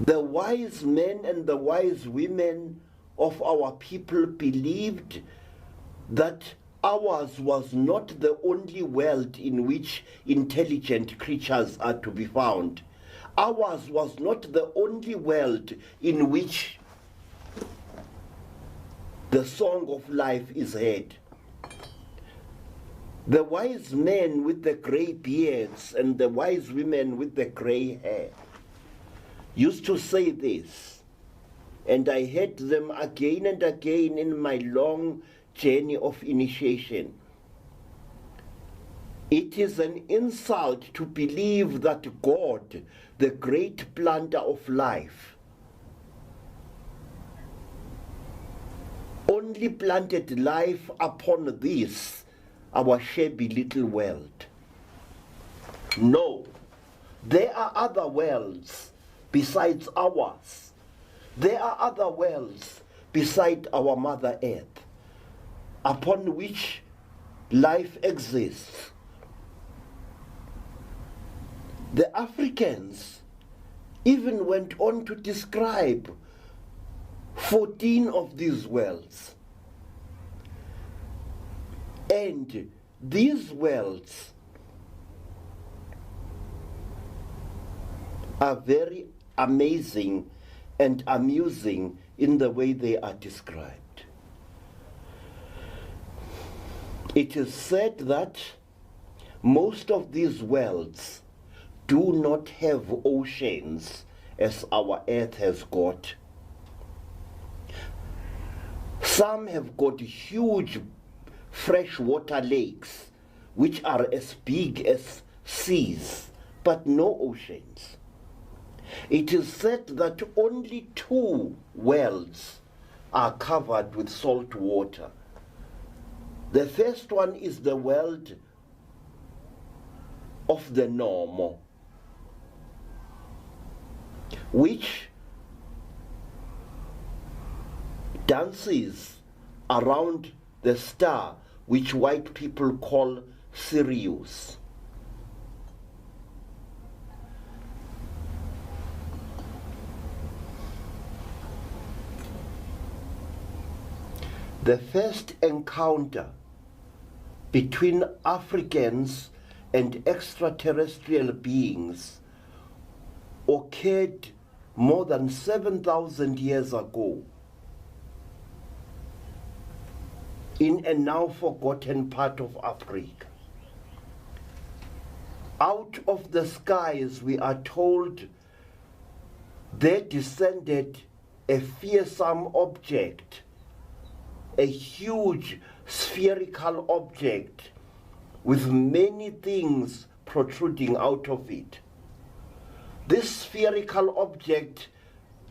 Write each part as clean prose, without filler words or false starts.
The wise men and the wise women of our people believed that ours was not the only world in which intelligent creatures are to be found. Ours was not the only world in which the song of life is heard. The wise men with the gray beards and the wise women with the gray hair used to say this, and I heard them again and again in my long journey of initiation. It is an insult to believe that God, the great planter of life, only planted life upon this, our shabby little world. No, there are other worlds besides ours. There are other worlds beside our Mother Earth, upon which life exists. The Africans even went on to describe 14 of these worlds. And these worlds are very amazing and amusing in the way they are described. It is said that most of these worlds do not have oceans as our earth has got. Some have got huge freshwater lakes which are as big as seas, but no oceans. It is said that only 2 worlds are covered with salt water. The first one is the world of the normal, which dances around the star which white people call Sirius. The first encounter between Africans and extraterrestrial beings occurred more than 7,000 years ago in a now forgotten part of Africa. Out of the skies, we are told, there descended a fearsome object, a huge spherical object with many things protruding out of it. This spherical object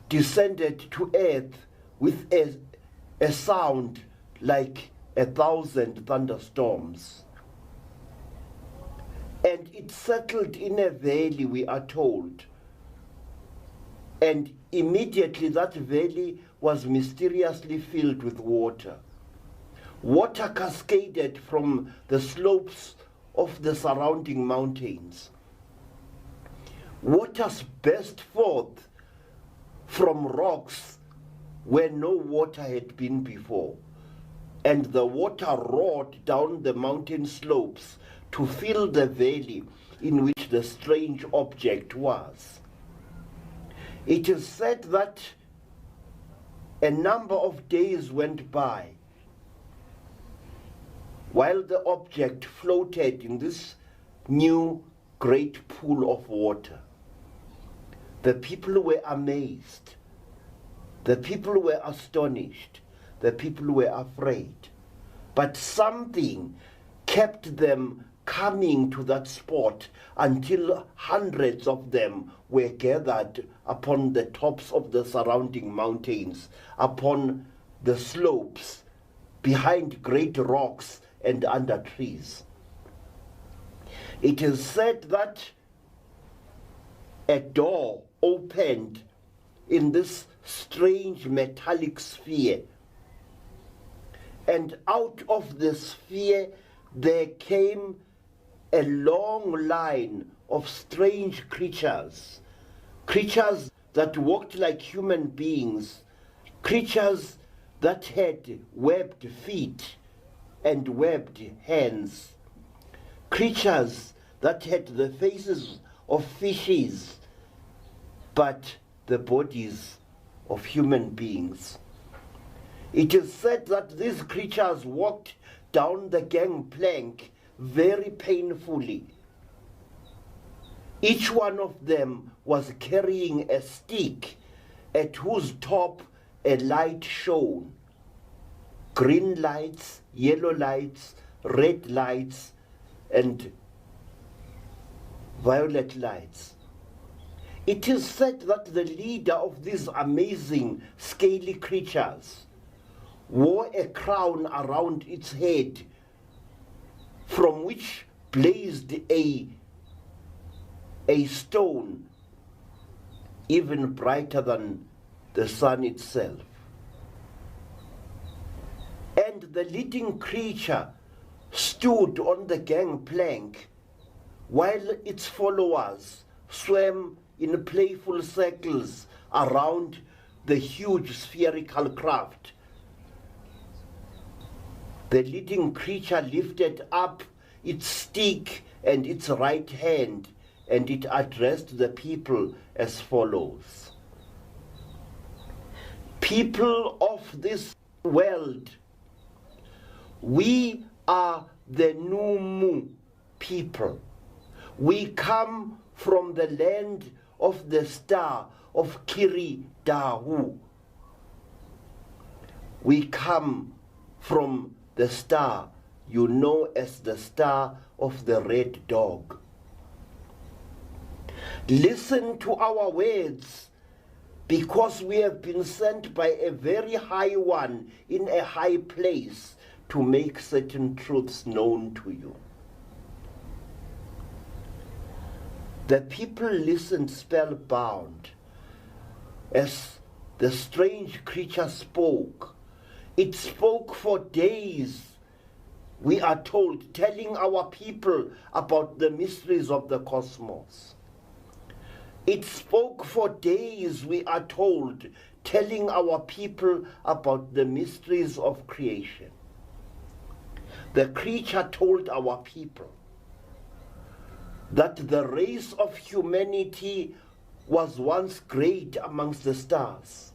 descended to earth with a sound like 1,000 thunderstorms. And it settled in a valley, we are told. And immediately that valley was mysteriously filled with water. Water cascaded from the slopes of the surrounding mountains. Waters burst forth from rocks where no water had been before. And the water roared down the mountain slopes to fill the valley in which the strange object was. It is said that a number of days went by while the object floated in this new great pool of water. The people were amazed. The people were astonished. The people were afraid. But something kept them coming to that spot until hundreds of them were gathered upon the tops of the surrounding mountains, upon the slopes, behind great rocks and under trees. It is said that a door opened in this strange metallic sphere, and out of the sphere there came a long line of strange creatures that walked like human beings, creatures that had webbed feet and webbed hands, creatures that had the faces of fishes but the bodies of human beings. It is said that these creatures walked down the gangplank very painfully. Each one of them was carrying a stick at whose top a light shone. Green lights, yellow lights, red lights, and violet lights. It is said that the leader of these amazing scaly creatures wore a crown around its head, from which blazed a stone even brighter than the sun itself. And the leading creature stood on the gangplank while its followers swam in playful circles around the huge spherical craft. The leading creature lifted up its stick and its right hand, and it addressed the people as follows. People of this world, we are the Numu people. We come from the land of the star of Kiridahu. We come from the star you know as the star of the red dog. Listen to our words, because we have been sent by a very high one in a high place to make certain truths known to you. The people listened spellbound as the strange creature spoke. It spoke for days, we are told, telling our people about the mysteries of the cosmos. It spoke for days, we are told, telling our people about the mysteries of creation. The creature told our people that the race of humanity was once great amongst the stars,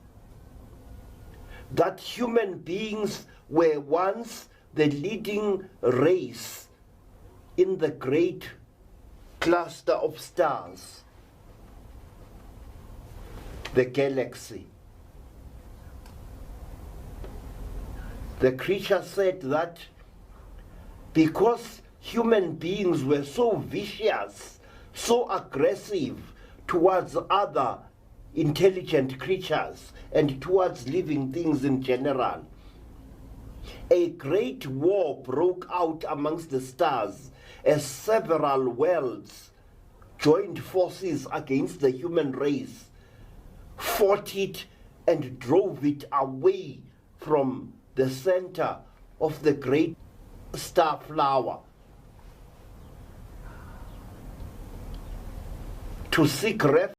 that human beings were once the leading race in the great cluster of stars, the galaxy. The creature said that because human beings were so vicious, so aggressive towards other intelligent creatures and towards living things in general, a great war broke out amongst the stars as several worlds joined forces against the human race, fought it and drove it away from the center of the great star flower to seek refuge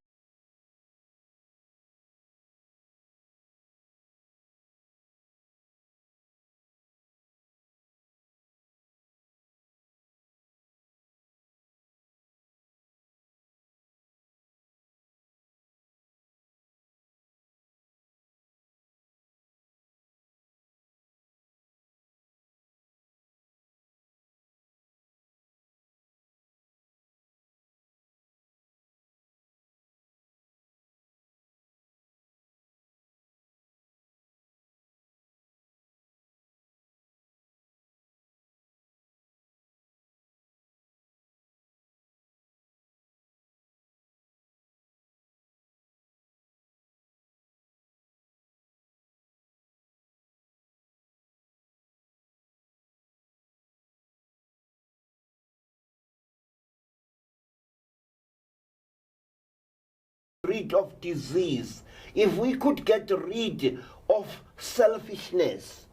rid of disease, if we could get rid of selfishness,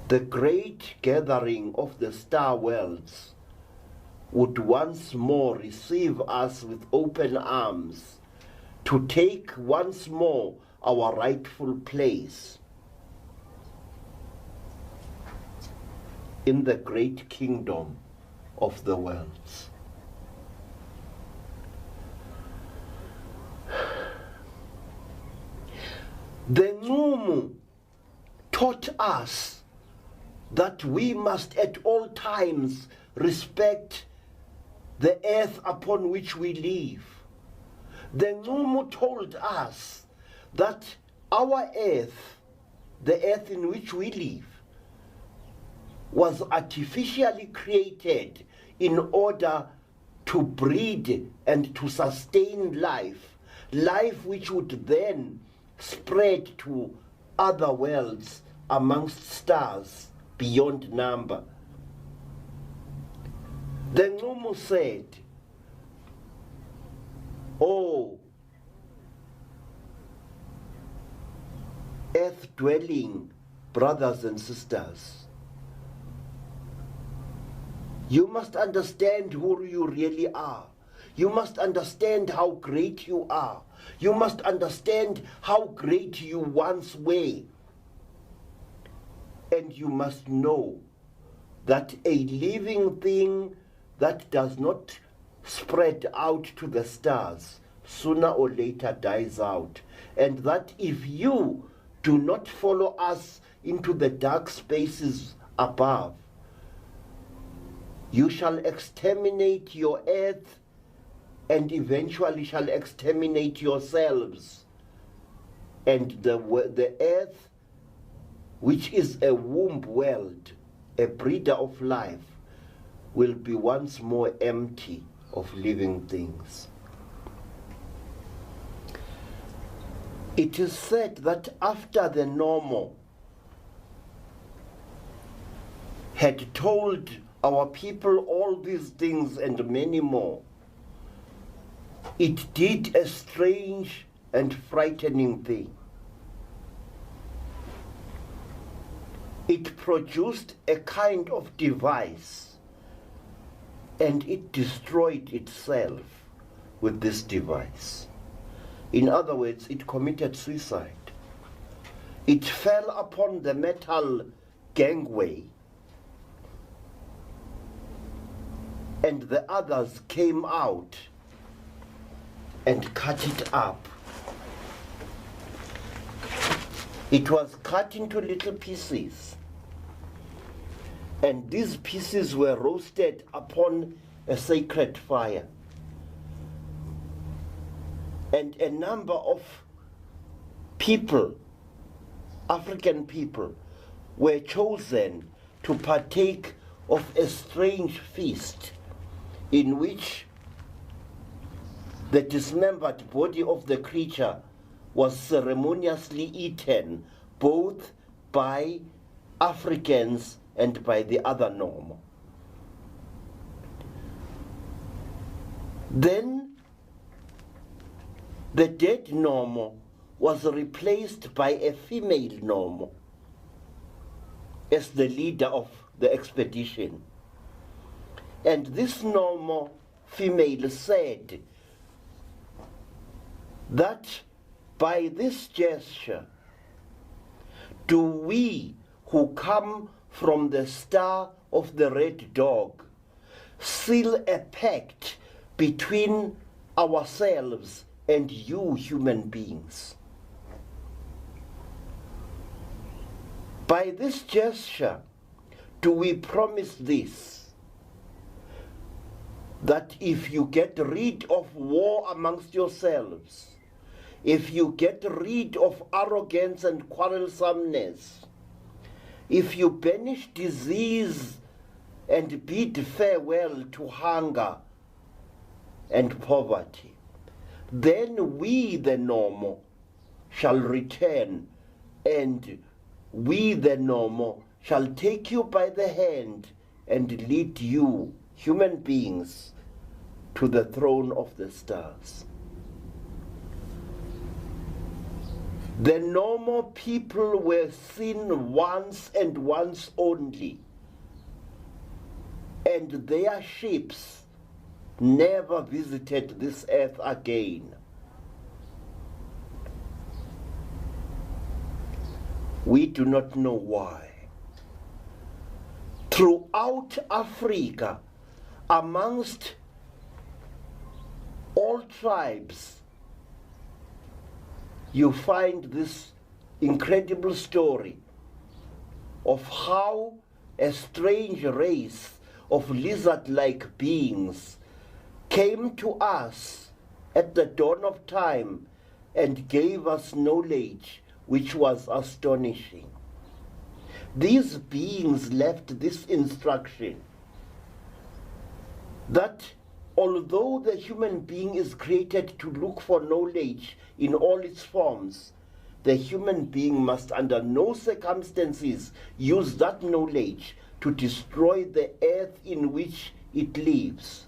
the great gathering of the star worlds would once more receive us with open arms, to take once more our rightful place in the great kingdom of the worlds. The Ncumu taught us that we must at all times respect the earth upon which we live. The Ncumu told us that our earth, the earth in which we live, was artificially created in order to breed and to sustain life, life which would then spread to other worlds amongst stars beyond number. The Ncumu said, "Oh, earth-dwelling brothers and sisters, you must understand who you really are. You must understand how great you are. You must understand how great you once were. And you must know that a living thing that does not spread out to the stars sooner or later dies out. And that if you do not follow us into the dark spaces above, you shall exterminate your earth and eventually shall exterminate yourselves. And the earth, which is a womb world, a breeder of life, will be once more empty of living things." It is said that after the Normal had told our people all these things and many more, it did a strange and frightening thing. It produced a kind of device, and it destroyed itself with this device. In other words, it committed suicide. It fell upon the metal gangway, and the others came out and cut it up. It was cut into little pieces, and these pieces were roasted upon a sacred fire. And a number of people, African people, were chosen to partake of a strange feast in which the dismembered body of the creature was ceremoniously eaten both by Africans and by the other Normal. Then the dead Normal was replaced by a female Normal as the leader of the expedition. And this Normal female said that by this gesture do we who come from the star of the red dog seal a pact between ourselves and you human beings. By this gesture do we promise this, that if you get rid of war amongst yourselves, if you get rid of arrogance and quarrelsomeness, if you banish disease and bid farewell to hunger and poverty, then we, the Normal, shall return, and we, the Normal, shall take you by the hand and lead you, human beings, to the throne of the stars. The Normal people were seen once and once only and their ships never visited this earth again. We do not know why. Throughout Africa, amongst all tribes, you find this incredible story of how a strange race of lizard-like beings came to us at the dawn of time and gave us knowledge which was astonishing. These beings left this instruction that although the human being is created to look for knowledge in all its forms, the human being must under no circumstances use that knowledge to destroy the earth in which it lives.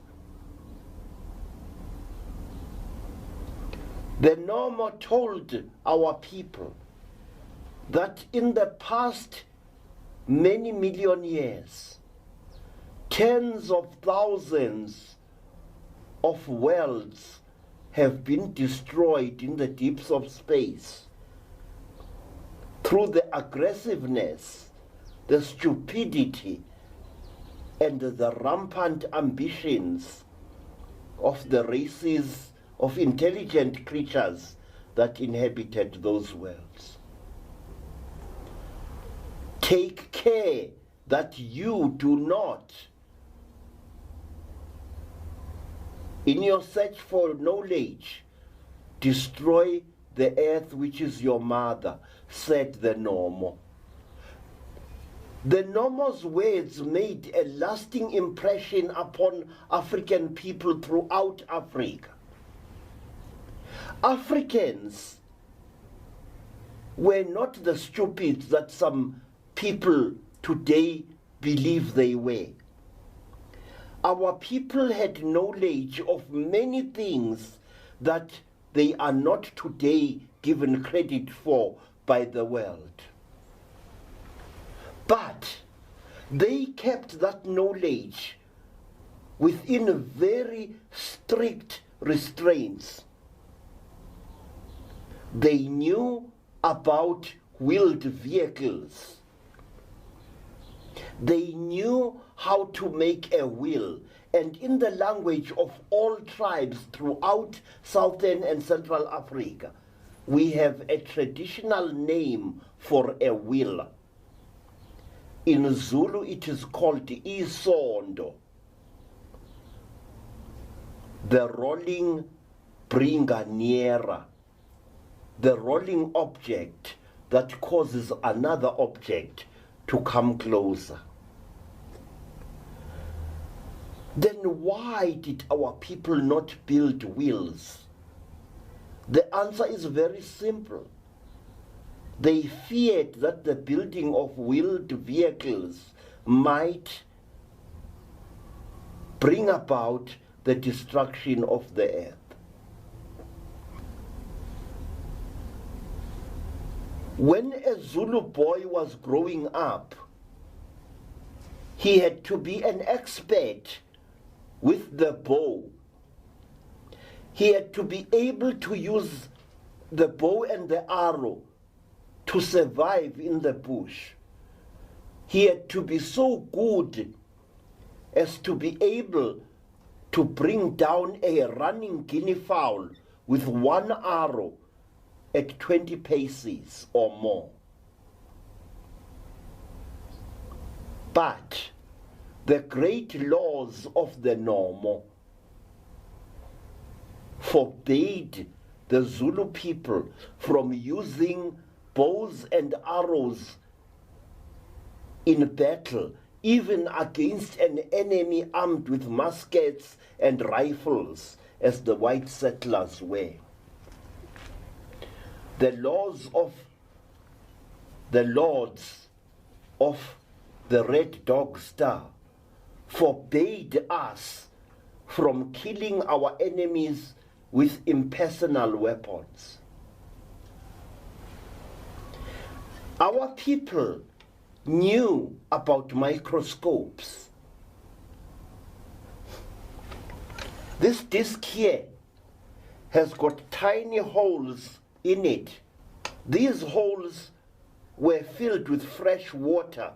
The Norma told our people that in the past many million years, tens of thousands of worlds have been destroyed in the deeps of space through the aggressiveness, the stupidity, and the rampant ambitions of the races of intelligent creatures that inhabited those worlds. Take care that you do not, in your search for knowledge, destroy the earth which is your mother, said the Normo. The Normo's words made a lasting impression upon African people throughout Africa. Africans were not the stupids that some people today believe they were. Our people had knowledge of many things that they are not today given credit for by the world. But they kept that knowledge within very strict restraints. They knew about wheeled vehicles. They knew how to make a wheel, and in the language of all tribes throughout Southern and Central Africa, we have a traditional name for a wheel. In Zulu it is called isondo, the rolling bringaniera, the rolling object that causes another object to come closer. Then why did our people not build wheels? The answer is very simple. They feared that the building of wheeled vehicles might bring about the destruction of the earth. When a Zulu boy was growing up, he had to be an expert with the bow. He had to be able to use the bow and the arrow to survive in the bush. He had to be so good as to be able to bring down a running guinea fowl with one arrow at 20 paces or more. But the great laws of the Normo forbade the Zulu people from using bows and arrows in battle, even against an enemy armed with muskets and rifles, as the white settlers were. The laws of the lords of the Red Dog Star forbade us from killing our enemies with impersonal weapons. Our people knew about microscopes. This disc here has got tiny holes in it. These holes were filled with fresh water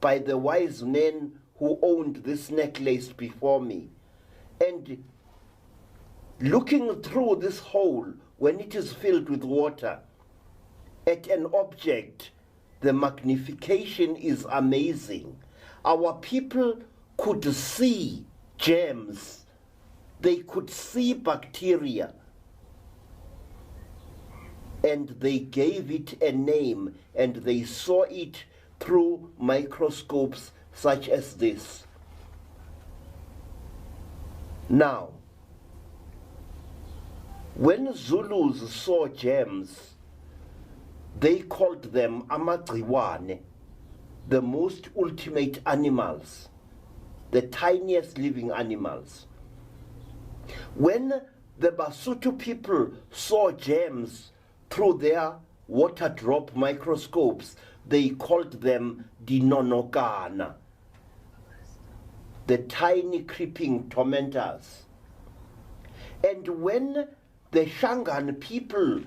by the wise men who owned this necklace before me. And looking through this hole, when it is filled with water, at an object, the magnification is amazing. Our people could see germs. They could see bacteria. And they gave it a name, and they saw it through microscopes such as this. Now, when Zulus saw germs, they called them amagciwane, the most ultimate animals, the tiniest living animals. When the Basotho people saw germs through their water drop microscopes, they called them dinonokana, the tiny creeping tormentors. And when the Shangaan people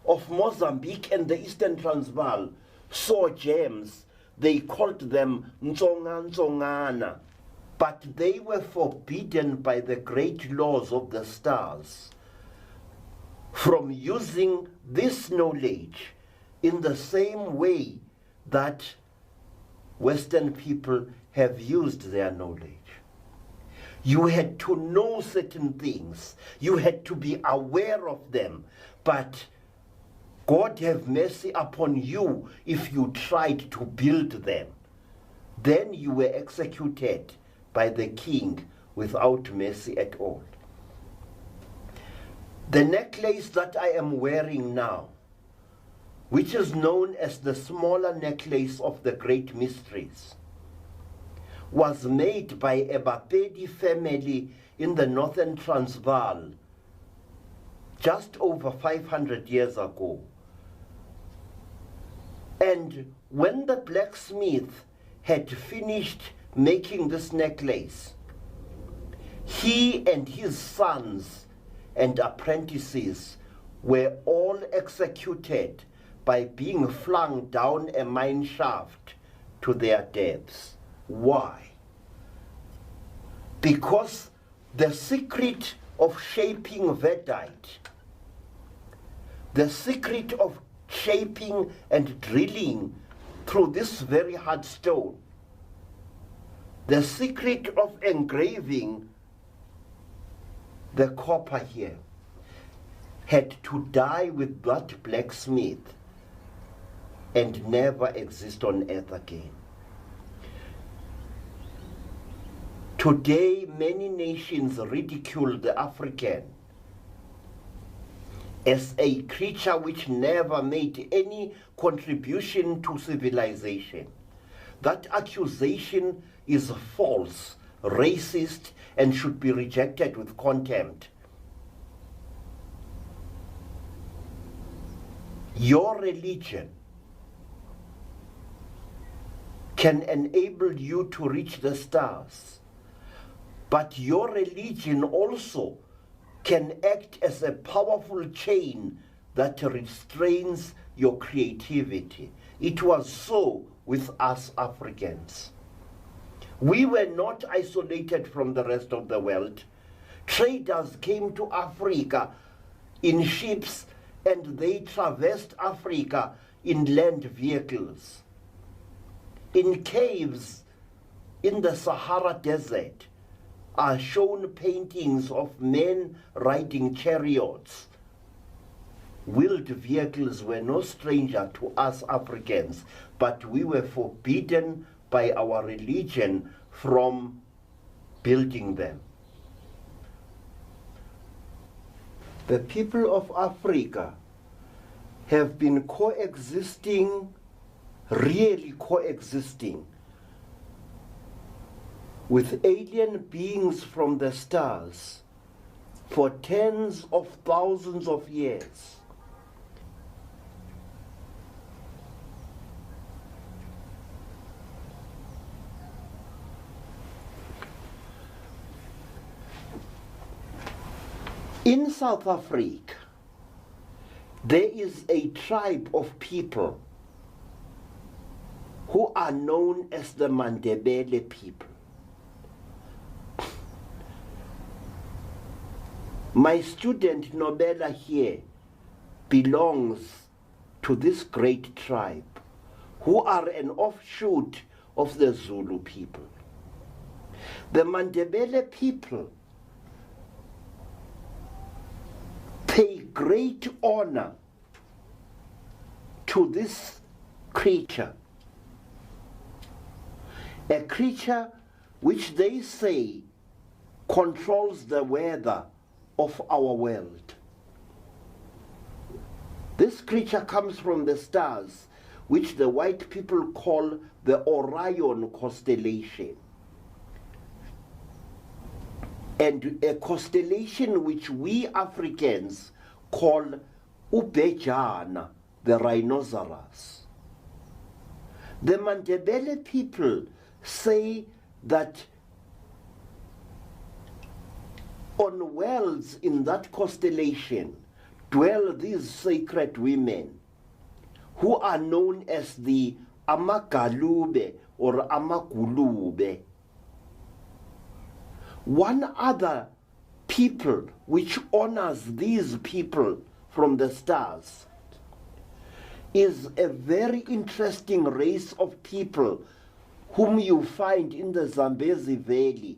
of Mozambique and the Eastern Transvaal saw germs, they called them ntsongana. But they were forbidden by the great laws of the stars from using this knowledge in the same way that Western people have used their knowledge. You had to know certain things. You had to be aware of them. But God have mercy upon you if you tried to build them. Then you were executed by the king without mercy at all. The necklace that I am wearing now, which is known as the smaller necklace of the great mysteries, was made by a Bapedi family in the northern Transvaal just over 500 years ago. And when the blacksmith had finished making this necklace, he and his sons and apprentices were all executed by being flung down a mine shaft to their deaths. Why? Because the secret of shaping Vedite, the secret of shaping and drilling through this very hard stone, the secret of engraving the copper here, had to die with that blacksmith and never exist on earth again. Today, many nations ridicule the African as a creature which never made any contribution to civilization. That accusation is false, racist, and should be rejected with contempt. Your religion can enable you to reach the stars, but your religion also can act as a powerful chain that restrains your creativity. It was so with us Africans. We were not isolated from the rest of the world. Traders came to Africa in ships and they traversed Africa in land vehicles. In caves in the Sahara Desert are shown paintings of men riding chariots. Wheeled vehicles were no stranger to us Africans, but we were forbidden by our religion from building them. The people of Africa have been coexisting, really coexisting, with alien beings from the stars for tens of thousands of years. In South Africa, there is a tribe of people who are known as the Mandebele people. My student Nobela here belongs to this great tribe, who are an offshoot of the Zulu people. The Mandebele people pay great honor to this creature, a creature which they say controls the weather of our world. This creature comes from the stars, which the white people call the Orion constellation, and a constellation which we Africans call Ubejana, the rhinoceros. The Mandebele people say that on worlds in that constellation dwell these sacred women who are known as the Amagalube or Amagulube. One other people which honors these people from the stars is a very interesting race of people whom you find in the Zambezi Valley,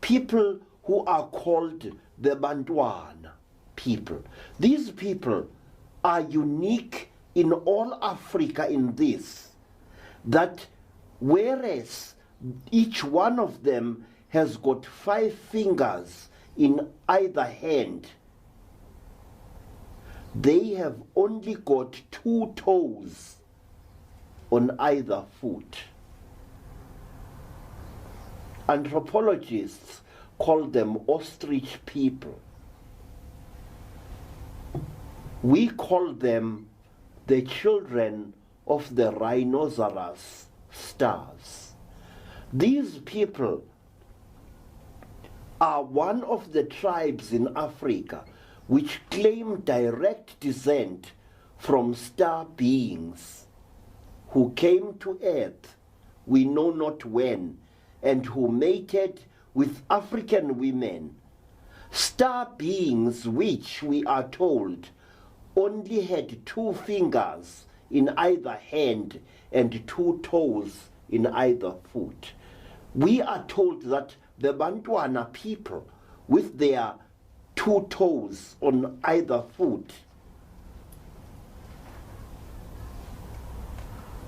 people who are called the Bantwana people. These people are unique in all Africa in this, that whereas each one of them has got 5 fingers in either hand, they have only got 2 toes on either foot. Anthropologists call them ostrich people. We call them the children of the rhinoceros stars. These people are one of the tribes in Africa which claim direct descent from star beings who came to earth, we know not when, and who mated with African women, star beings which, we are told, only had 2 fingers in either hand and 2 toes in either foot. We are told that the Bantwana people, with their 2 toes on either foot,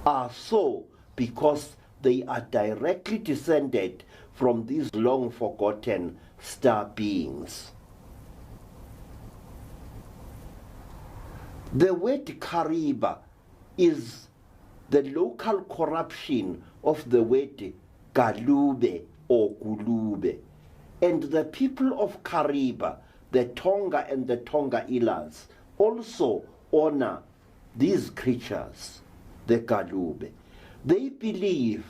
are so because they are directly descended from these long forgotten star beings. The word Kariba is the local corruption of the word Galube or Gulube. And the people of Kariba, the Tonga and the Tonga Ilas, also honor these creatures, the Galube. They believe,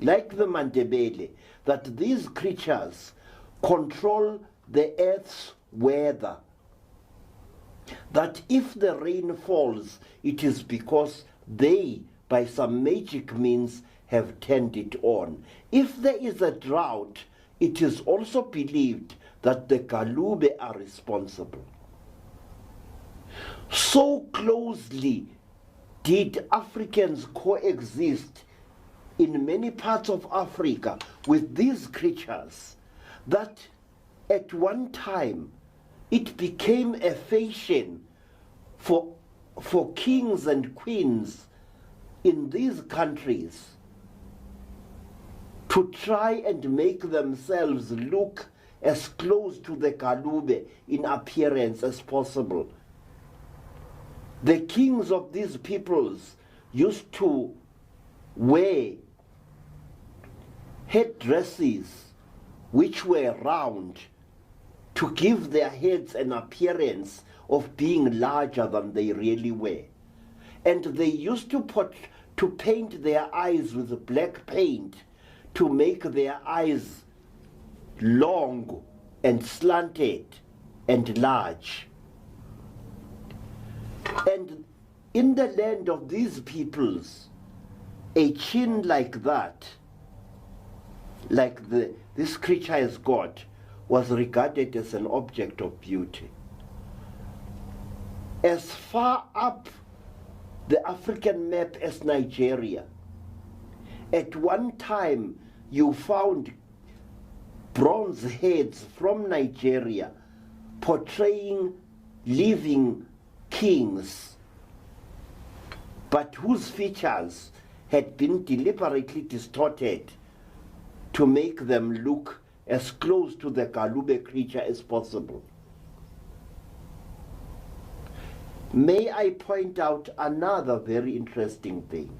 like the Mandebele, that these creatures control the earth's weather. That if the rain falls, it is because they, by some magic means, have turned it on. If there is a drought, it is also believed that the Galube are responsible. So closely did Africans coexist in many parts of Africa with these creatures that at one time it became a fashion for kings and queens in these countries to try and make themselves look as close to the Galube in appearance as possible. The kings of these peoples used to wear headdresses which were round to give their heads an appearance of being larger than they really were. And they used to paint their eyes with black paint to make their eyes long and slanted and large. And in the land of these peoples, a chin like that, like this creature has got, was regarded as an object of beauty. As far up the African map as Nigeria, at one time you found bronze heads from Nigeria portraying living kings, but whose features had been deliberately distorted to make them look as close to the Galube creature as possible. May I point out another very interesting thing,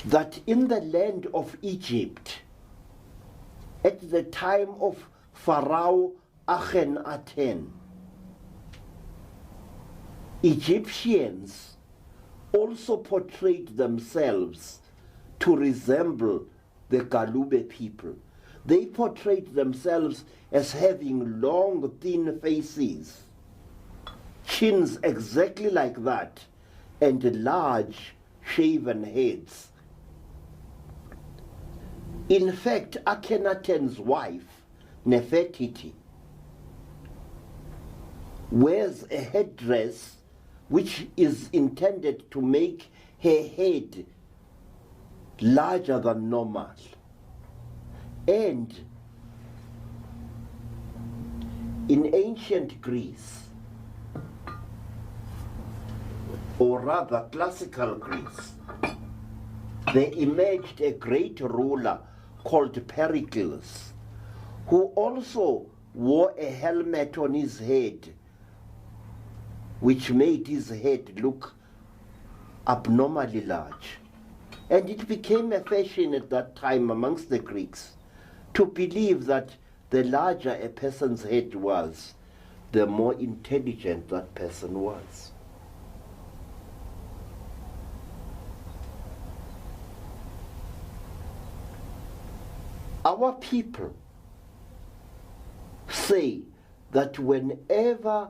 that in the land of Egypt, at the time of Pharaoh Akhenaten, Egyptians also portrayed themselves to resemble the Galube people. They portrayed themselves as having long, thin faces, chins exactly like that, and large, shaven heads. In fact, Akhenaten's wife, Nefertiti, wears a headdress which is intended to make her head larger than normal. And in ancient Greece, or rather classical Greece, there emerged a great ruler called Pericles, who also wore a helmet on his head, which made his head look abnormally large. And it became a fashion at that time amongst the Greeks to believe that the larger a person's head was, the more intelligent that person was. Our people say that whenever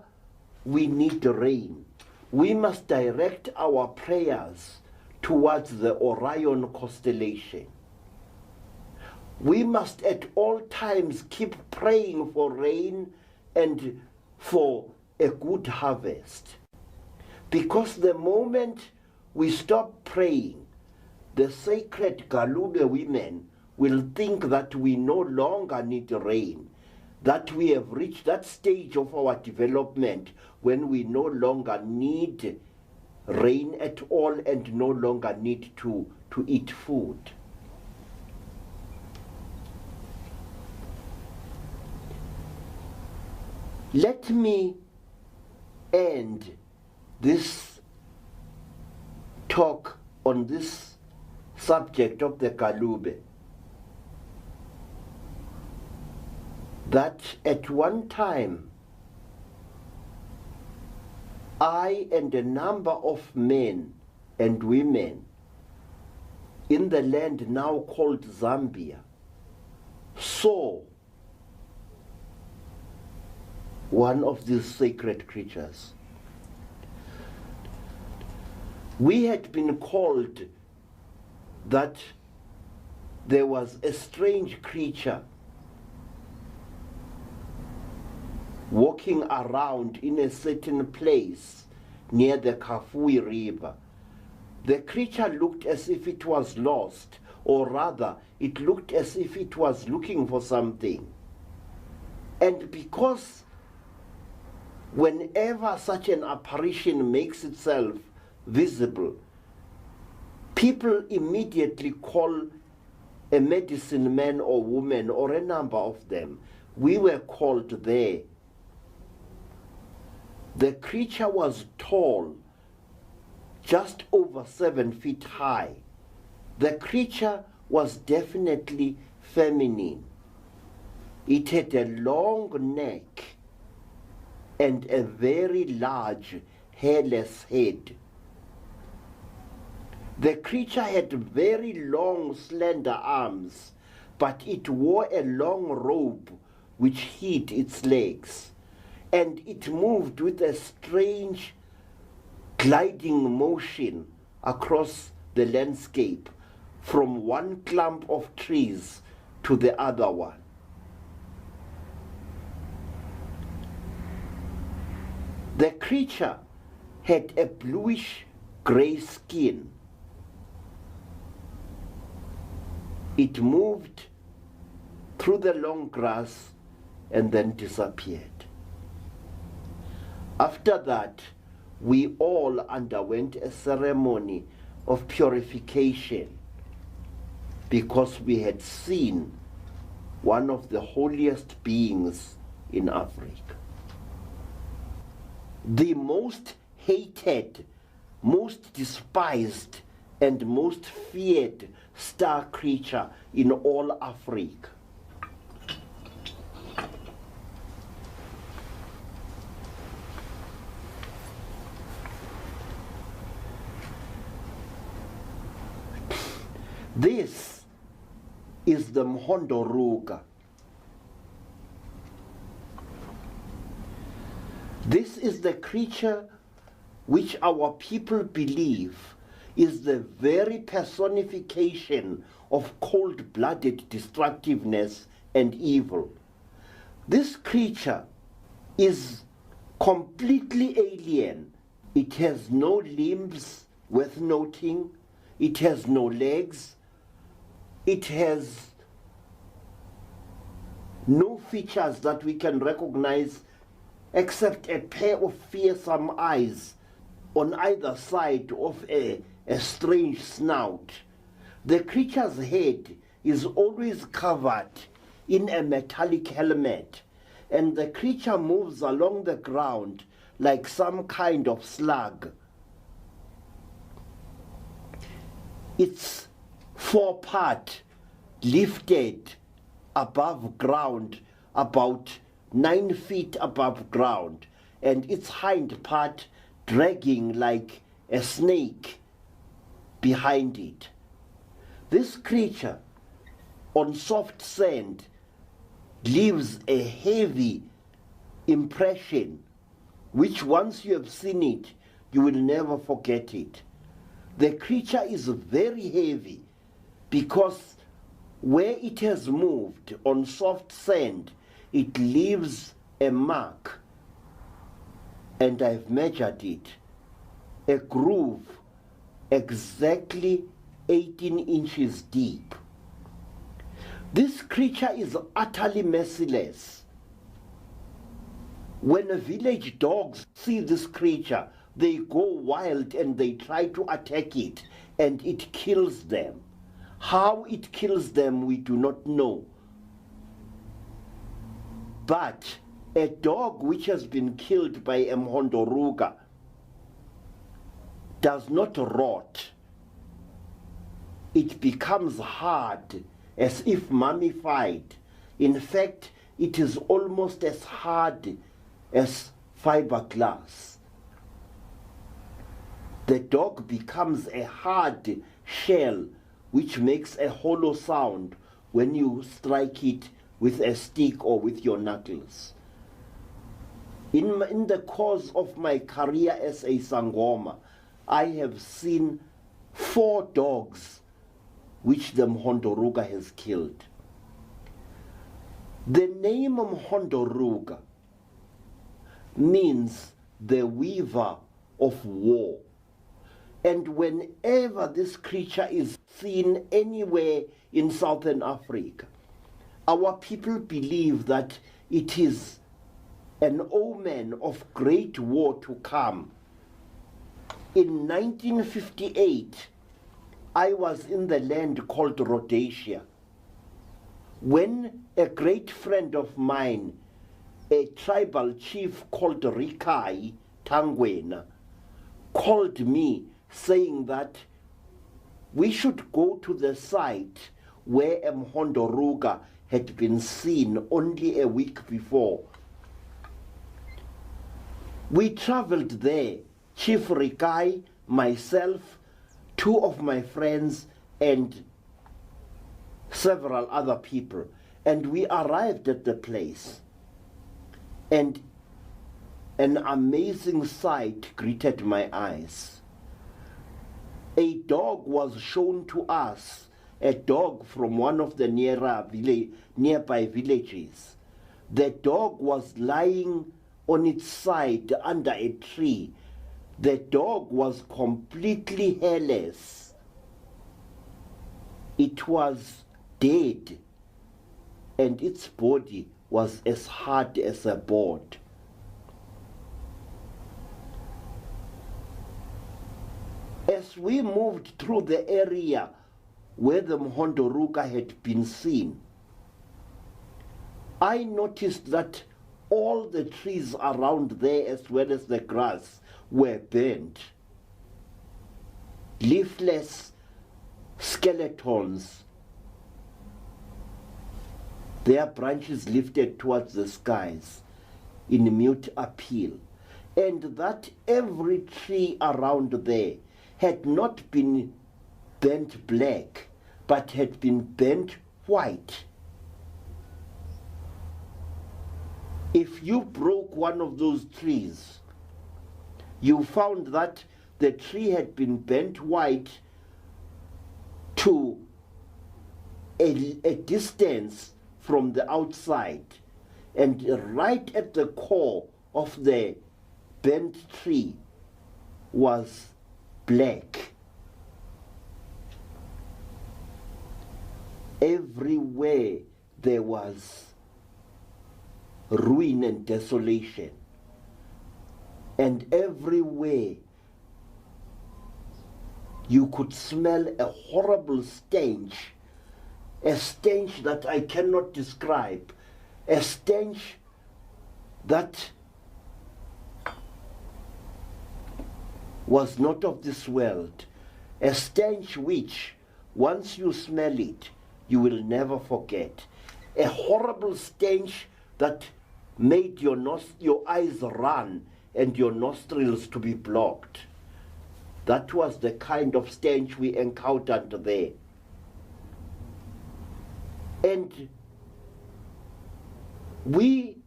we need rain, we must direct our prayers towards the Orion constellation. We must at all times keep praying for rain and for a good harvest. Because the moment we stop praying, the sacred Galube women will think that we no longer need rain, that we have reached that stage of our development when we no longer need rain at all and no longer need to eat food. Let me end this talk on this subject of the Galube, that at one time I and a number of men and women in the land now called Zambia saw one of these sacred creatures. We had been called that there was a strange creature walking around in a certain place near the Kafui River. The creature looked as if it was lost, or rather, it looked as if it was looking for something. And because whenever such an apparition makes itself visible, people immediately call a medicine man or woman, or a number of them. We were called there. The creature was tall, just over 7 feet high. The creature was definitely feminine. It had a long neck and a very large hairless head. The creature had very long, slender arms, but it wore a long robe which hid its legs. and it moved with a strange gliding motion across the landscape from one clump of trees to the other one. The creature had a bluish-gray skin. It moved through the long grass and then disappeared. After that, we all underwent a ceremony of purification because we had seen one of the holiest beings in Africa. The most hated, most despised, and most feared star creature in all Africa. This is the Mhondoruga. This is the creature which our people believe is the very personification of cold-blooded destructiveness and evil. This creature is completely alien. It has no limbs worth noting. It has no legs. It has no features that we can recognize except a pair of fearsome eyes on either side of a strange snout. The creature's head is always covered in a metallic helmet, and the creature moves along the ground like some kind of slug. Its forepart lifted above ground, about 9 feet above ground, and its hind part dragging like a snake behind it. This creature on soft sand leaves a heavy impression which once you have seen it, you will never forget it. The creature is very heavy because where it has moved on soft sand, it leaves a mark, and I've measured it, a groove exactly 18 inches deep. This creature is utterly merciless. When village dogs see this creature, they go wild and they try to attack it, and it kills them. How it kills them, we do not know. But a dog which has been killed by a Mhondoruga does not rot. It becomes hard, as if mummified. In fact, it is almost as hard as fiberglass. The dog becomes a hard shell which makes a hollow sound when you strike it with a stick or with your knuckles. In the course of my career as a Sangoma, I have seen 4 dogs which the Mhondoruga has killed. The name Mhondoruga means the weaver of war. And whenever this creature is seen anywhere in Southern Africa, our people believe that it is an omen of great war to come. In 1958, I was in the land called Rhodesia, when a great friend of mine, a tribal chief called Rikai Tangwena, called me saying that we should go to the site where a Mhondoruga had been seen only a week before. We traveled there, Chief Rikai, myself, 2 of my friends, and several other people. And we arrived at the place. And an amazing sight greeted my eyes. A dog was shown to us, a dog from one of the nearby villages. The dog was lying on its side under a tree. The dog was completely hairless. It was dead, and its body was as hard as a board. As we moved through the area where the Mhondoruka had been seen, I noticed that all the trees around there, as well as the grass, were burnt. Leafless skeletons, their branches lifted towards the skies in mute appeal, and that every tree around there had not been burnt black, but had been burnt white. If you broke one of those trees, you found that the tree had been burnt white to a distance from the outside, and right at the core of the burnt tree was black. Everywhere there was ruin and desolation, and everywhere you could smell a horrible stench, a stench that I cannot describe, a stench that was not of this world, a stench which, once you smell it, you will never forget. A horrible stench that made your eyes run and your nostrils to be blocked. That was the kind of stench we encountered there. And we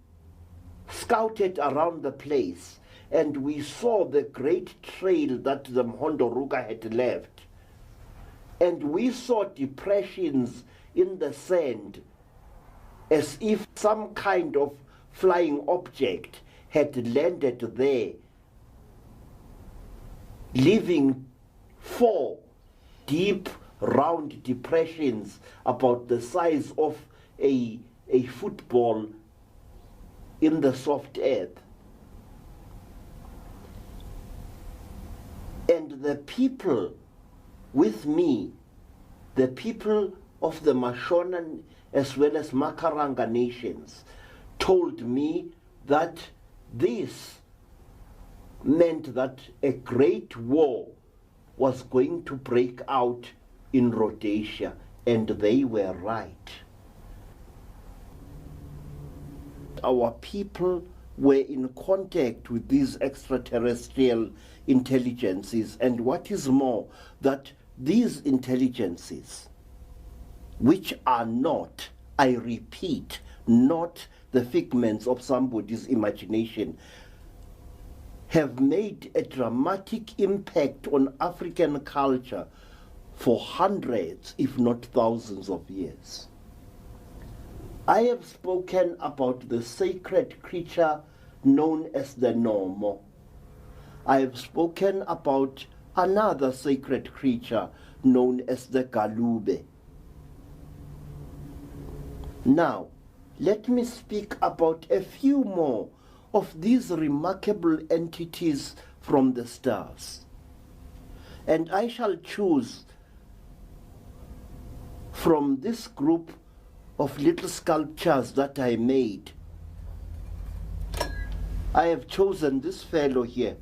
scouted around the place, and we saw the great trail that the Mhondoruka had left. And we saw depressions in the sand, as if some kind of flying object had landed there, leaving 4 deep, round depressions about the size of a football in the soft earth. And the people with me, the people of the Mashonan as well as Makaranga nations, told me that this meant that a great war was going to break out in Rhodesia, and they were right. Our people were in contact with these extraterrestrial intelligences, and what is more, that these intelligences, which are not, I repeat, not the figments of somebody's imagination, have made a dramatic impact on African culture for hundreds, if not thousands of years. I have spoken about the sacred creature known as the Nomo. I have spoken about another sacred creature known as the Galube. Now, let me speak about a few more of these remarkable entities from the stars. And I shall choose from this group of little sculptures that I made. I have chosen this fellow here.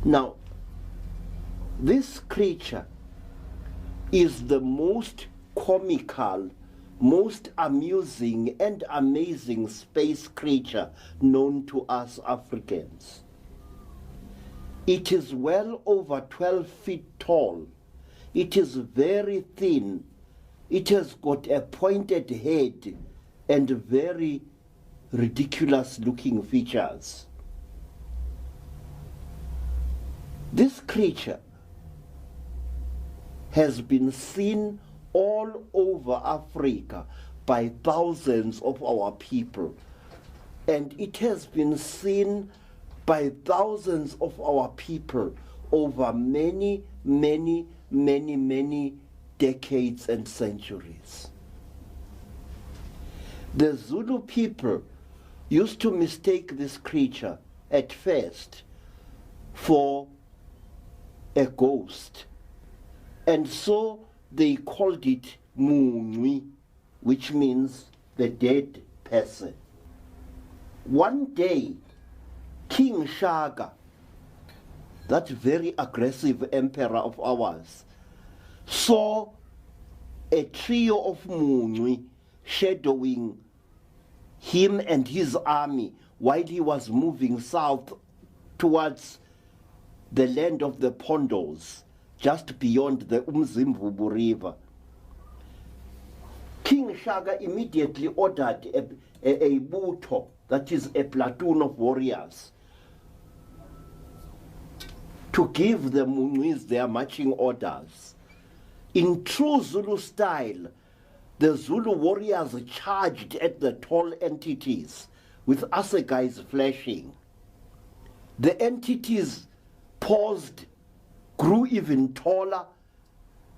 Now, this creature is the most comical, most amusing and amazing space creature known to us Africans. It is well over 12 feet tall. It is very thin. It has got a pointed head and very ridiculous looking features. This creature has been seen all over Africa by thousands of our people, and it has been seen by thousands of our people over many, many, many, many decades and centuries. The Zulu people used to mistake this creature at first for a ghost, and so they called it Munywi, which means the dead person. One day, King Shaka, that very aggressive emperor of ours, saw a trio of Munywi shadowing him and his army while he was moving south towards the land of the Pondos, just beyond the Umzimvubu River. King Shaka immediately ordered a butho, that is a platoon of warriors, to give the Munywis their marching orders. In true Zulu style, the Zulu warriors charged at the tall entities with assegais flashing. The entities paused, grew even taller,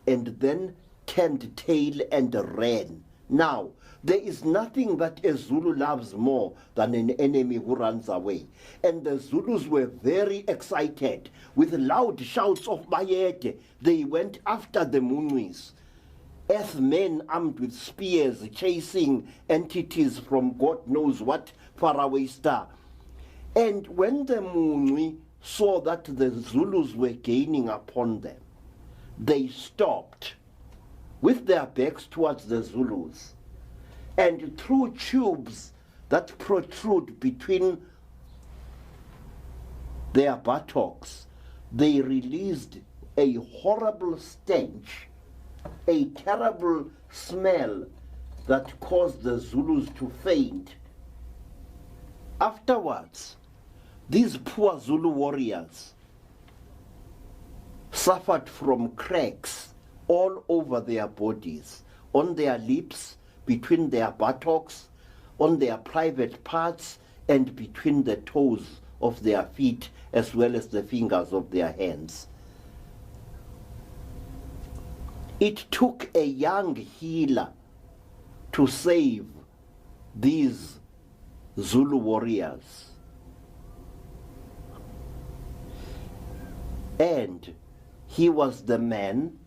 and then turned tail and ran. Now, there is nothing that a Zulu loves more than an enemy who runs away. And the Zulus were very excited. With loud shouts of Bayete, they went after the Munywis, as men armed with spears chasing entities from God knows what faraway star. And when the Munywi saw that the Zulus were gaining upon them, they stopped with their backs towards the Zulus, and through tubes that protrude between their buttocks, they released a horrible stench, a terrible smell that caused the Zulus to faint. Afterwards, these poor Zulu warriors suffered from cracks all over their bodies, on their lips, between their buttocks, on their private parts, and between the toes of their feet, as well as the fingers of their hands. It took a young healer to save these Zulu warriors. And he was the man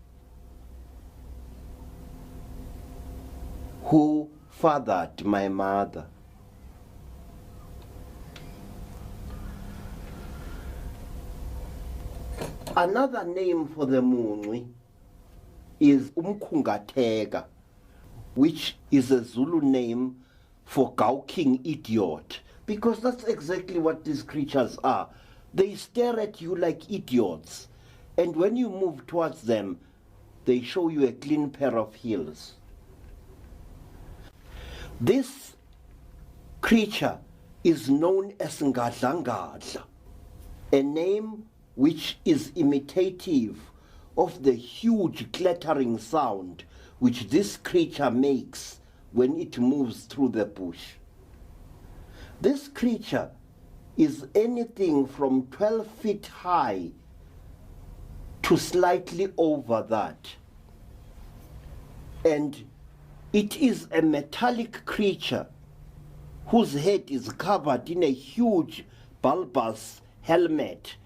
who fathered my mother. Another name for the Munywi is Umkhungateka, which is a Zulu name for gawking idiot, because that's exactly what these creatures are. They stare at you like idiots, and when you move towards them, they show you a clean pair of heels. This creature is known as Ngadlangadla, a name which is imitative of the huge clattering sound which this creature makes when it moves through the bush. This creature is anything from 12 feet high to slightly over that. And it is a metallic creature whose head is covered in a huge bulbous helmet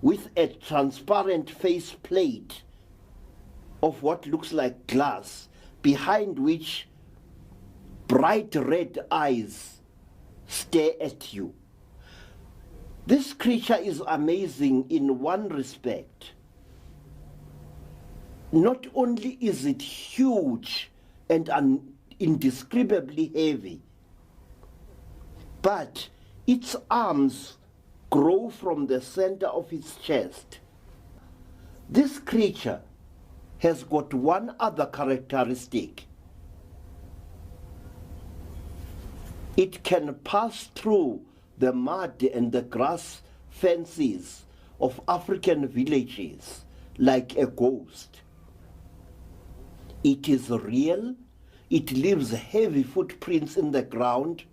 with a transparent face plate of what looks like glass, behind which bright red eyes stare at you. This creature is amazing in one respect. Not only is it huge and indescribably heavy, but its arms grow from the center of its chest. This creature has got one other characteristic. It can pass through the mud and the grass fences of African villages like a ghost. It is real. It leaves heavy footprints in the ground.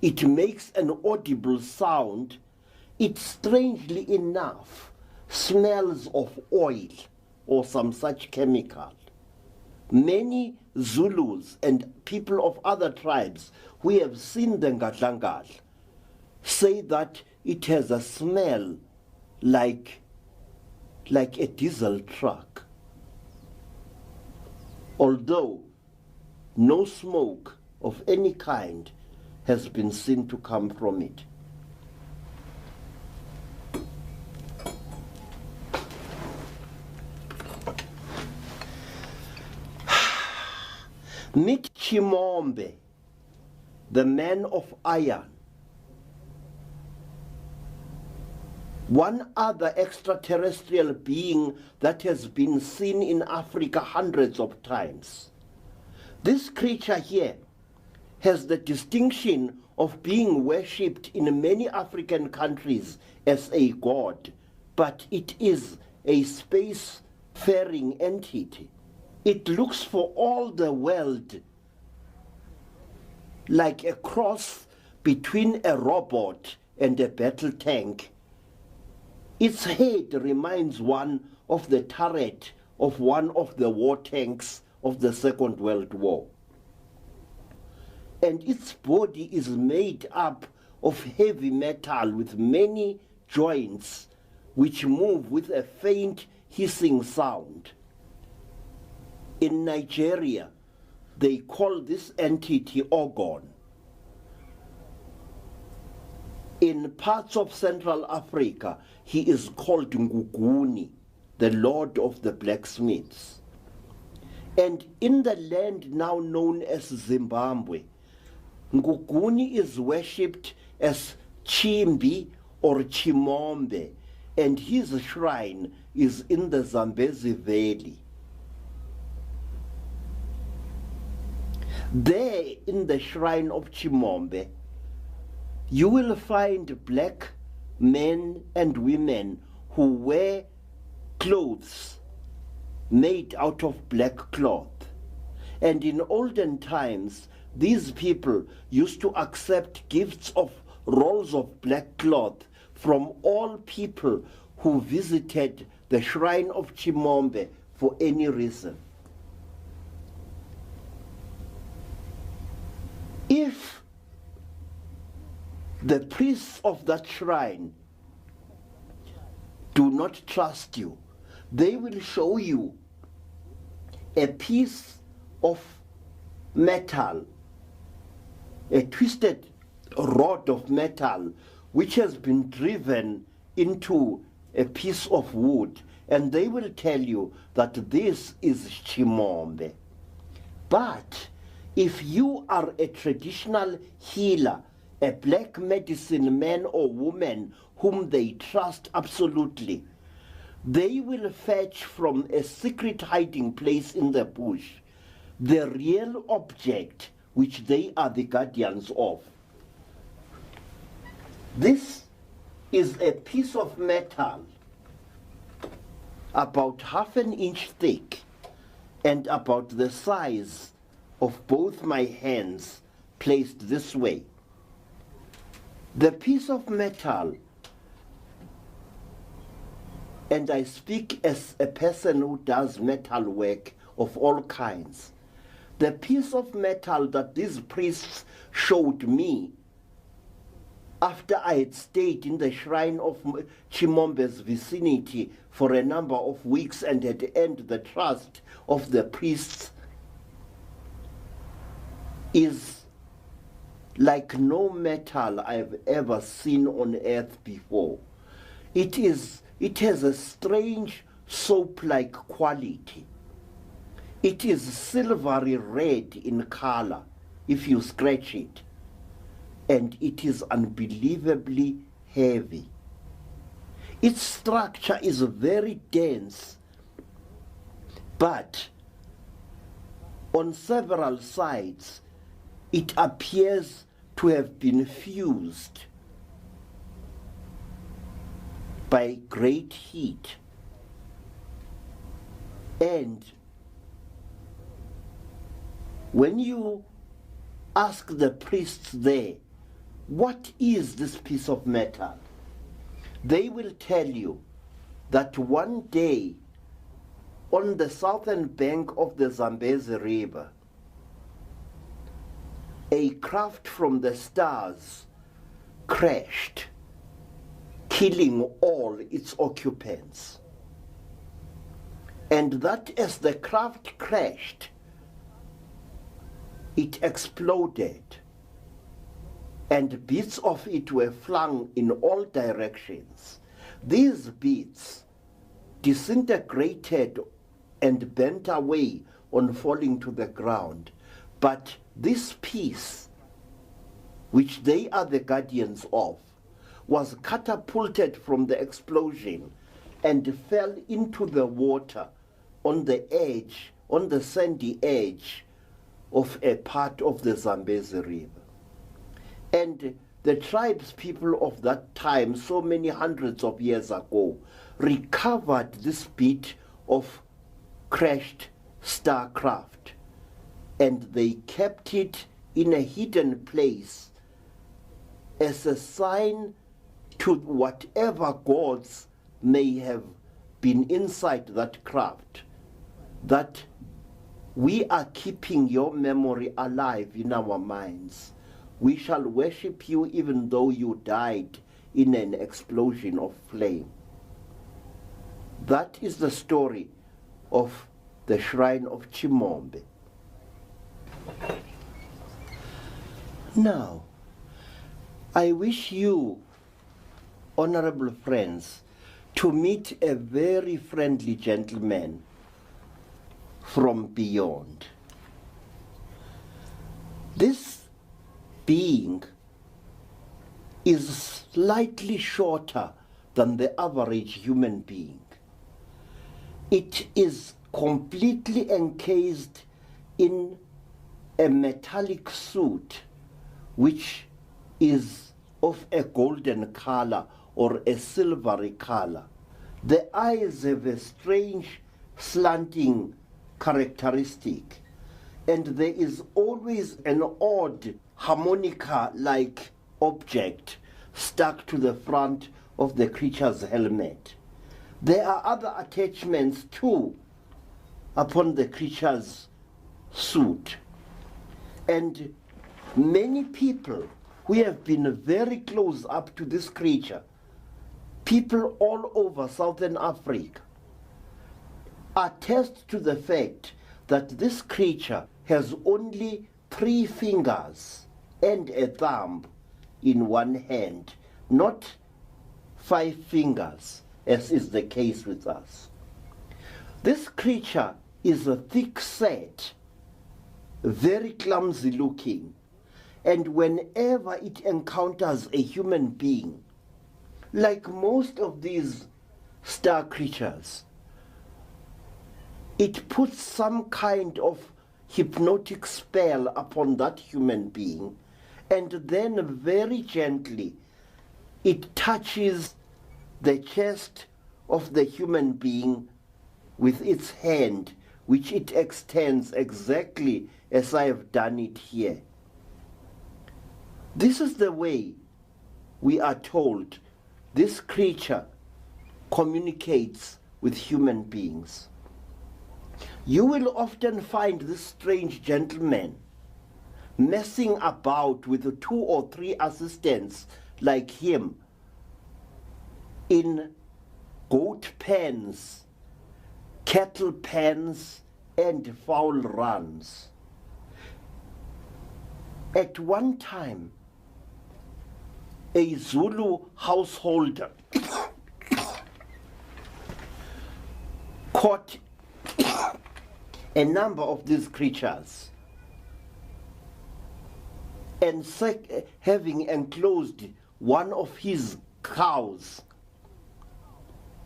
It makes an audible sound. It, strangely enough, smells of oil or some such chemical. Many Zulus and people of other tribes who have seen the Ngadlangal say that it has a smell like a diesel truck. Although no smoke of any kind has been seen to come from it. Meet Chimombe, the man of iron. One other extraterrestrial being that has been seen in Africa hundreds of times. This creature here has the distinction of being worshipped in many African countries as a god, but it is a space-faring entity. It looks for all the world like a cross between a robot and a battle tank. Its head reminds one of the turret of one of the war tanks of the Second World War. And its body is made up of heavy metal with many joints which move with a faint hissing sound. In Nigeria, they call this entity Ogon. In parts of Central Africa, he is called Nguguni, the Lord of the Blacksmiths. And in the land now known as Zimbabwe, Nguguni is worshipped as Chimbi or Chimombe, and his shrine is in the Zambezi Valley. There, in the shrine of Chimombe, you will find black men and women who wear clothes made out of black cloth. And in olden times, these people used to accept gifts of rolls of black cloth from all people who visited the shrine of Chimombe for any reason. If the priests of that shrine do not trust you, they will show you a piece of metal, a twisted rod of metal which has been driven into a piece of wood, and they will tell you that this is Chimombe. But if you are a traditional healer, a black medicine man or woman whom they trust absolutely, they will fetch from a secret hiding place in the bush the real object which they are the guardians of. This is a piece of metal about ½ an inch thick and about the size of both my hands placed this way. The piece of metal, and I speak as a person who does metal work of all kinds, the piece of metal that these priests showed me after I had stayed in the shrine of Chimombe's vicinity for a number of weeks and had earned the trust of the priests, is like no metal I've ever seen on earth before. It has a strange soap-like quality. It is silvery red in color if you scratch it, and it is unbelievably heavy. Its structure is very dense, but on several sides it appears to have been fused by great heat. And when you ask the priests there, what is this piece of metal? They will tell you that one day on the southern bank of the Zambezi River, a craft from the stars crashed, killing all its occupants. And that as the craft crashed, it exploded, and bits of it were flung in all directions. These bits disintegrated and bent away on falling to the ground. But this piece, which they are the guardians of, was catapulted from the explosion and fell into the water on the edge, on the sandy edge of a part of the Zambezi River. And the tribes people of that time, so many hundreds of years ago, recovered this bit of crashed starcraft, and they kept it in a hidden place as a sign to whatever gods may have been inside that craft, that we are keeping your memory alive in our minds. We shall worship you even though you died in an explosion of flame. That is the story of the shrine of Chimombe. Now, I wish you, honorable friends, to meet a very friendly gentleman from beyond. This being is slightly shorter than the average human being. It is completely encased in a metallic suit which is of a golden color or a silvery color. The eyes have a strange slanting characteristic, and there is always an odd harmonica-like object stuck to the front of the creature's helmet. There are other attachments too upon the creature's suit. And many people who have been very close up to this creature, people all over Southern Africa, attest to the fact that this creature has only 3 fingers and a thumb in one hand, not 5 fingers, as is the case with us. This creature is a thick-set, very clumsy looking, and whenever it encounters a human being, like most of these star creatures, it puts some kind of hypnotic spell upon that human being, and then very gently it touches the chest of the human being with its hand, which it extends exactly as I have done it here. This is the way we are told this creature communicates with human beings. You will often find this strange gentleman messing about with 2 or 3 assistants like him in goat pens, cattle pens, and fowl runs. At one time, a Zulu householder caught a number of these creatures, and having enclosed one of his cows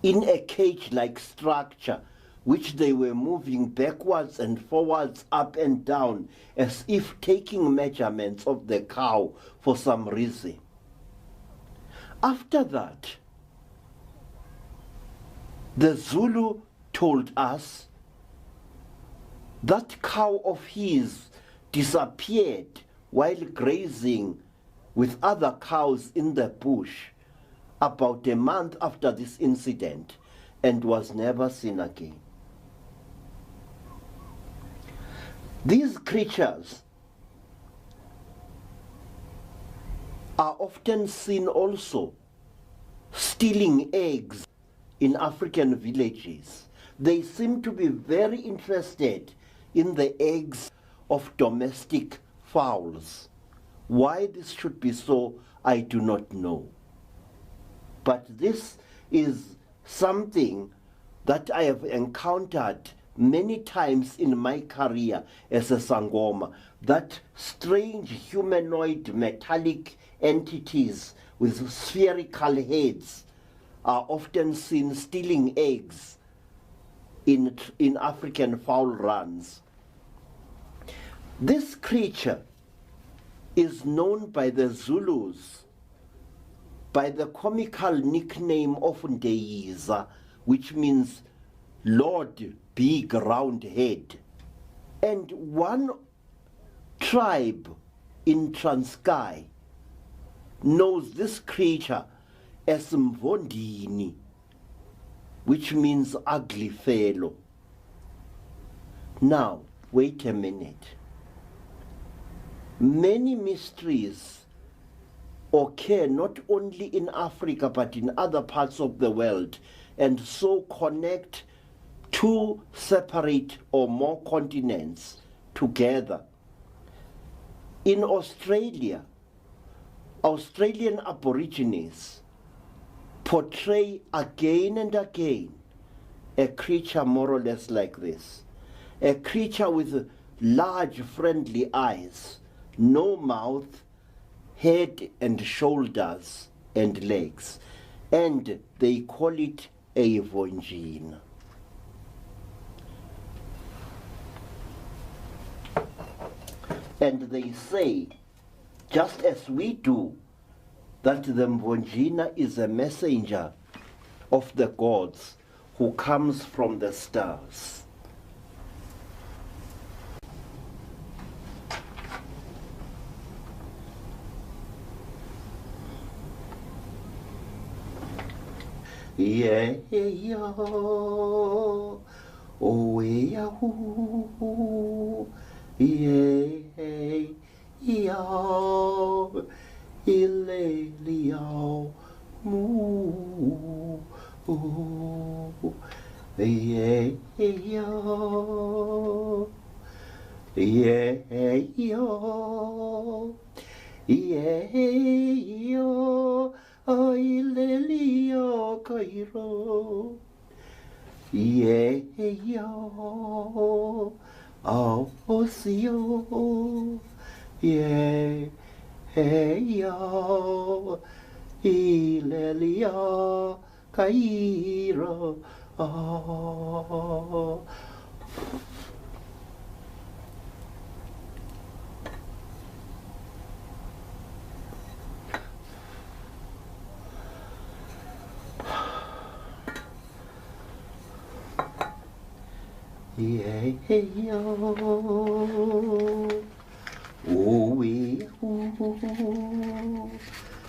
in a cage-like structure which they were moving backwards and forwards, up and down, as if taking measurements of the cow for some reason. After that, the Zulu told us that cow of his disappeared while grazing with other cows in the bush about a month after this incident and was never seen again. These creatures are often seen also stealing eggs in African villages. They seem to be very interested in the eggs of domestic fowls. Why this should be so, I do not know. But this is something that I have encountered many times in my career as a Sangoma, that strange humanoid metallic entities with spherical heads are often seen stealing eggs in African fowl runs. This creature is known by the Zulus by the comical nickname of Ndeyiza, which means Lord Big Round Head. And one tribe in Transkei knows this creature as Mvondini, which means ugly fellow. Now, wait a minute. Many mysteries occur not only in Africa but in other parts of the world, and so connect two separate or more continents together. In Australia, Australian Aborigines portray again and again a creature more or less like this. A creature with large friendly eyes, no mouth, head and shoulders and legs, and they call it a vonjina. And they say, just as we do, that the Mvonjina is a messenger of the gods who comes from the stars. Yeah, yeah, oh, yeah, ooh, yeah, yeah, ilelio, moo, yeah, yeah, yeah, yeah. Ay lelio Cairo, yeah, yo, oh, osio, yeah, yo, ilelio Cairo, oh. Yeah, yo, oh,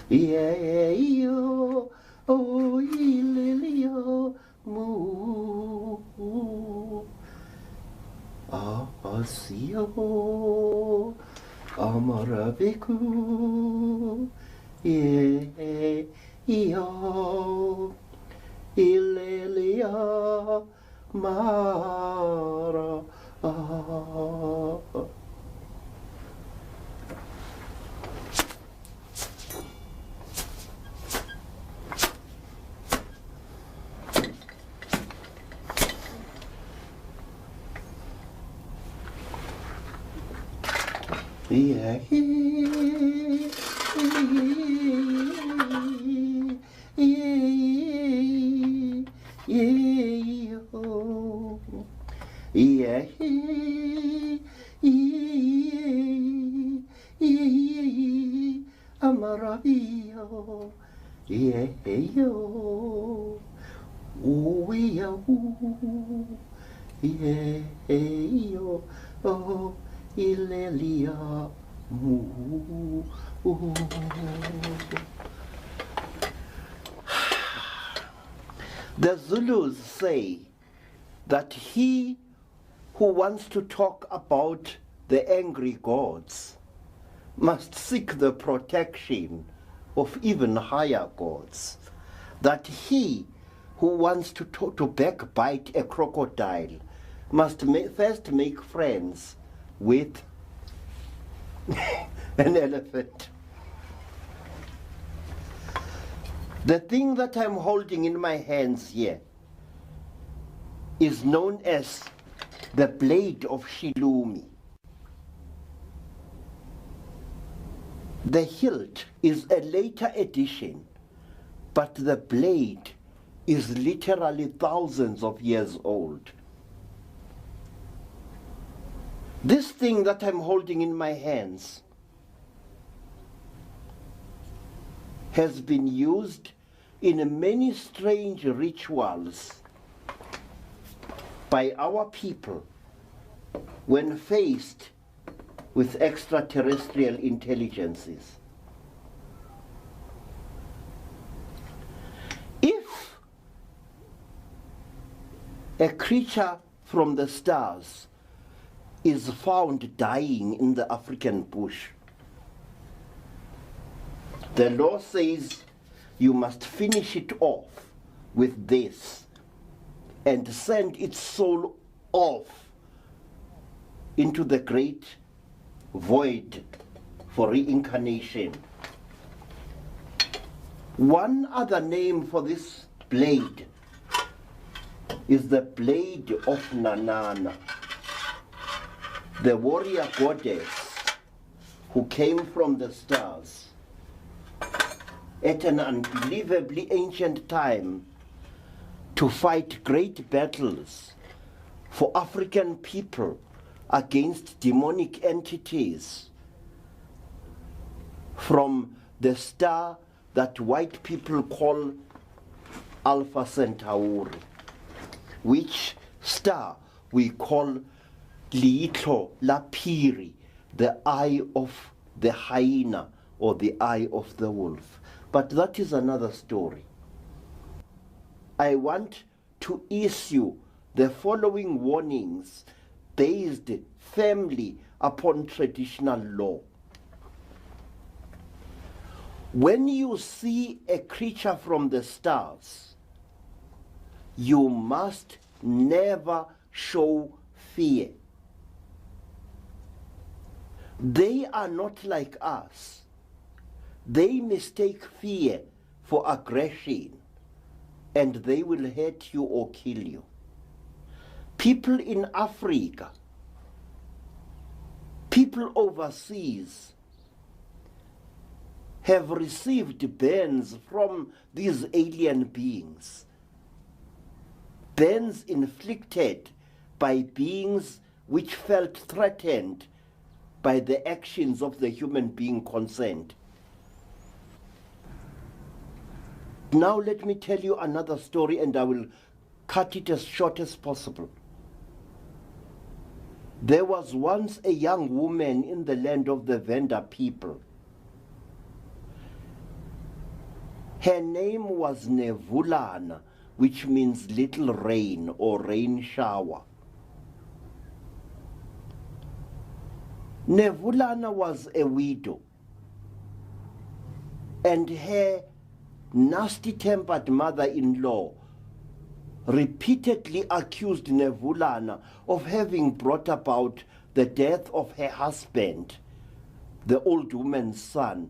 yeah, yeah, yo, oh, ililio, moo, asio, amarabiku, yeah, yo, ililio, Mara, yeah, yeah, yeah, yeah. Amarayo, yo, yo, oh, ilelia, The Zulus say that he who wants to talk about the angry gods must seek the protection of even higher gods. That he who wants to backbite a crocodile must first make friends with an elephant. The thing that I'm holding in my hands here is known as the blade of Shilumi. The hilt is a later addition, but the blade is literally thousands of years old. This thing that I'm holding in my hands has been used in many strange rituals by our people when faced with extraterrestrial intelligences. If a creature from the stars is found dying in the African bush, the law says you must finish it off with this and send its soul off into the great void for reincarnation. One other name for this blade is the blade of Nanana, the warrior goddess who came from the stars at an unbelievably ancient time to fight great battles for African people against demonic entities from the star that white people call Alpha Centauri, which star we call Liitlo Lapiri, the eye of the hyena or the eye of the wolf. But that is another story. I want to issue the following warnings based firmly upon traditional law. When you see a creature from the stars, you must never show fear. They are not like us. They mistake fear for aggression, and they will hurt you or kill you. People in Africa, people overseas, have received burns from these alien beings. Burns inflicted by beings which felt threatened by the actions of the human being concerned. Now let me tell you another story, and I will cut it as short as possible. There was once a young woman in the land of the Venda people. Her name was Nevulana, which means little rain or rain shower. Nevulana was a widow, and her nasty-tempered mother-in-law repeatedly accused Nevulana of having brought about the death of her husband, the old woman's son,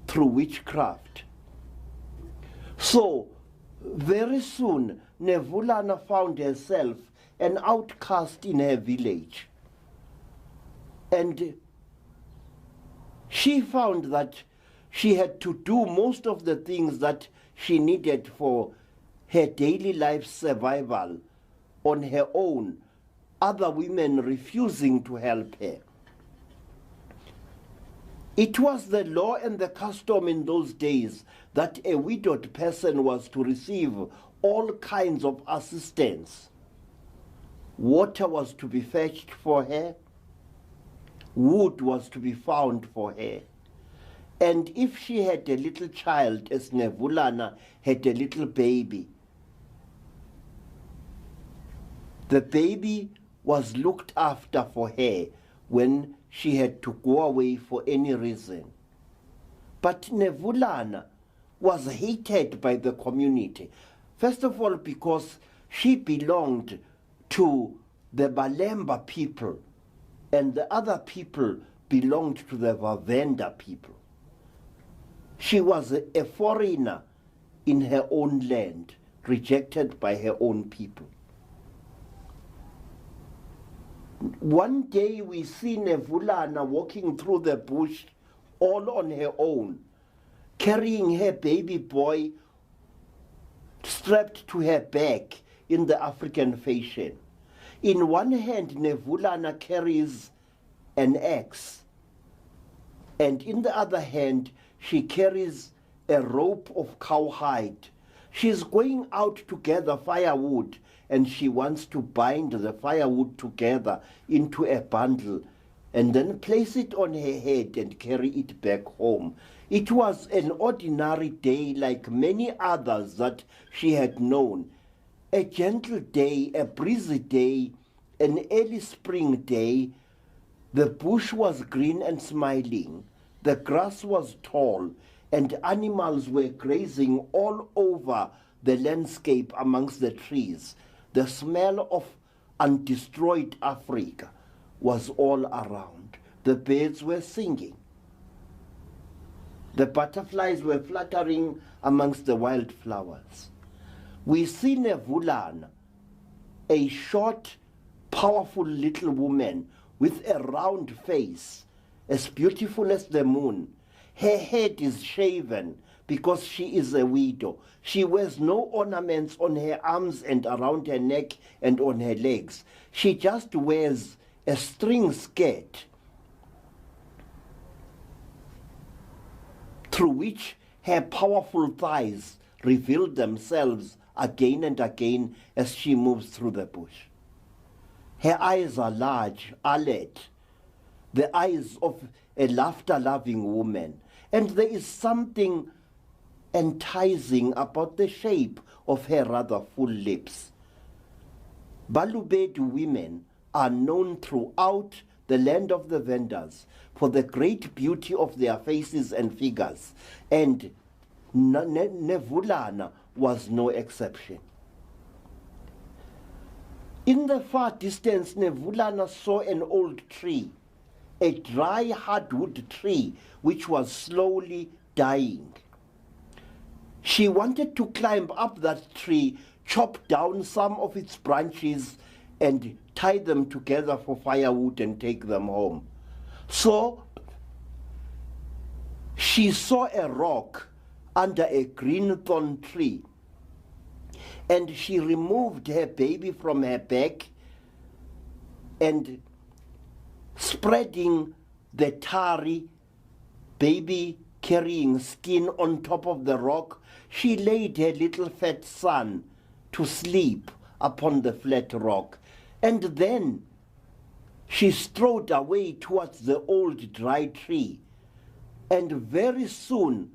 through witchcraft. So, very soon, Nevulana found herself an outcast in her village. And she found that she had to do most of the things that she needed for her daily life survival on her own, other women refusing to help her. It was the law and the custom in those days that a widowed person was to receive all kinds of assistance. Water was to be fetched for her, wood was to be found for her, and if she had a little child, as Nevulana had a little baby, the baby was looked after for her when she had to go away for any reason. But Nevulana was hated by the community. First of all, because she belonged to the Balemba people, and the other people belonged to the Vavenda people. She was a foreigner in her own land, rejected by her own people. One day we see Nevulana walking through the bush all on her own, carrying her baby boy strapped to her back in the African fashion. In one hand, Nevulana carries an axe, and in the other hand, she carries a rope of cowhide. She's going out to gather firewood, and she wants to bind the firewood together into a bundle and then place it on her head and carry it back home. It was an ordinary day like many others that she had known. A gentle day, a breezy day, an early spring day. The bush was green and smiling. The grass was tall, and animals were grazing all over the landscape amongst the trees. The smell of undestroyed Africa was all around. The birds were singing. The butterflies were fluttering amongst the wildflowers. We see Nevulana, a short, powerful little woman with a round face, as beautiful as the moon. Her head is shaven because she is a widow. She wears no ornaments on her arms and around her neck and on her legs. She just wears a string skirt through which her powerful thighs reveal themselves again and again as she moves through the bush. Her eyes are large, alert, the eyes of a laughter-loving woman, and there is something enticing about the shape of her rather full lips. Balobedu women are known throughout the land of the vendors for the great beauty of their faces and figures, and Nevulana was no exception. In the far distance, Nevulana saw an old tree, a dry hardwood tree which was slowly dying. She wanted to climb up that tree, chop down some of its branches, and tie them together for firewood and take them home. So she saw a rock under a green thorn tree, and she removed her baby from her back, and spreading the tarry baby carrying skin on top of the rock, she laid her little fat son to sleep upon the flat rock. And then she strode away towards the old dry tree, and very soon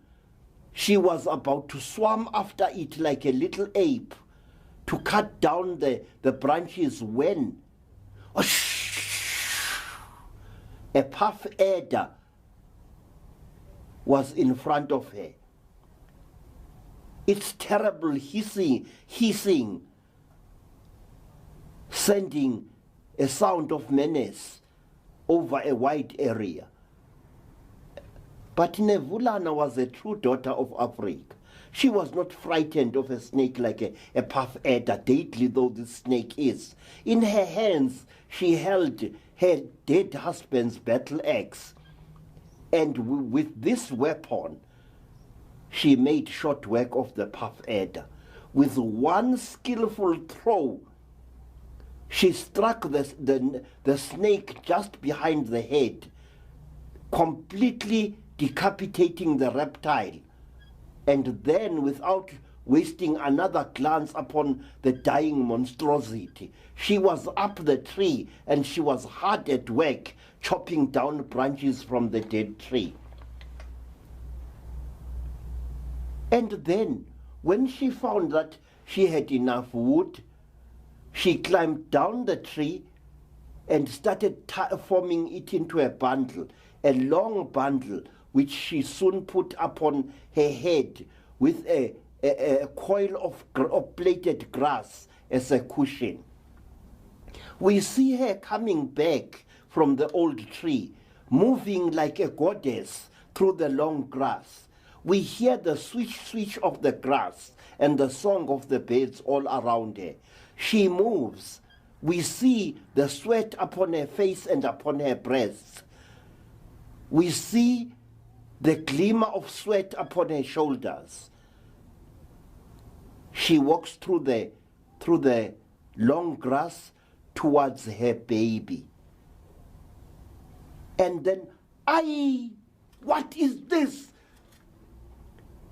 she was about to swim after it like a little ape to cut down the branches when a puff adder was in front of her. Its terrible hissing sending a sound of menace over a wide area. But Nevulana was a true daughter of Africa. She was not frightened of a snake like a puff adder, deadly though this snake is. In her hands she held her dead husband's battle axe, and with this weapon she made short work of the puff adder. With one skillful throw, she struck the snake just behind the head, completely decapitating the reptile. And then, without wasting another glance upon the dying monstrosity, she was up the tree and she was hard at work chopping down branches from the dead tree. And then, when she found that she had enough wood, she climbed down the tree and started forming it into a bundle, a long bundle, which she soon put upon her head with a coil of plaited grass as a cushion. We see her coming back from the old tree, moving like a goddess through the long grass. We hear the swish of the grass and the song of the birds all around her. She moves. We see the sweat upon her face and upon her breasts. We see the glimmer of sweat upon her shoulders. She walks through the long grass towards her baby. And then, "Aye, what is this?"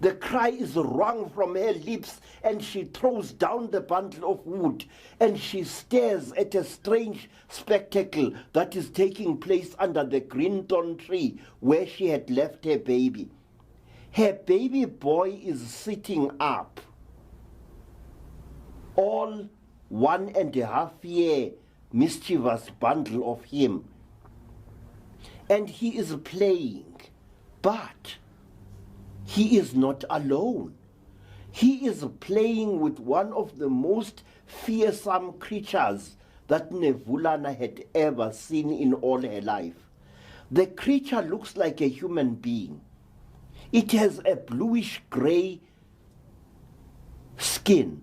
The cry is wrung from her lips, and she throws down the bundle of wood, and she stares at a strange spectacle that is taking place under the green thorn tree where she had left her baby. Her baby boy is sitting up, all 1.5 year mischievous bundle of him, and he is playing, but he is not alone. He is playing with one of the most fearsome creatures that Nevulana had ever seen in all her life. The creature looks like a human being. It has a bluish-gray skin.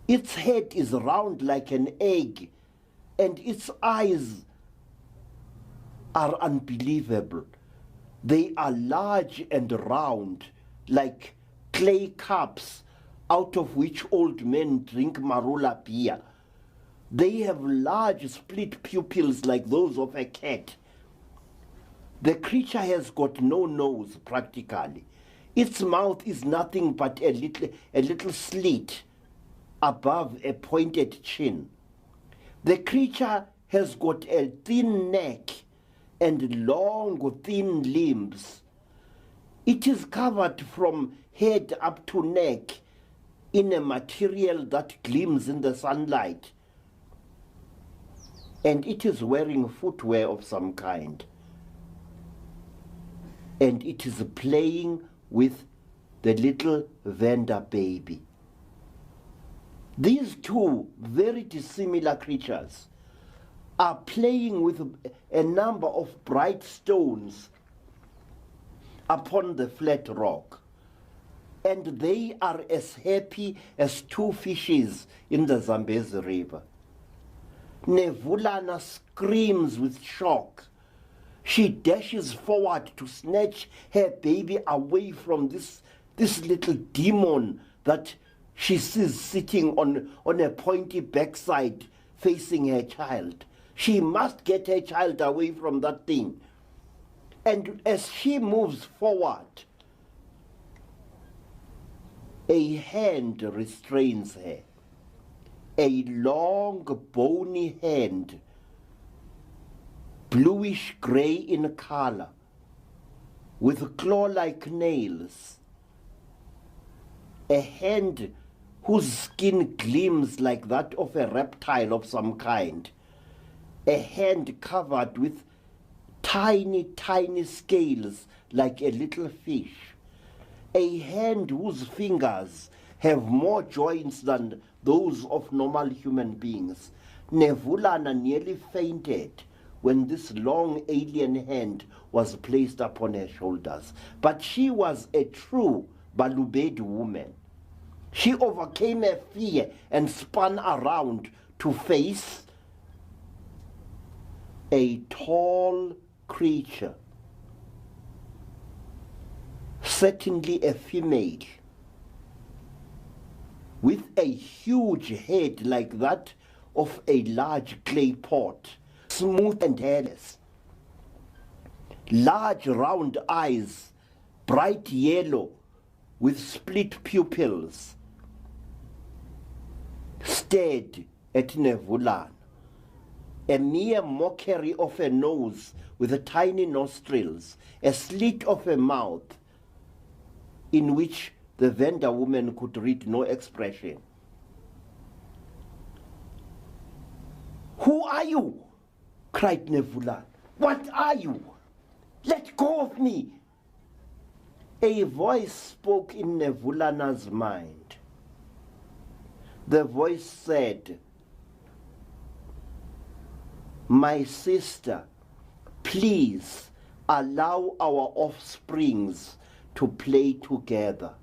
Its head is round like an egg, and its eyes are unbelievable. They are large and round, like clay cups out of which old men drink marula beer. They have large split pupils like those of a cat. The creature has got no nose practically. Its mouth is nothing but a little slit above a pointed chin. The creature has got a thin neck and long, thin limbs. It is covered from head up to neck in a material that gleams in the sunlight, and it is wearing footwear of some kind, and it is playing with the little Venda baby. These two very dissimilar creatures are playing with a number of bright stones upon the flat rock, and they are as happy as two fishes in the Zambezi River. Nevulana screams with shock. She dashes forward to snatch her baby away from this little demon that she sees sitting on a pointy backside facing her child. She must get her child away from that thing. And as she moves forward, a hand restrains her. A long, bony hand, bluish-gray in color, with claw-like nails. A hand whose skin gleams like that of a reptile of some kind. A hand covered with tiny, tiny scales like a little fish. A hand whose fingers have more joints than those of normal human beings. Nevulana nearly fainted when this long alien hand was placed upon her shoulders. But she was a true Balubedi woman. She overcame her fear and spun around to face a tall creature, certainly a female, with a huge head like that of a large clay pot, smooth and hairless. large round eyes, bright yellow with split pupils, stared at Nevulana. A mere mockery of a nose with tiny nostrils, a slit of a mouth in which the Venda woman could read no expression. "Who are you?" cried Nevulana. "What are you? Let go of me." A voice spoke in Nevulana's mind. The voice said, "My sister, please allow our offsprings to play together.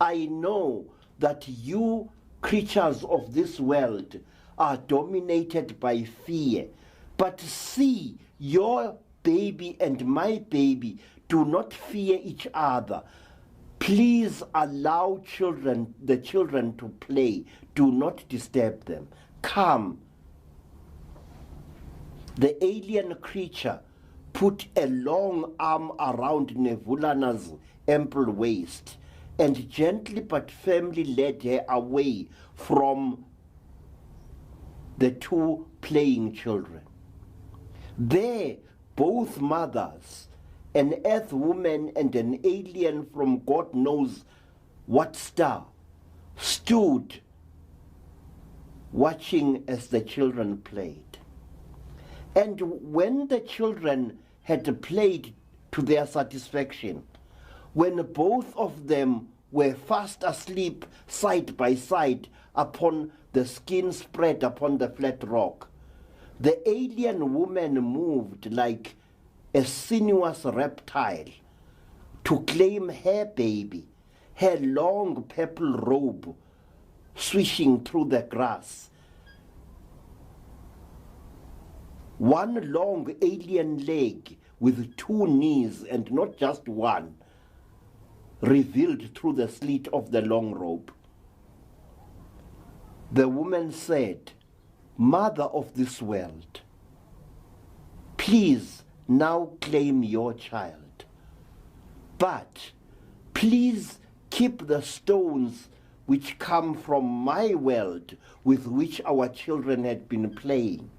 I know that you creatures of this world are dominated by fear, but see, your baby and my baby do not fear each other. Please allow the children to play. Do not disturb them. Come." The alien creature put a long arm around Nevulana's ample waist and gently but firmly led her away from the two playing children. There, both mothers, an earth woman and an alien from God knows what star, stood watching as the children played. And when the children had played to their satisfaction, when both of them were fast asleep side by side upon the skin spread upon the flat rock, the alien woman moved like a sinuous reptile to claim her baby, her long purple robe swishing through the grass. One long alien leg with two knees, and not just one, revealed through the slit of the long robe. The woman said, "Mother of this world, please now claim your child. But please keep the stones which come from my world with which our children had been playing.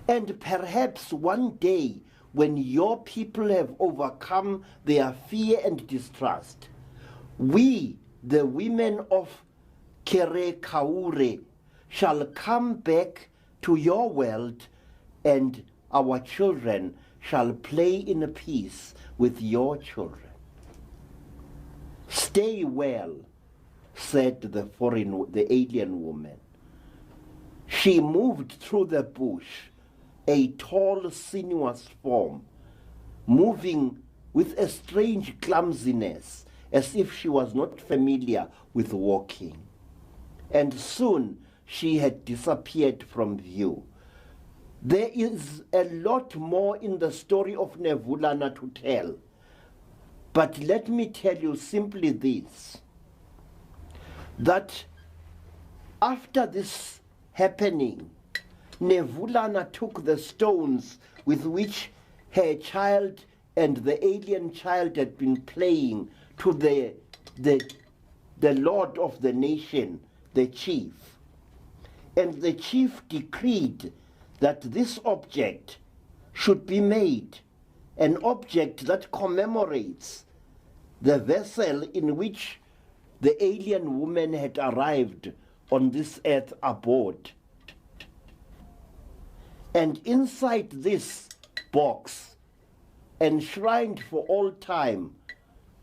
And perhaps one day, when your people have overcome their fear and distrust, we, the women of Kere Kaure, shall come back to your world, and our children shall play in peace with your children." "Stay well," said the alien woman. She moved through the bush, a tall, sinuous form, moving with a strange clumsiness, as if she was not familiar with walking. And soon she had disappeared from view. There is a lot more in the story of Nevulana to tell, but let me tell you simply this, that after this happening, Nevulana took the stones with which her child and the alien child had been playing to the lord of the nation, the chief. And the chief decreed that this object should be made an object that commemorates the vessel in which the alien woman had arrived on this earth aboard. And inside this box, enshrined for all time,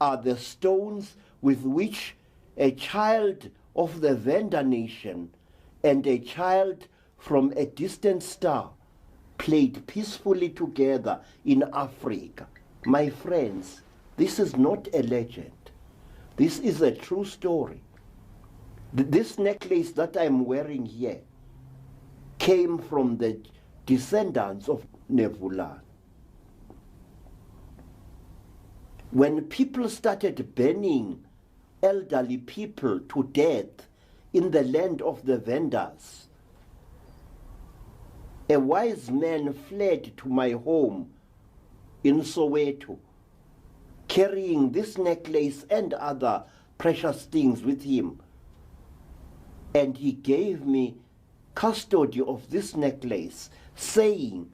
are the stones with which a child of the Venda nation and a child from a distant star played peacefully together in Africa. My friends, this is not a legend. This is a true story. This necklace that I'm wearing here came from the descendants of Nevulana. When people started burning elderly people to death in the land of the Vendas, a wise man fled to my home in Soweto, carrying this necklace and other precious things with him. And he gave me custody of this necklace, saying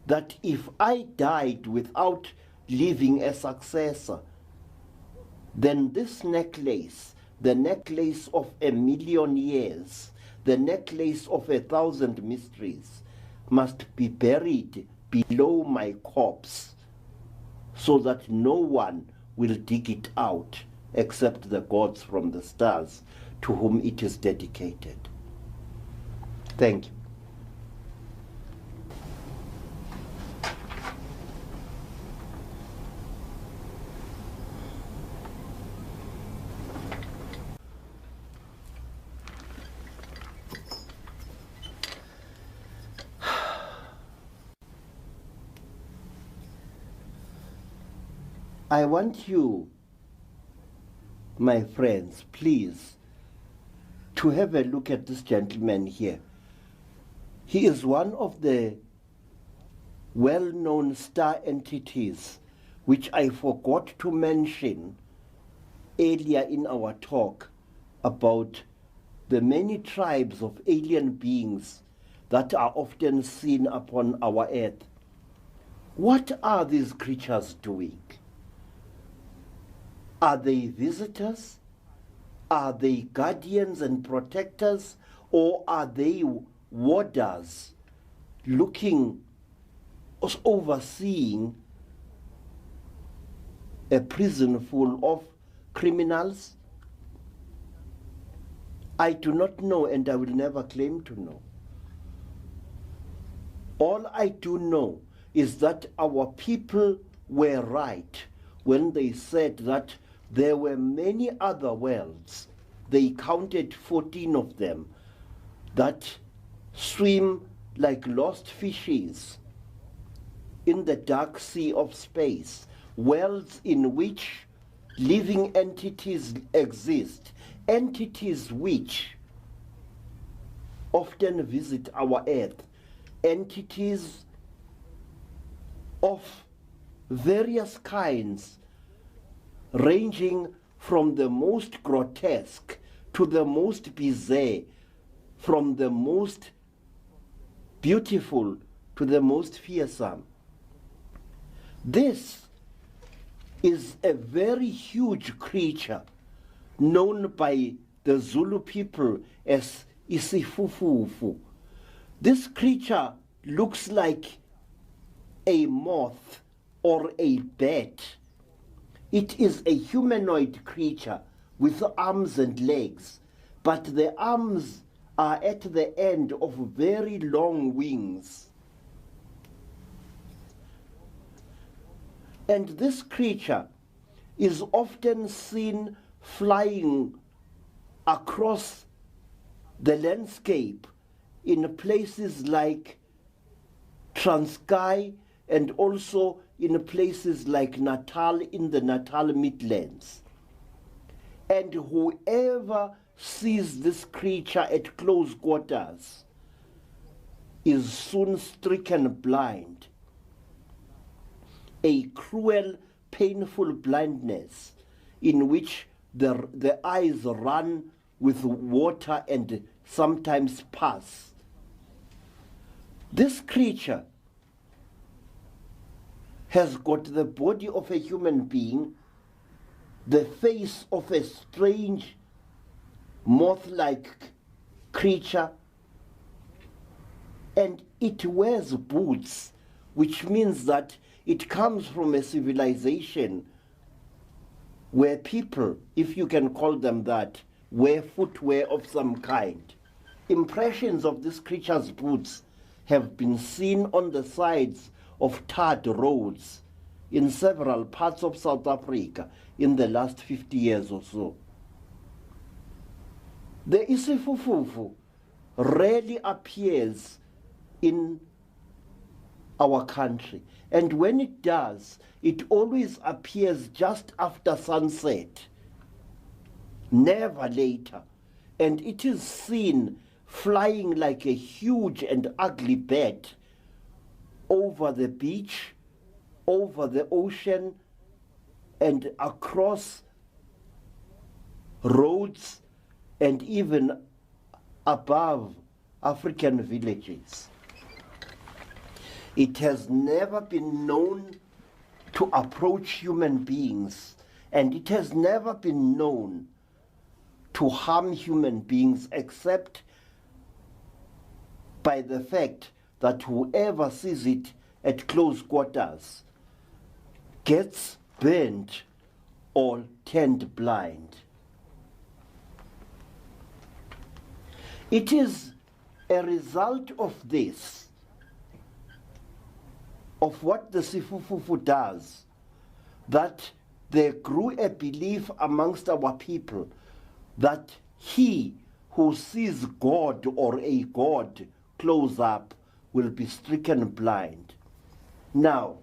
that if I died without leaving a successor, then this necklace, the necklace of 1,000,000 years, the necklace of 1,000 mysteries, must be buried below my corpse, so that no one will dig it out except the gods from the stars to whom it is dedicated. Thank you. I want you, my friends, please, to have a look at this gentleman here. He is one of the well-known star entities which I forgot to mention earlier in our talk about the many tribes of alien beings that are often seen upon our earth. What are these creatures doing? Are they visitors? Are they guardians and protectors? Or are they warders looking, overseeing a prison full of criminals? I do not know, and I will never claim to know. All I do know is that our people were right when they said that there were many other worlds. They counted 14 of them that swim like lost fishes in the dark sea of space, worlds in which living entities exist, entities which often visit our earth, entities of various kinds, ranging from the most grotesque to the most bizarre, from the most beautiful to the most fearsome. This is a very huge creature known by the Zulu people as isifufufu. This creature looks like a moth or a bat. It is a humanoid creature with arms and legs, but the arms are at the end of very long wings. And this creature is often seen flying across the landscape in places like Transkei and also in places like Natal, in the Natal Midlands. And whoever sees this creature at close quarters is soon stricken blind. A cruel, painful blindness in which the eyes run with water and sometimes pus. This creature has got the body of a human being, the face of a strange moth-like creature, and it wears boots, which means that it comes from a civilization where people, if you can call them that, wear footwear of some kind. Impressions of this creature's boots have been seen on the sides of tarred roads in several parts of South Africa in the last 50 years or so. The isifufufu rarely appears in our country, and when it does, it always appears just after sunset, never later, and it is seen flying like a huge and ugly bat over the beach, over the ocean, and across roads, and even above African villages. It has never been known to approach human beings, and it has never been known to harm human beings except by the fact that whoever sees it at close quarters gets burnt or turned blind. It is a result of this, of what the Sifufufu does, that there grew a belief amongst our people that he who sees God or a god close up will be stricken blind. Now,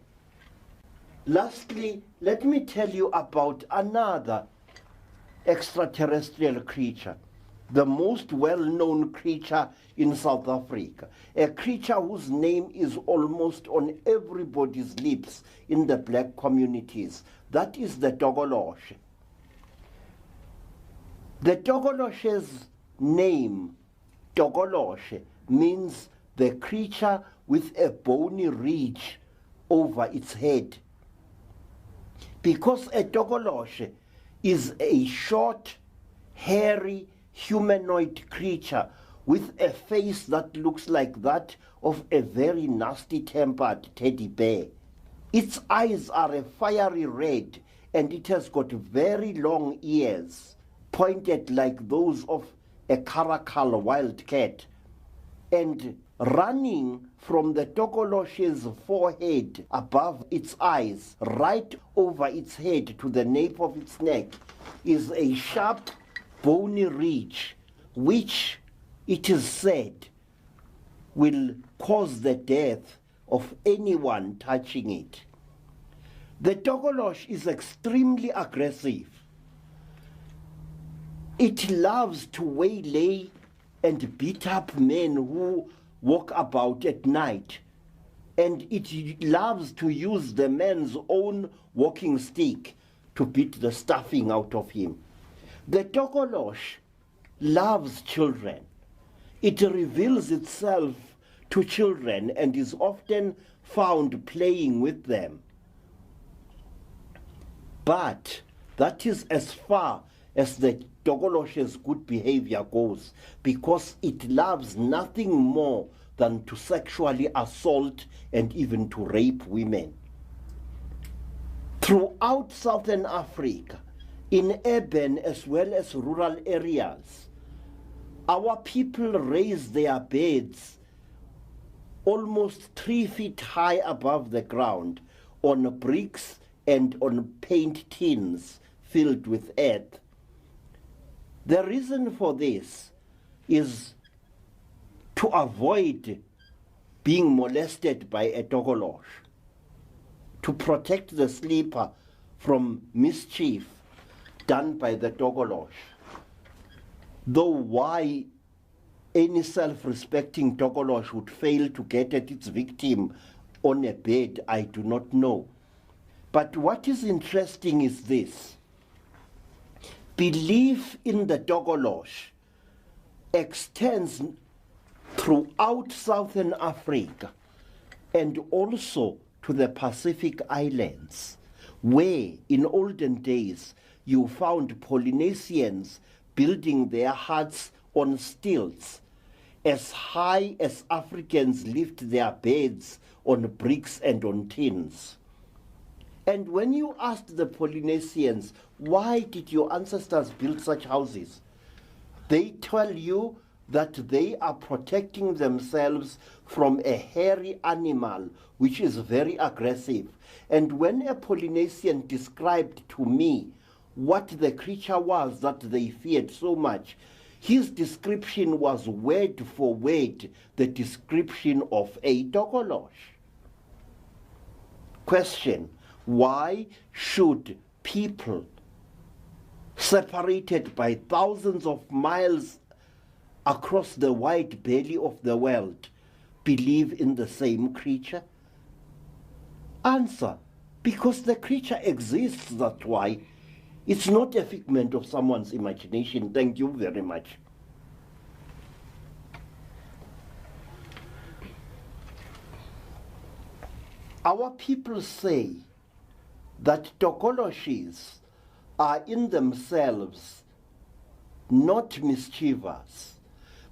lastly, let me tell you about another extraterrestrial creature, the most well-known creature in South Africa, a creature whose name is almost on everybody's lips in the black communities. That is the Togoloshe. The Togoloshe's name, Togoloshe, means the creature with a bony ridge over its head. Because a Togoloshe is a short, hairy, humanoid creature with a face that looks like that of a very nasty-tempered teddy bear. Its eyes are a fiery red, and it has got very long ears, pointed like those of a caracal wildcat. And running from the Togoloshe's forehead above its eyes, right over its head to the nape of its neck, is a sharp, bony ridge, which it is said will cause the death of anyone touching it. The Togoloshe is extremely aggressive. It loves to waylay and beat up men who walk about at night, and it loves to use the man's own walking stick to beat the stuffing out of him. The Togoloshe loves children. It reveals itself to children and is often found playing with them. But that is as far as the Togoloshe's good behavior goes, because it loves nothing more than to sexually assault and even to rape women. Throughout Southern Africa, in urban as well as rural areas, our people raise their beds almost 3 feet high above the ground on bricks and on paint tins filled with earth. The reason for this is to avoid being molested by a Togoloshe, to protect the sleeper from mischief done by the Togoloshe. Though why any self-respecting Togoloshe would fail to get at its victim on a bed, I do not know. But what is interesting is this. Belief in the Togoloshe extends throughout Southern Africa and also to the Pacific Islands, where in olden days you found Polynesians building their huts on stilts as high as Africans lift their beds on bricks and on tins. And when you asked the Polynesians, why did your ancestors build such houses? They tell you that they are protecting themselves from a hairy animal which is very aggressive. And when a Polynesian described to me what the creature was that they feared so much, his description was word for word the description of a Togoloshe. Question: why should people separated by thousands of miles across the wide belly of the world believe in the same creature? Answer, because the creature exists, that's why. It's not a figment of someone's imagination. Thank you very much. Our people say that tokoloshis are in themselves not mischievous,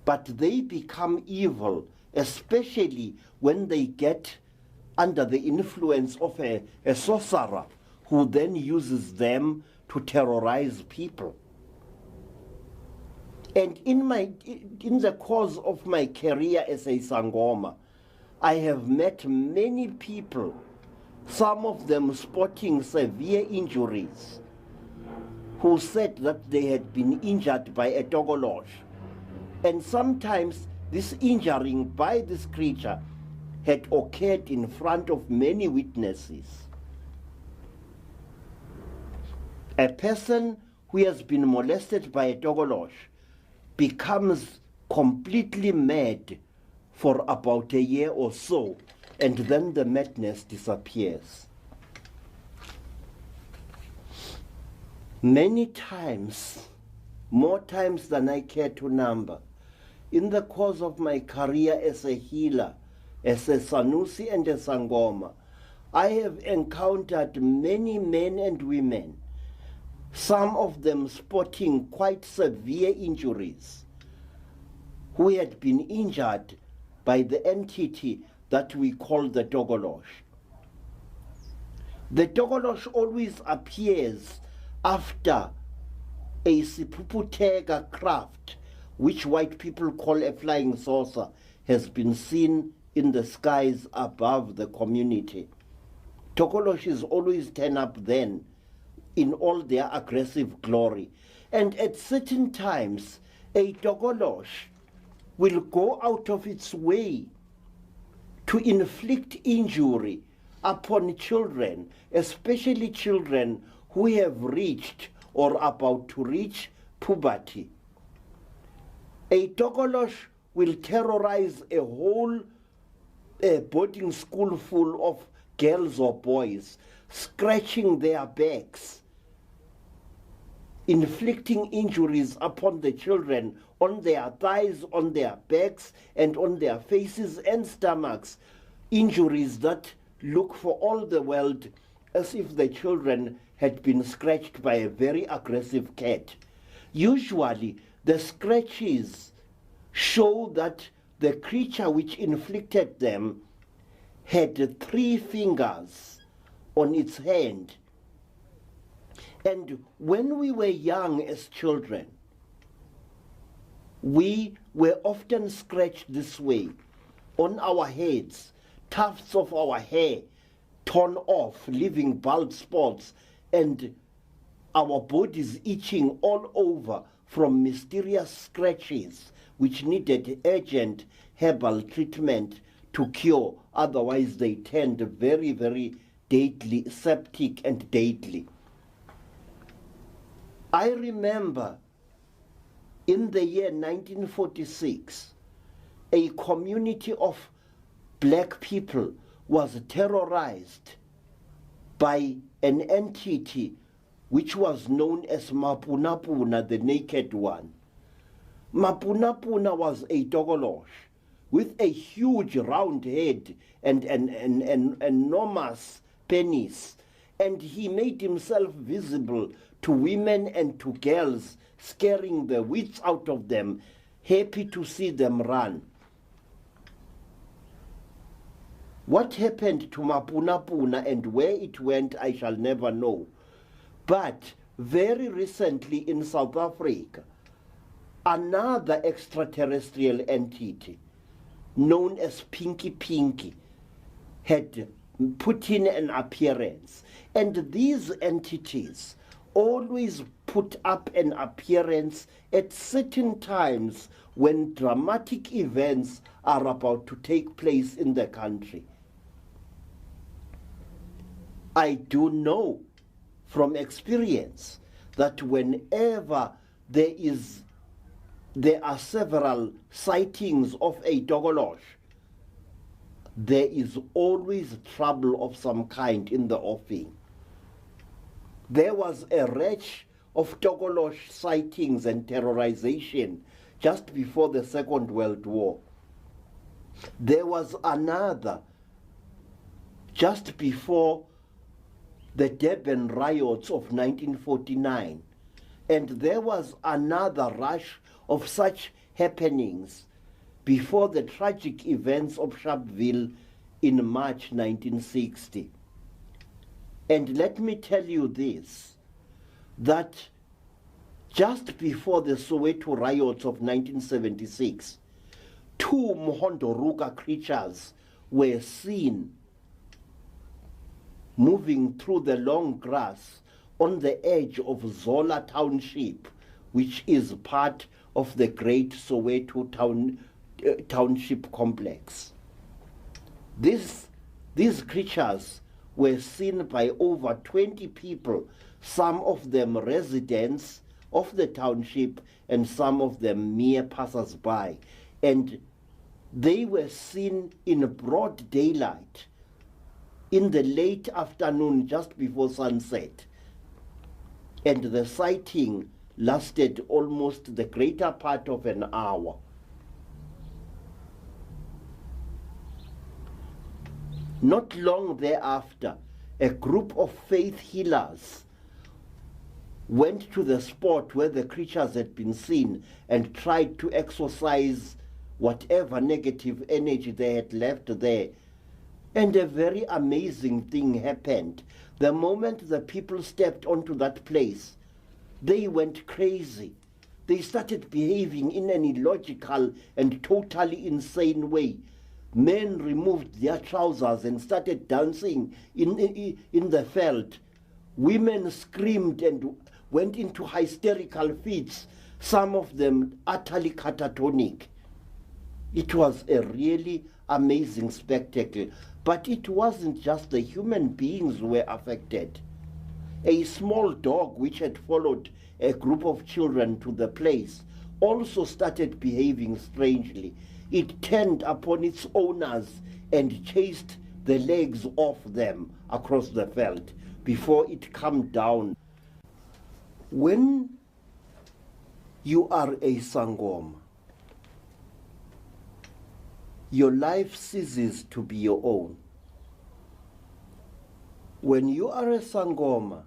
but they become evil, especially when they get under the influence of a sorcerer who then uses them to terrorize people. And in the course of my career as a Sangoma, I have met many people, some of them sporting severe injuries, who said that they had been injured by a tokolosh. And sometimes this injuring by this creature had occurred in front of many witnesses. A person who has been molested by a tokolosh becomes completely mad for about a year or so, and then the madness disappears. Many times, more times than I care to number, in the course of my career as a healer, as a Sanusi and a Sangoma, I have encountered many men and women, some of them sporting quite severe injuries, who had been injured by the entity that we call the tokolosh. The tokolosh always appears after a sipuputega craft, which white people call a flying saucer, has been seen in the skies above the community. Tokoloshes always turn up then in all their aggressive glory. And at certain times, a tokolosh will go out of its way to inflict injury upon children, especially children who have reached or about to reach puberty. A tokolosh will terrorize a whole boarding school full of girls or boys, scratching their backs, inflicting injuries upon the children on their thighs, on their backs, and on their faces and stomachs, injuries that look for all the world as if the children had been scratched by a very aggressive cat. Usually, the scratches show that the creature which inflicted them had 3 fingers on its hand. And when we were young as children, we were often scratched this way on our heads, tufts of our hair torn off, leaving bald spots, and our bodies itching all over from mysterious scratches which needed urgent herbal treatment to cure, otherwise they turned very, very deadly, septic and deadly. I remember in the year 1946, a community of black people was terrorized by an entity which was known as Mapunapuna, the Naked One. Mapunapuna was a tokolosh with a huge round head and an enormous penis, and he made himself visible to women and to girls, scaring the wits out of them, happy to see them run. What happened to Mapunapuna and where it went, I shall never know. But very recently in South Africa, another extraterrestrial entity known as Pinky Pinky had put in an appearance. And these entities always put up an appearance at certain times when dramatic events are about to take place in the country. I do know from experience that whenever there is there are several sightings of a Togolosh, there is always trouble of some kind in the offing. There was a rash of Togolosh sightings and terrorization just before the Second World War. There was another just before the Durban riots of 1949. And there was another rush of such happenings before the tragic events of Sharpeville in March 1960. And let me tell you this, that just before the Soweto riots of 1976, two Mhondoruka creatures were seen moving through the long grass on the edge of Zola Township, which is part of the great Soweto Township complex. These creatures were seen by over 20 people, some of them residents of the township and some of them mere passers-by. And they were seen in broad daylight in the late afternoon just before sunset. And the sighting lasted almost the greater part of an hour. Not long thereafter, a group of faith healers went to the spot where the creatures had been seen and tried to exorcise whatever negative energy they had left there. And a very amazing thing happened. The moment the people stepped onto that place, they went crazy. They started behaving in an illogical and totally insane way. Men removed their trousers and started dancing in the veld. Women screamed and went into hysterical fits, some of them utterly catatonic. It was a really amazing spectacle. But it wasn't just the human beings who were affected. A small dog which had followed a group of children to the place also started behaving strangely. It turned upon its owners and chased the legs off them across the veld before it calmed down. When you are a Sangoma, your life ceases to be your own. When you are a Sangoma,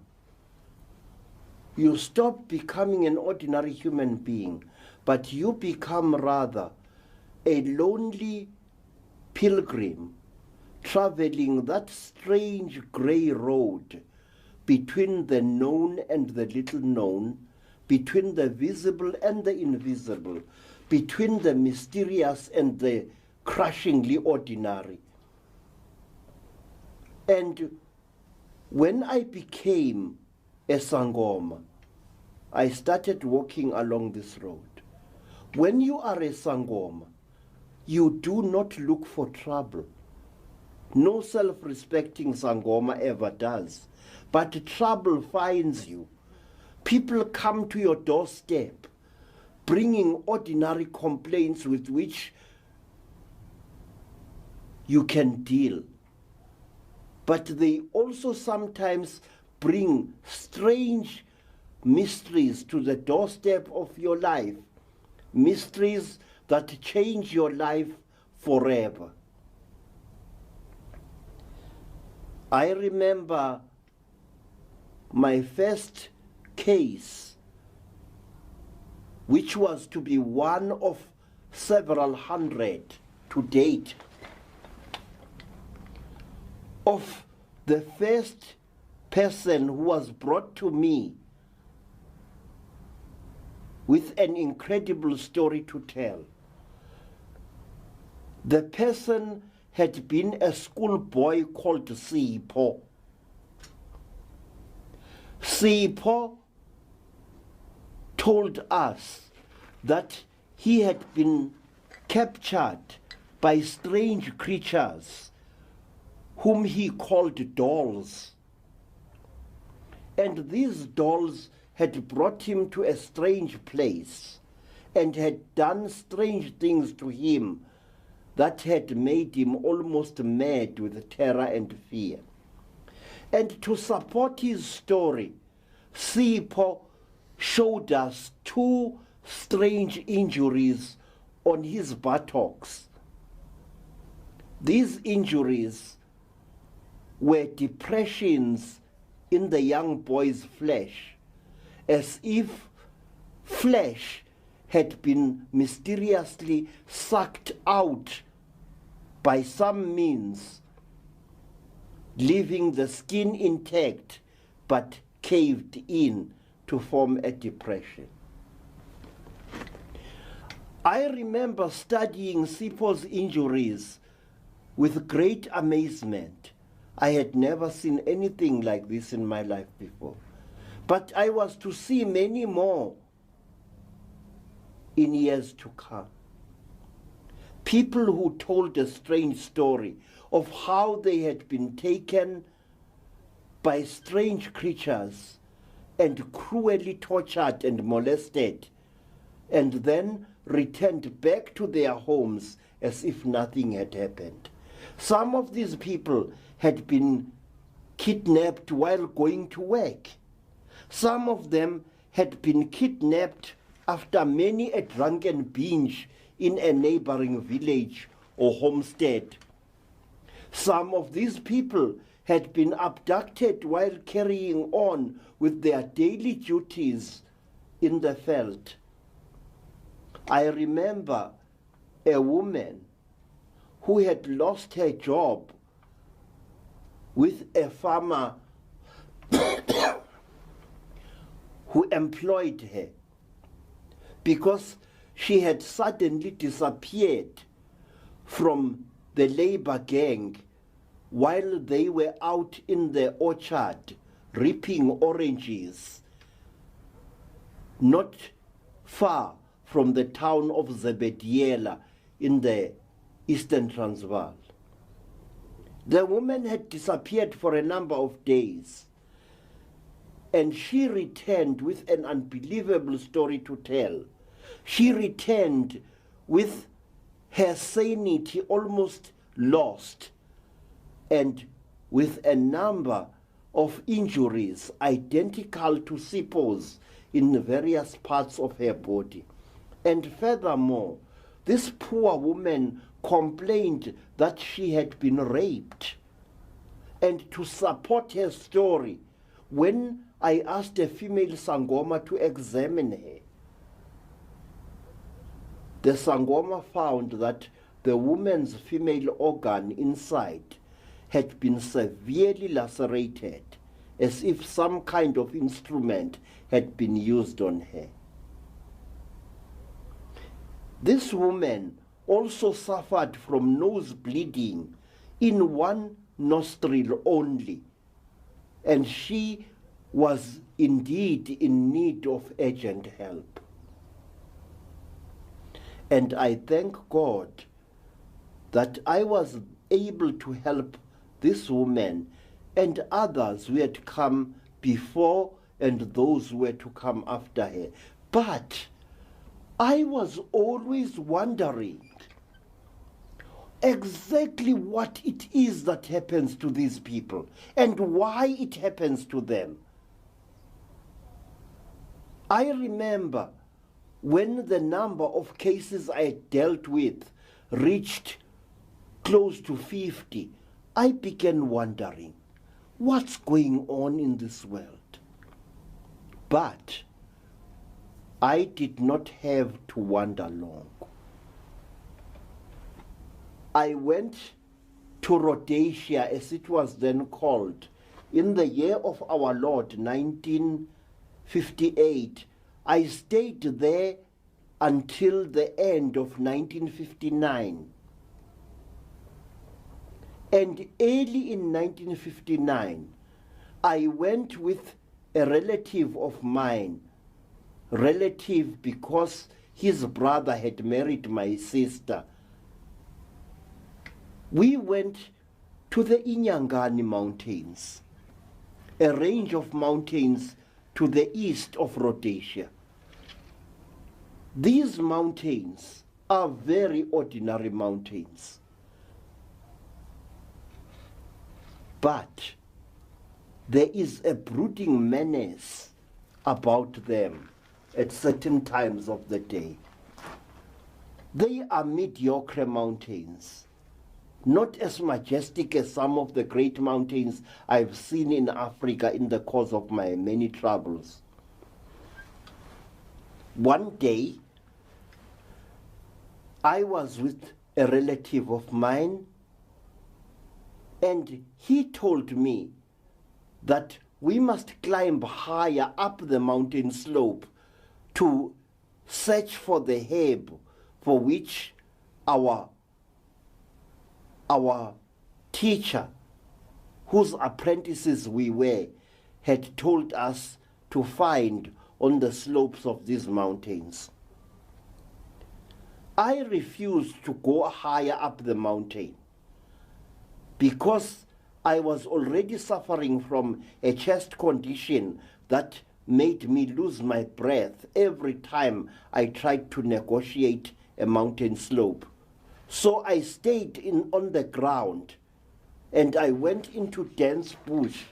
you stop becoming an ordinary human being, but you become rather a lonely pilgrim traveling that strange grey road between the known and the little known, between the visible and the invisible, between the mysterious and the crushingly ordinary. And when I became a Sangoma, I started walking along this road. When you are a Sangoma, you do not look for trouble. No self-respecting Sangoma ever does. But trouble finds you. People come to your doorstep, bringing ordinary complaints with which you can deal. But they also sometimes bring strange mysteries to the doorstep of your life, mysteries that change your life forever. I remember my first case, which was to be one of several hundred to date, of the first person who was brought to me with an incredible story to tell. The person had been a schoolboy called Sipho. Sipho told us that he had been captured by strange creatures whom he called dolls. And these dolls had brought him to a strange place. and had done strange things to him that had made him almost mad with terror and fear. And to support his story, Sipho showed us two strange injuries on his buttocks. These injuries were depressions in the young boy's flesh, as if flesh had been mysteriously sucked out by some means, leaving the skin intact but caved in to form a depression. I remember studying Sipho's injuries with great amazement. I had never seen anything like this in my life before. But I was to see many more in years to come. People who told a strange story of how they had been taken by strange creatures and cruelly tortured and molested, and then returned back to their homes as if nothing had happened. Some of these people had been kidnapped while going to work. Some of them had been kidnapped after many a drunken binge in a neighboring village or homestead. Some of these people had been abducted while carrying on with their daily duties in the veld. I remember a woman who had lost her job with a farmer who employed her because she had suddenly disappeared from the labor gang while they were out in the orchard reaping oranges, not far from the town of Zebediela in the Eastern Transvaal. The woman had disappeared for a number of days, and she returned with an unbelievable story to tell. She returned with her sanity almost lost and with a number of injuries identical to Sipho's in various parts of her body. And furthermore, this poor woman complained that she had been raped. And to support her story, when I asked a female Sangoma to examine her, the Sangoma found that the woman's female organ inside had been severely lacerated, as if some kind of instrument had been used on her. This woman also suffered from nose bleeding in one nostril only, and she was indeed in need of urgent help. And I thank God that I was able to help this woman and others who had come before and those who were to come after her. But I was always wondering exactly what it is that happens to these people and why it happens to them. I remember when the number of cases I dealt with reached close to 50, I began wondering, what's going on in this world? But I did not have to wonder long. I went to Rhodesia, as it was then called, in the year of our Lord, 1958. I stayed there until the end of 1959. And early in 1959, I went with a relative of mine, relative because his brother had married my sister. We went to the Inyangani Mountains, a range of mountains to the east of Rhodesia. These mountains are very ordinary mountains, but there is a brooding menace about them at certain times of the day. They are mediocre mountains, not as majestic as some of the great mountains I've seen in Africa in the course of my many travels. One day, I was with a relative of mine, and he told me that we must climb higher up the mountain slope to search for the herb for which our teacher, whose apprentices we were, had told us to find on the slopes of these mountains. I refused to go higher up the mountain because I was already suffering from a chest condition that made me lose my breath every time I tried to negotiate a mountain slope. So I stayed on the ground, and I went into dense bush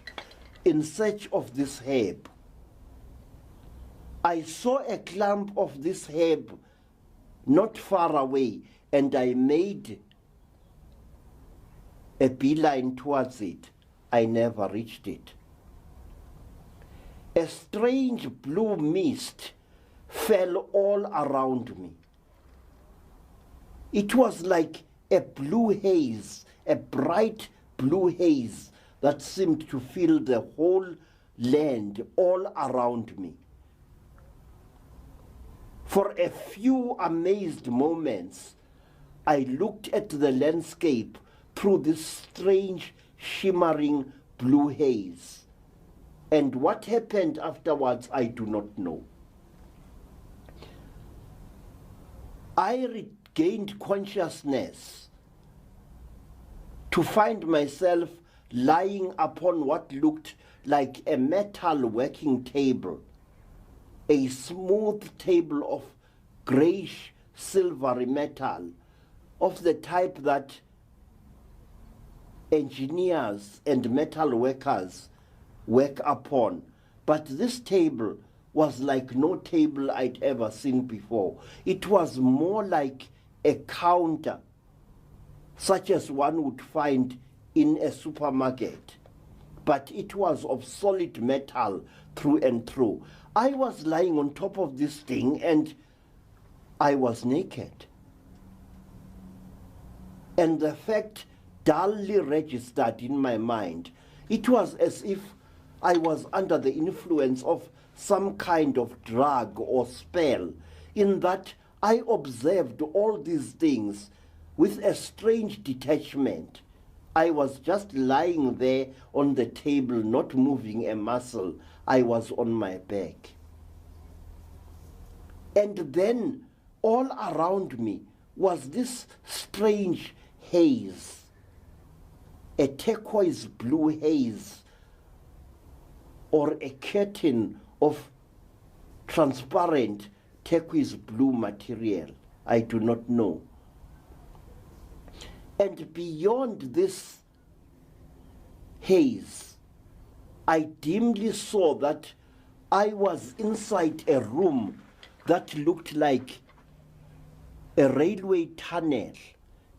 in search of this herb. I saw a clump of this herb not far away, and I made a beeline towards it. I never reached it. A strange blue mist fell all around me. It was like a blue haze, a bright blue haze that seemed to fill the whole land all around me. For a few amazed moments, I looked at the landscape through this strange, shimmering blue haze. And what happened afterwards, I do not know. I regained consciousness to find myself lying upon what looked like a metal working table, a smooth table of grayish silvery metal, of the type that engineers and metal workers work upon. But this table was like no table I'd ever seen before. It was more like a counter, such as one would find in a supermarket. But it was of solid metal through and through. I was lying on top of this thing, and I was naked. And the fact dully registered in my mind. It was as if I was under the influence of some kind of drug or spell, in that I observed all these things with a strange detachment. I was just lying there on the table, not moving a muscle. I was on my back. And then all around me was this strange haze, a turquoise blue haze, or a curtain of transparent turquoise blue material. I do not know. And beyond this haze, I dimly saw that I was inside a room that looked like a railway tunnel,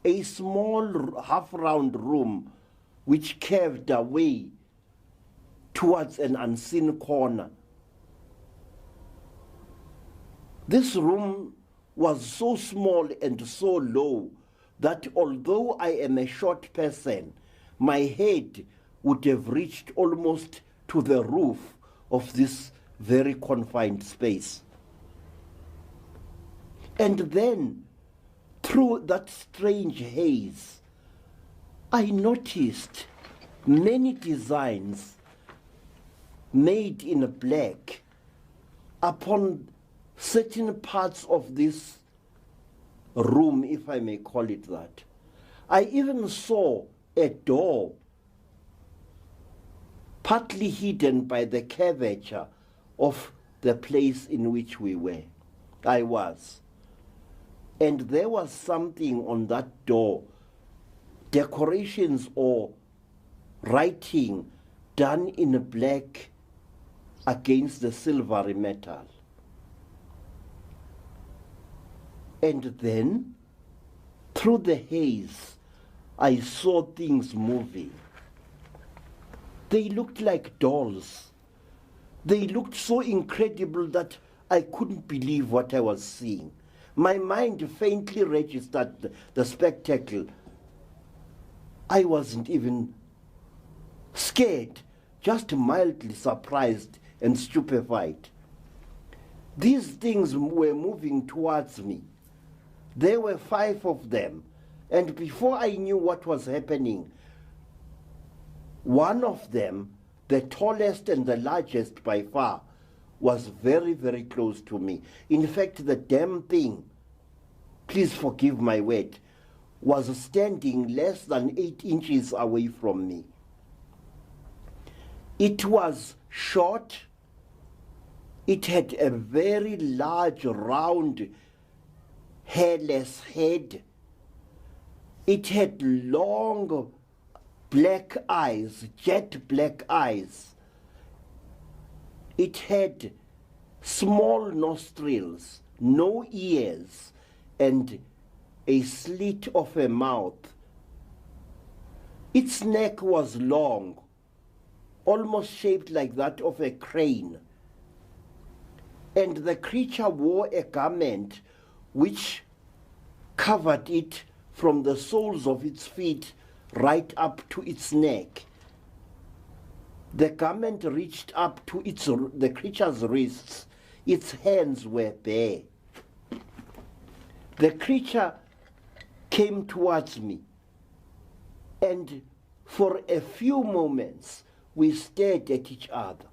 a small half-round room which curved away towards an unseen corner. This room was so small and so low that although I am a short person, my head would have reached almost to the roof of this very confined space. And then, through that strange haze, I noticed many designs made in black upon certain parts of this room, if I may call it that. I even saw a door partly hidden by the curvature of the place in which we were. I was. And there was something on that door, decorations or writing done in black against the silvery metal. And then, through the haze, I saw things moving. They looked like dolls. They looked so incredible that I couldn't believe what I was seeing. My mind faintly registered the spectacle. I wasn't even scared, just mildly surprised and stupefied. These things were moving towards me. There were 5 of them, and before I knew what was happening, one of them, the tallest and the largest by far, was very, very close to me. In fact, the damn thing, please forgive my word, was standing less than 8 inches away from me. It was short. It had a very large, round, hairless head. It had long black eyes, jet black eyes. It had small nostrils, no ears, and a slit of a mouth. Its neck was long, almost shaped like that of a crane. And the creature wore a garment which covered it from the soles of its feet right up to its neck. The garment reached up to the creature's wrists. Its hands were bare. The creature came towards me, and for a few moments we stared at each other,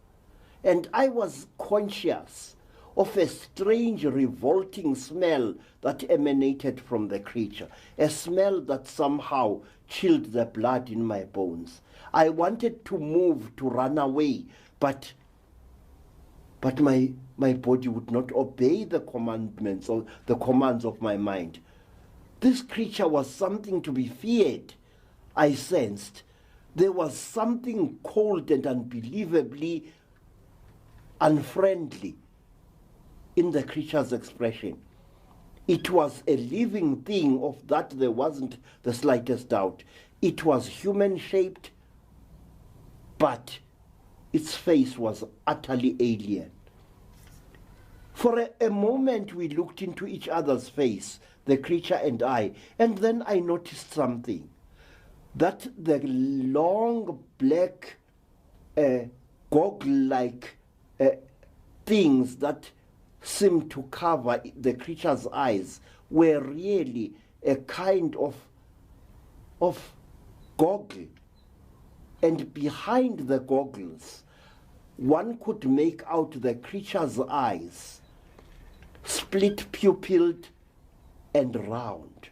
and I was conscious of a strange, revolting smell that emanated from the creature, a smell that somehow chilled the blood in my bones. I wanted to move, to run away, but my body would not obey the commandments or the commands of my mind. This creature was something to be feared, I sensed. There was something cold and unbelievably unfriendly in the creature's expression. It was a living thing, of that there wasn't the slightest doubt. It was human-shaped, but its face was utterly alien. For a moment we looked into each other's face, the creature and I, and then I noticed something. That the long black goggle-like things that seemed to cover the creature's eyes were really a kind of goggle. And behind the goggles, one could make out the creature's eyes, split pupilled and round.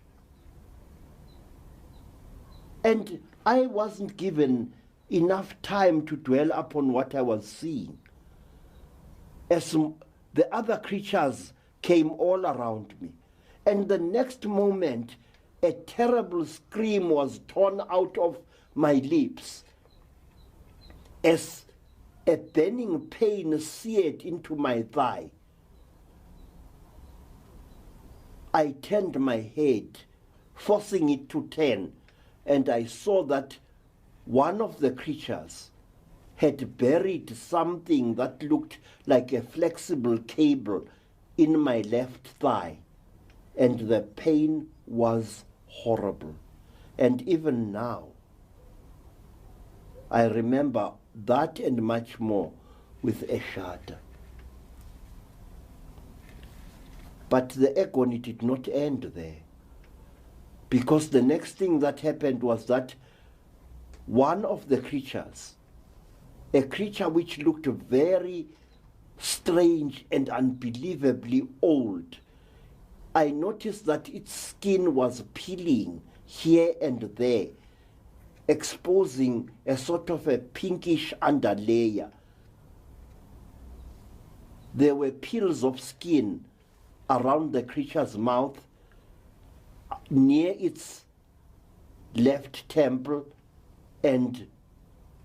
And I wasn't given enough time to dwell upon what I was seeing, as the other creatures came all around me. And the next moment, a terrible scream was torn out of my lips as a burning pain seared into my thigh. I turned my head, forcing it to turn, and I saw that one of the creatures had buried something that looked like a flexible cable in my left thigh, and the pain was horrible. And even now, I remember that and much more with a shudder. But the agony did not end there, because the next thing that happened was that one of the creatures, a creature which looked very strange and unbelievably old, I noticed that its skin was peeling here and there, exposing a sort of a pinkish underlayer. There were peels of skin around the creature's mouth, near its left temple, and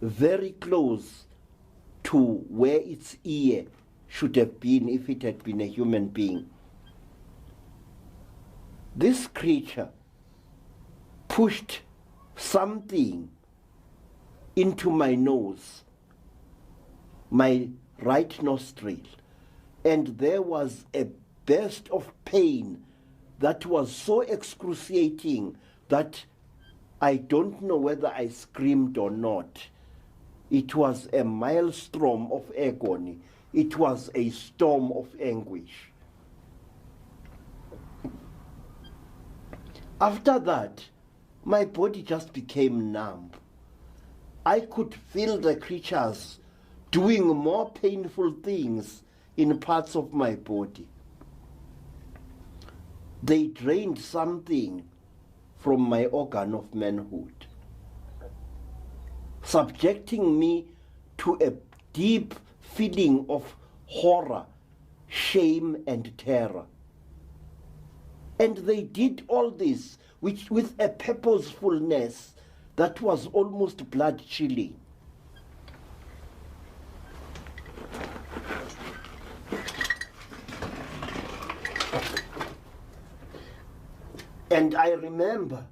very close to where its ear should have been if it had been a human being. This creature pushed something into my nose, my right nostril, and there was a burst of pain that was so excruciating that I don't know whether I screamed or not. It was a maelstrom of agony. It was a storm of anguish. After that, my body just became numb. I could feel the creatures doing more painful things in parts of my body. They drained something from my organ of manhood, subjecting me to a deep feeling of horror, shame, and terror. And they did all this with a purposefulness that was almost blood-chilling. And I remember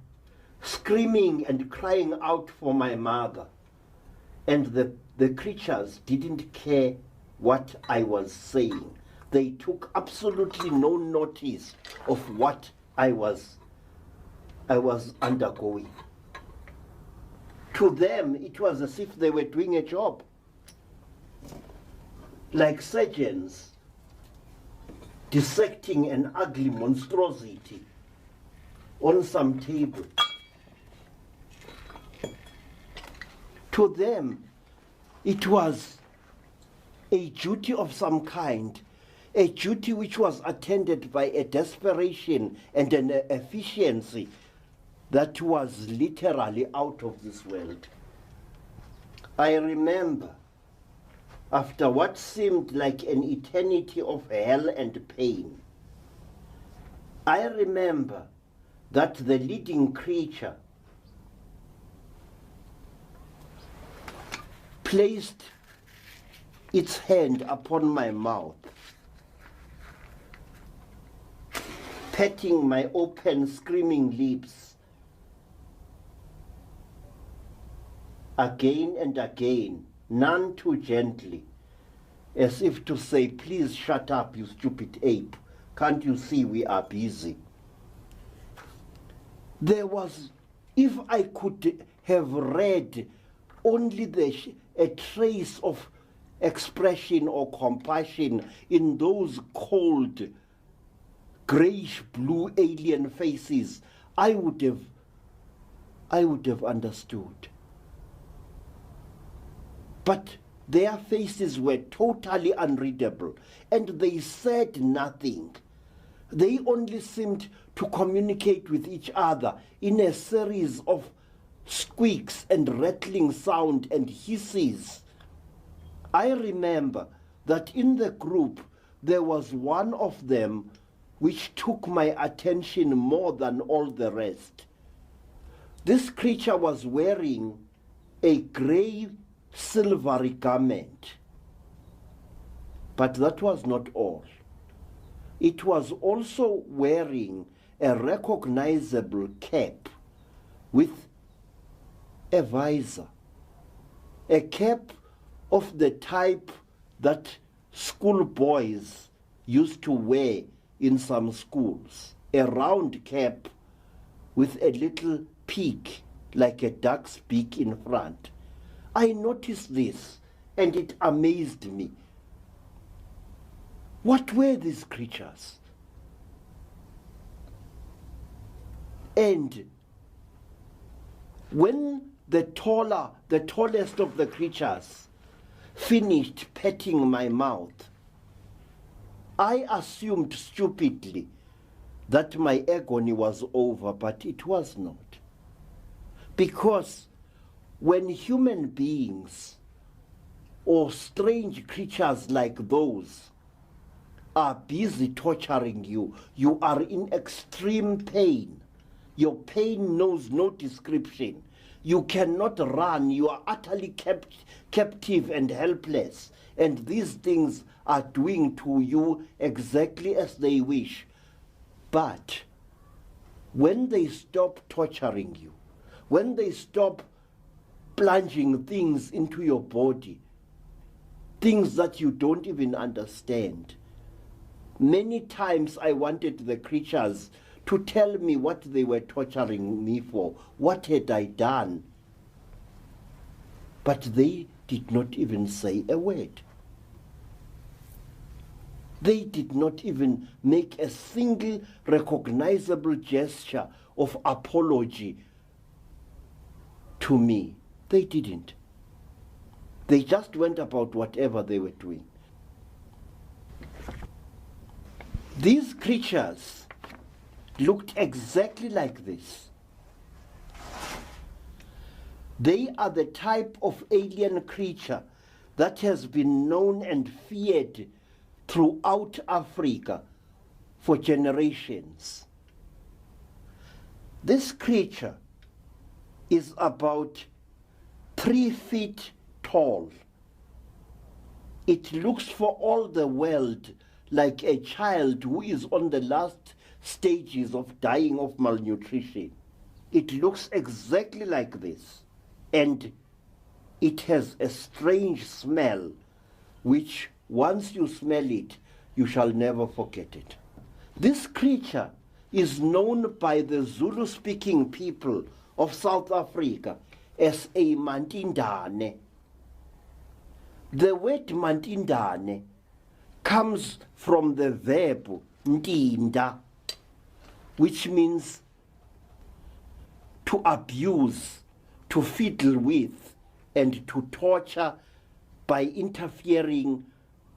screaming and crying out for my mother. And the creatures didn't care what I was saying. They took absolutely no notice of what I was undergoing. To them, it was as if they were doing a job. Like surgeons dissecting an ugly monstrosity on some table. To them, it was a duty of some kind, a duty which was attended by a desperation and an efficiency that was literally out of this world. I remember, after what seemed like an eternity of hell and pain, I remember that the leading creature placed its hand upon my mouth, patting my open, screaming lips again and again, none too gently, as if to say, please shut up, you stupid ape. Can't you see we are busy? There was, if I could have read only a trace of expression or compassion in those cold, grayish-blue alien faces, I would have understood. But their faces were totally unreadable, and they said nothing. They only seemed to communicate with each other in a series of squeaks and rattling sound and hisses. I remember that in the group there was one of them which took my attention more than all the rest. This creature was wearing a grey silvery garment. But that was not all. It was also wearing a recognizable cap with a visor, a cap of the type that schoolboys used to wear in some schools, a round cap with a little peak like a duck's beak in front. I noticed this and it amazed me. What were these creatures? And when the tallest of the creatures finished petting my mouth, I assumed stupidly that my agony was over, but it was not. Because when human beings or strange creatures like those are busy torturing you, you are in extreme pain. Your pain knows no description. You cannot run. You are utterly captive and helpless. And these things are doing to you exactly as they wish. But when they stop torturing you, when they stop plunging things into your body, things that you don't even understand. Many times I wanted the creatures to tell me what they were torturing me for. What had I done? But they did not even say a word. They did not even make a single recognizable gesture of apology to me. They didn't. They just went about whatever they were doing. These creatures looked exactly like this. They are the type of alien creature that has been known and feared throughout Africa for generations. This creature is about 3 feet tall. It looks for all the world like a child who is on the last stages of dying of malnutrition. It looks exactly like this, and it has a strange smell which once you smell it, you shall never forget it. This creature is known by the Zulu-speaking people of South Africa as a mantindane. The word mantindane comes from the verb ntinda, which means to abuse, to fiddle with, and to torture by interfering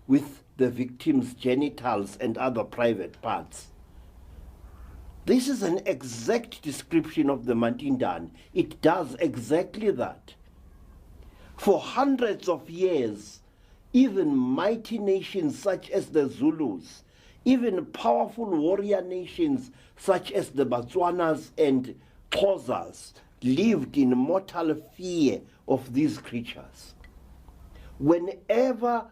with the victim's genitals and other private parts. This is an exact description of the Mantindan. It does exactly that. For hundreds of years, even mighty nations such as the Zulus, even powerful warrior nations such as the Botswanas and Xhosas lived in mortal fear of these creatures. Whenever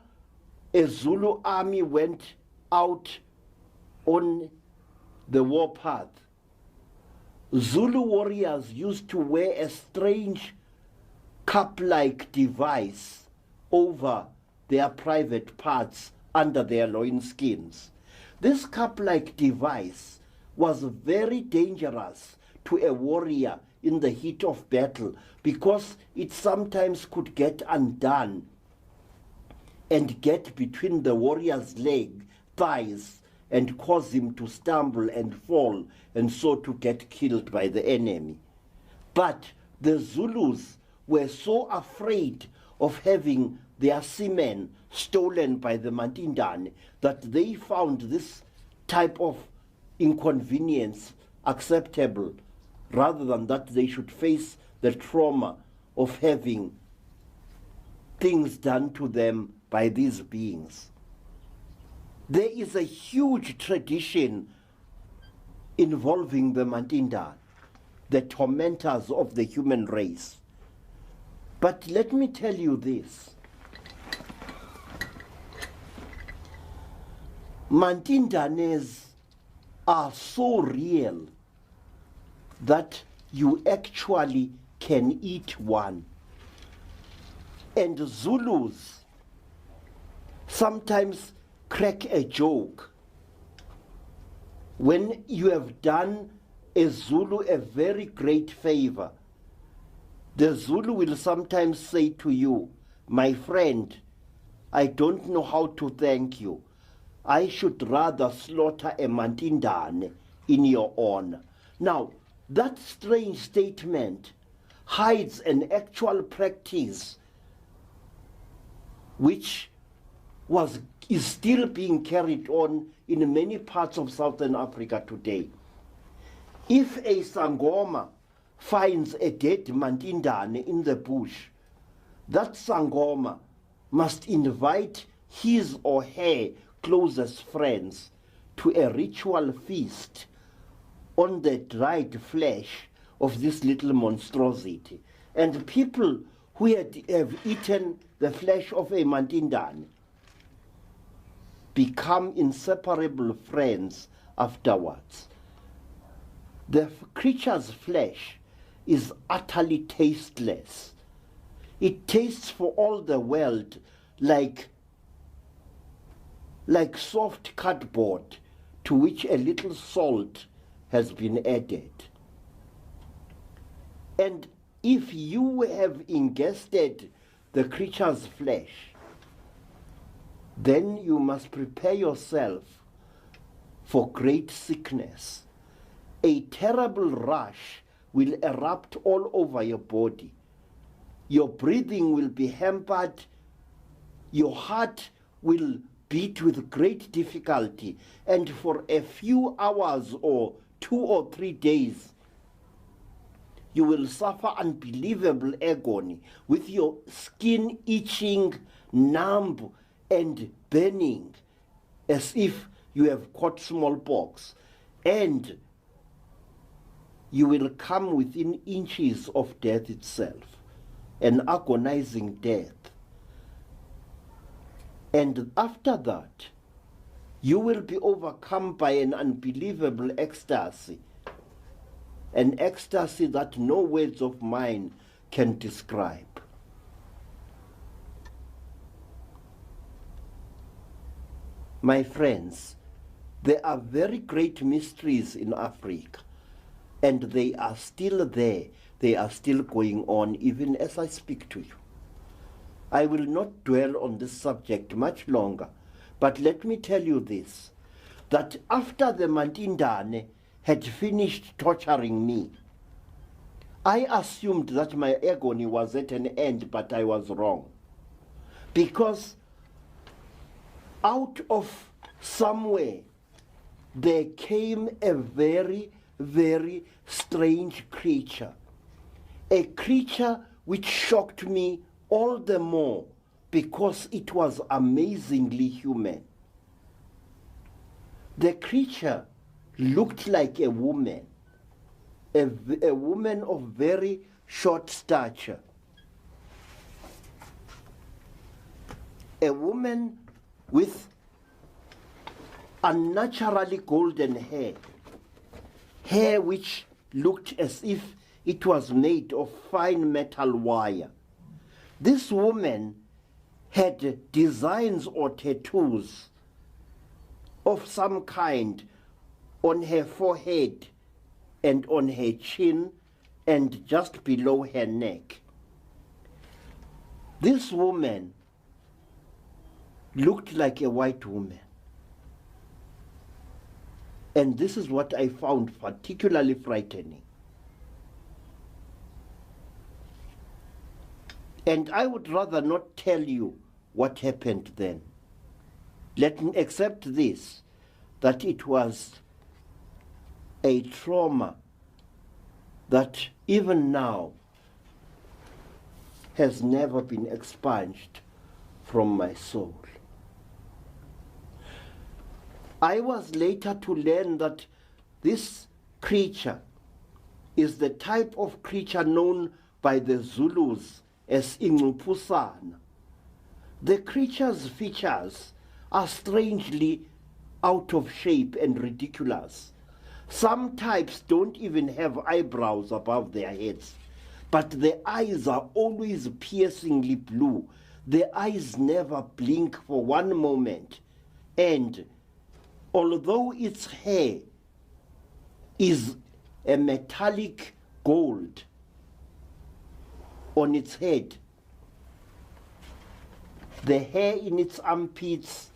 a Zulu army went out on the warpath, Zulu warriors used to wear a strange cup-like device over their private parts under their loinskins. This cup-like device was very dangerous to a warrior in the heat of battle because it sometimes could get undone and get between the warrior's thighs, and cause him to stumble and fall, and so to get killed by the enemy. But the Zulus were so afraid of having their semen stolen by the Mantindane that they found this type of inconvenience acceptable, rather than that they should face the trauma of having things done to them by these beings. There is a huge tradition involving the Mantinda, the tormentors of the human race. But let me tell you this. Mantindanes are so real that you actually can eat one. And Zulus sometimes crack a joke. When you have done a Zulu a very great favor, the Zulu will sometimes say to you, "My friend, I don't know how to thank you. I should rather slaughter a Mantindane in your honor." Now, that strange statement hides an actual practice which is still being carried on in many parts of Southern Africa today. If a Sangoma finds a dead Mantindane in the bush, that Sangoma must invite his or her closest friends to a ritual feast on the dried flesh of this little monstrosity. And people who have eaten the flesh of a Mantindane become inseparable friends afterwards. The creature's flesh is utterly tasteless. It tastes for all the world like soft cardboard to which a little salt has been added. And if you have ingested the creature's flesh, then you must prepare yourself for great sickness. A terrible rash will erupt all over your body. Your breathing will be hampered. Your heart will beat with great difficulty. And for a few hours or 2 or 3 days, you will suffer unbelievable agony with your skin itching, numb, and burning as if you have caught smallpox. And you will come within inches of death itself, an agonizing death. And after that, you will be overcome by an unbelievable ecstasy, an ecstasy that no words of mine can describe. My friends, there are very great mysteries in Africa, and they are still there. They are still going on even as I speak to you. I will not dwell on this subject much longer, but let me tell you this, that after the Mantindane had finished torturing me, I assumed that my agony was at an end, but I was wrong. Because out of somewhere there came a very, very strange creature. A creature which shocked me all the more because it was amazingly human. The creature looked like a woman, a woman of very short stature, a woman with unnaturally golden hair which looked as if it was made of fine metal wire. This woman had designs or tattoos of some kind on her forehead and on her chin and just below her neck. This woman looked like a white woman. And this is what I found particularly frightening. And I would rather not tell you what happened then. Let me accept this, that it was a trauma that even now has never been expunged from my soul. I was later to learn that this creature is the type of creature known by the Zulus as Ingupusana. The creature's features are strangely out of shape and ridiculous. Some types don't even have eyebrows above their heads, but the eyes are always piercingly blue. The eyes never blink for one moment, and although its hair is a metallic gold on its head, the hair in its armpits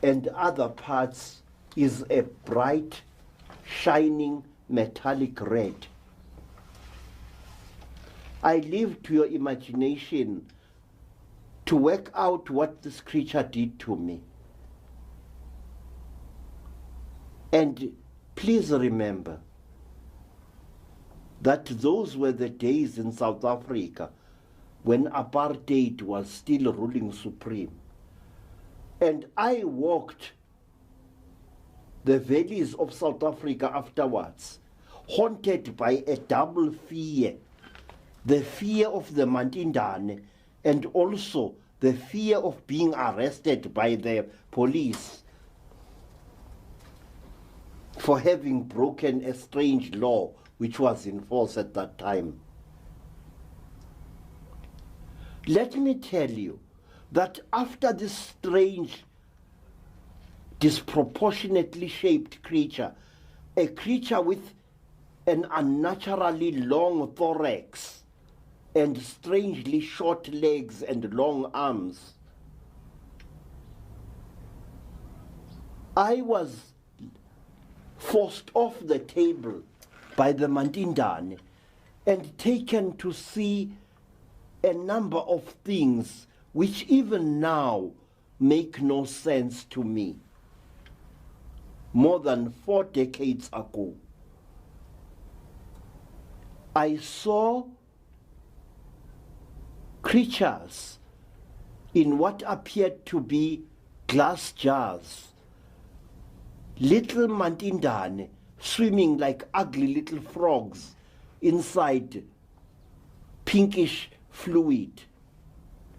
and other parts is a bright, shining metallic red. I leave to your imagination to work out what this creature did to me. And please remember that those were the days in South Africa when apartheid was still ruling supreme. And I walked the valleys of South Africa afterwards, haunted by a double fear. The fear of the Mantindane and also the fear of being arrested by the police for having broken a strange law which was in force at that time. Let me tell you that after this strange, disproportionately shaped creature, a creature with an unnaturally long thorax and strangely short legs and long arms, I was forced off the table by the Mantindane and taken to see a number of things which even now make no sense to me. More than 4 decades ago, I saw creatures in what appeared to be glass jars, little Mantindane swimming like ugly little frogs inside pinkish fluid.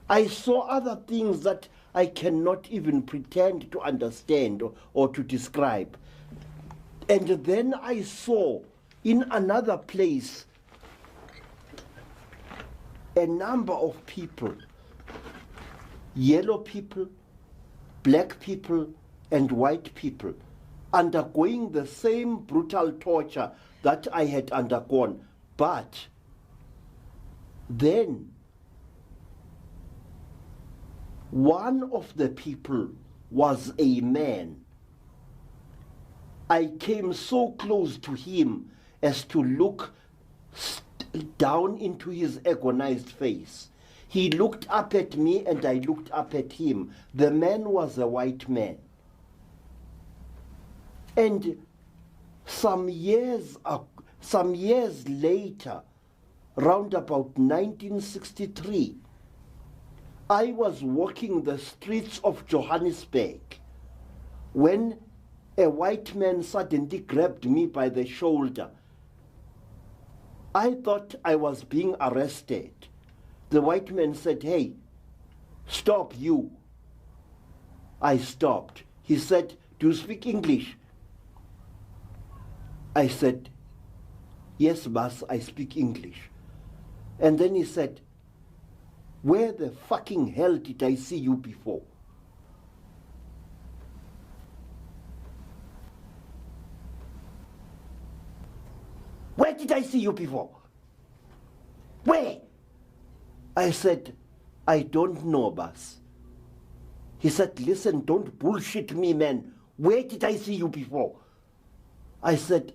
I saw other things that I cannot even pretend to understand or to describe. And then I saw in another place a number of people, yellow people, black people, and white people, undergoing the same brutal torture that I had undergone. But then one of the people was a man. I came so close to him as to look down into his agonized face. He looked up at me and I looked up at him. The man was a white man. And some years later, round about 1963, I was walking the streets of Johannesburg when a white man suddenly grabbed me by the shoulder. I thought I was being arrested. The white man said, "Hey, stop you." I stopped. He said, "Do you speak English?" I said, "Yes, boss, I speak English." And then he said, "Where the fucking hell did I see you before?" Where did I see you before? Where? I said, "I don't know, boss." He said, "Listen, don't bullshit me, man. Where did I see you before?" I said,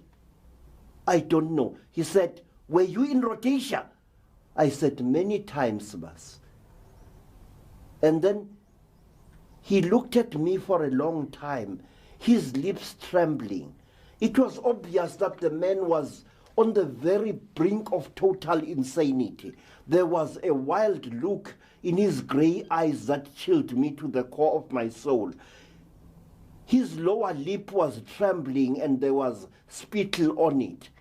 "I don't know." He said, "Were you in Rhodesia?" I said, "Many times, boss." And then he looked at me for a long time, his lips trembling. It was obvious that the man was on the very brink of total insanity. There was a wild look in his gray eyes that chilled me to the core of my soul. His lower lip was trembling and there was spittle on it.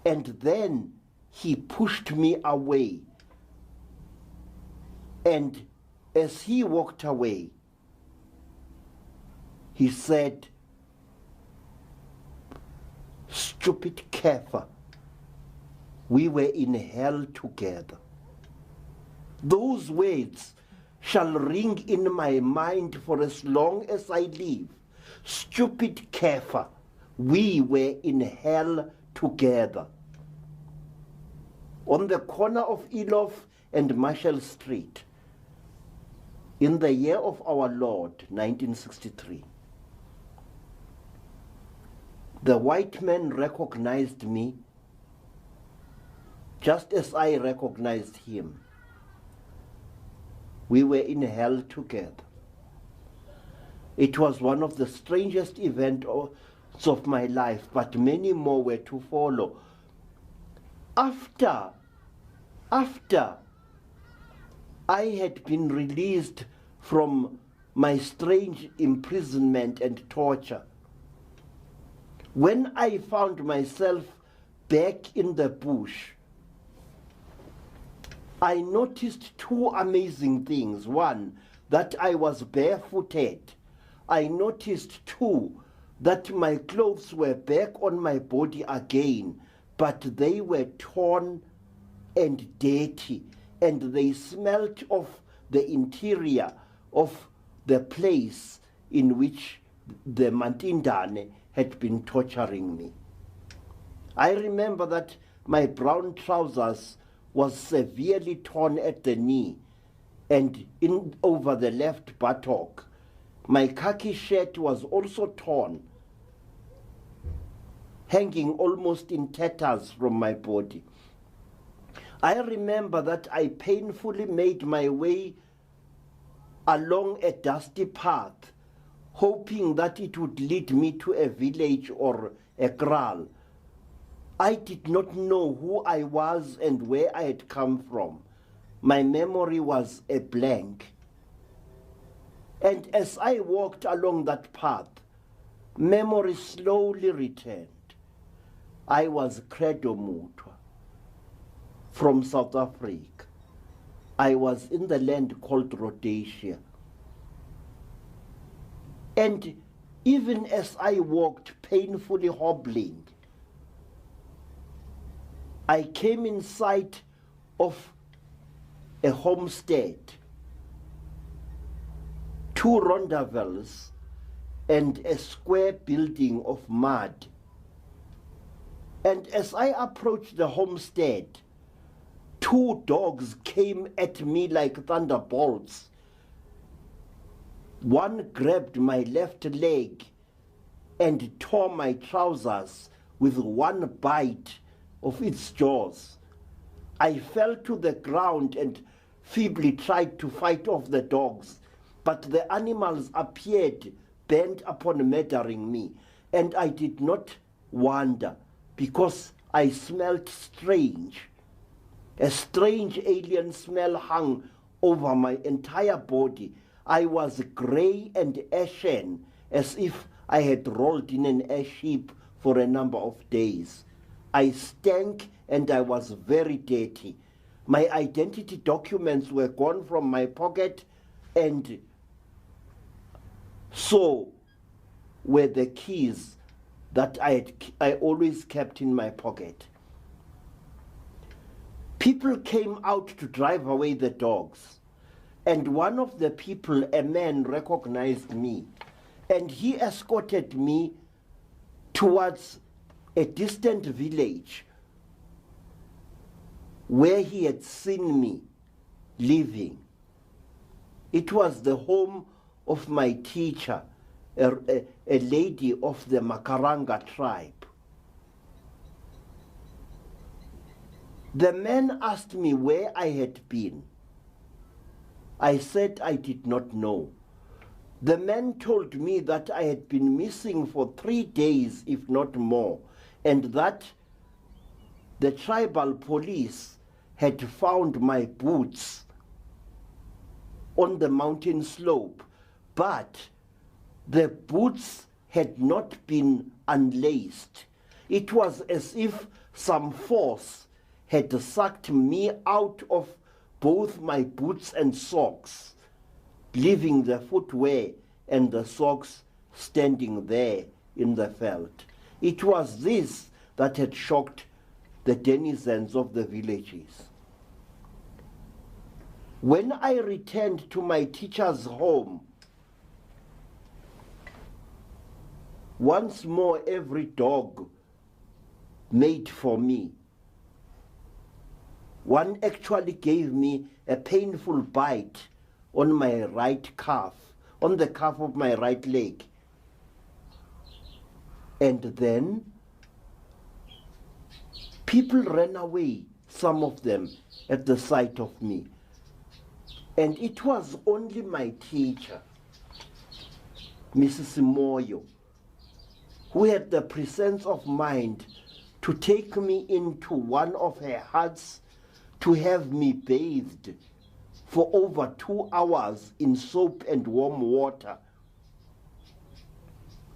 And then he pushed me away. And as he walked away, he said, "Stupid kafir, we were in hell together." Those words shall ring in my mind for as long as I live. Stupid kafir, we were in hell together. On the corner of Elof and Marshall Street, in the year of our Lord, 1963. The white man recognized me just as I recognized him. We were in hell together. It was one of the strangest events of my life, but many more were to follow. After I had been released from my strange imprisonment and torture. When I found myself back in the bush, I noticed two amazing things. One, that I was barefooted. I noticed, two, that my clothes were back on my body again, but they were torn and dirty, and they smelt of the interior of the place in which the Mantindane had been torturing me. I remember that my brown trousers was severely torn at the knee and in over the left buttock. My khaki shirt was also torn, hanging almost in tatters from my body. I remember that I painfully made my way along a dusty path, hoping that it would lead me to a village or a kraal. I did not know who I was and where I had come from. My memory was a blank. And as I walked along that path, memory slowly returned. I was Credo Mutwa from South Africa. I was in the land called Rhodesia. And even as I walked painfully hobbling, I came in sight of a homestead, two rondavels, and a square building of mud. And as I approached the homestead, two dogs came at me like thunderbolts. One grabbed my left leg and tore my trousers with one bite of its jaws. I fell to the ground and feebly tried to fight off the dogs, but the animals appeared bent upon murdering me, and I did not wonder, because I smelled strange. A strange alien smell hung over my entire body. I was grey and ashen, as if I had rolled in an ash heap for a number of days. I stank and I was very dirty. My identity documents were gone from my pocket, and so were the keys that I always kept in my pocket. People came out to drive away the dogs, and one of the people, a man, recognized me, and he escorted me towards a distant village where he had seen me living. It was the home of my teacher, a lady of the Makaranga tribe. The man asked me where I had been. I said I did not know. The man told me that I had been missing for 3 days, if not more, and that the tribal police had found my boots on the mountain slope, but the boots had not been unlaced. It was as if some force had sucked me out of both my boots and socks, leaving the footwear and the socks standing there in the veld. It was this that had shocked the denizens of the villages. When I returned to my teacher's home, once more every dog made for me. One actually gave me a painful bite on my right calf, on the calf of my right leg. And then people ran away, some of them, at the sight of me. And it was only my teacher, Mrs. Moyo, who had the presence of mind to take me into one of her huts to have me bathed for over 2 hours in soap and warm water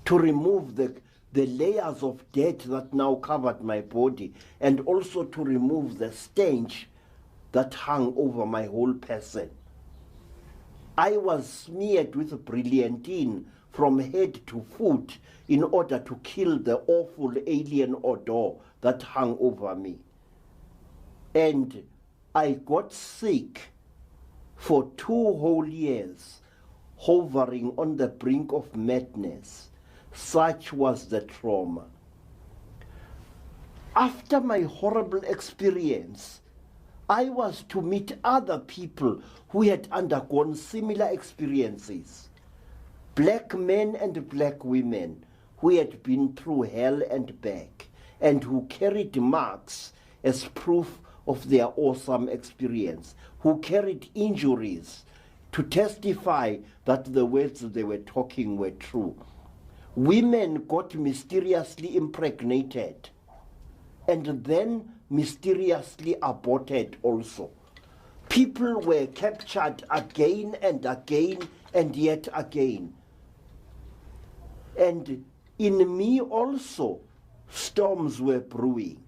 to remove the layers of dirt that now covered my body, and also to remove the stench that hung over my whole person. I was smeared with brilliantine from head to foot in order to kill the awful alien odor that hung over me. And I got sick for 2 whole years, hovering on the brink of madness. Such was the trauma. After my horrible experience, I was to meet other people who had undergone similar experiences. Black men and black women who had been through hell and back, and who carried marks as proof of their awesome experience, who carried injuries to testify that the words they were talking were true. Women got mysteriously impregnated and then mysteriously aborted also. People were captured again and again and yet again. And in me also, storms were brewing.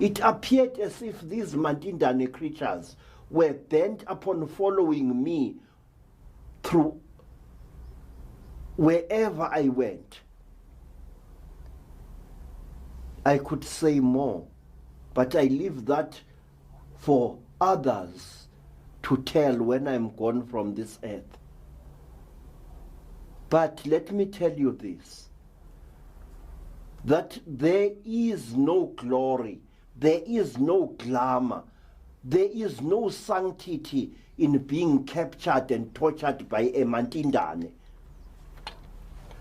It appeared as if these Mantindane creatures were bent upon following me through wherever I went. I could say more, but I leave that for others to tell when I'm gone from this earth. But let me tell you this, that there is no glory, there is no glamour, there is no sanctity in being captured and tortured by a Mantindane.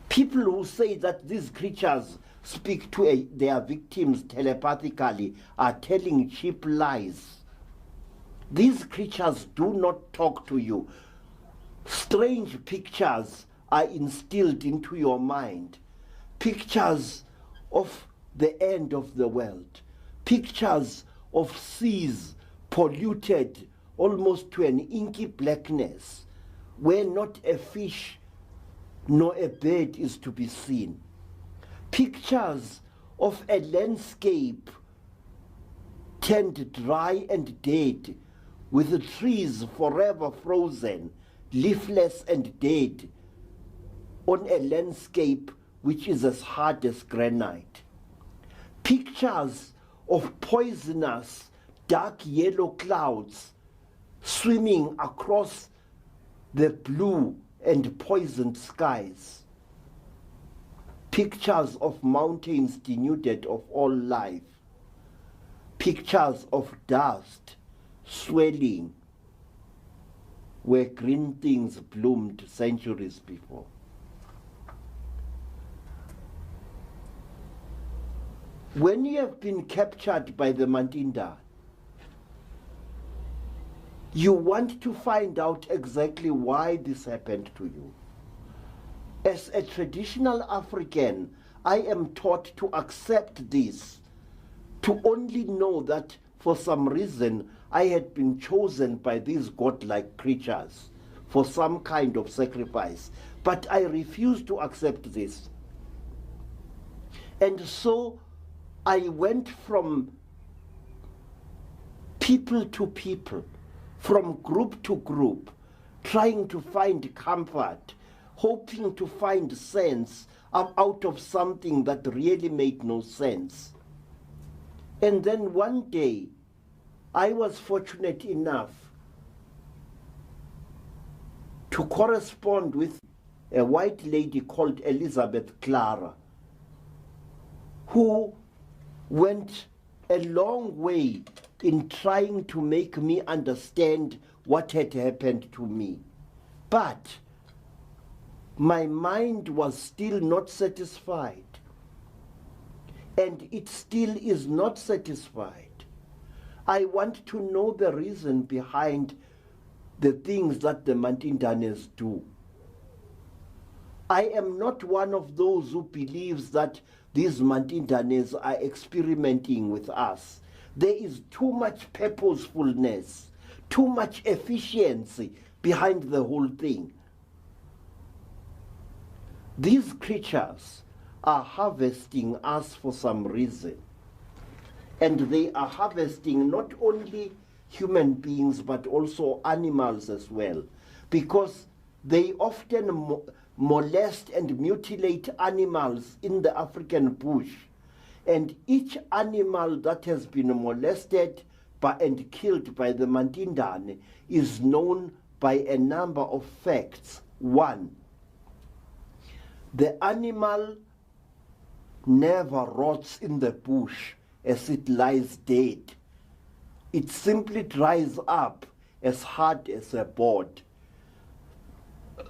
People who say that these creatures speak to their victims telepathically are telling cheap lies. These creatures do not talk to you. Strange pictures are instilled into your mind. Pictures of the end of the world. Pictures of seas polluted almost to an inky blackness, where not a fish nor a bird is to be seen. Pictures of a landscape turned dry and dead, with the trees forever frozen, leafless and dead, on a landscape which is as hard as granite. Pictures of poisonous, dark yellow clouds swimming across the blue and poisoned skies. Pictures of mountains denuded of all life. Pictures of dust swelling where green things bloomed centuries before. When you have been captured by the Mantinda, you want to find out exactly why this happened to you. As a traditional African, I am taught to accept this, to only know that for some reason I had been chosen by these godlike creatures for some kind of sacrifice. But I refuse to accept this. And so I went from people to people, from group to group, trying to find comfort, hoping to find sense out of something that really made no sense. And then one day, I was fortunate enough to correspond with a white lady called Elizabeth Clara, who went a long way in trying to make me understand what had happened to me. But my mind was still not satisfied, and it still is not satisfied. I want to know the reason behind the things that the Mantindanes do. I am not one of those who believes that these Mantindanes are experimenting with us. There is too much purposefulness, too much efficiency behind the whole thing. These creatures are harvesting us for some reason. And they are harvesting not only human beings but also animals as well, because they often molest and mutilate animals in the African bush. And each animal that has been molested and killed by the Mantindane is known by a number of facts. One, the animal never rots in the bush as it lies dead. It simply dries up as hard as a board.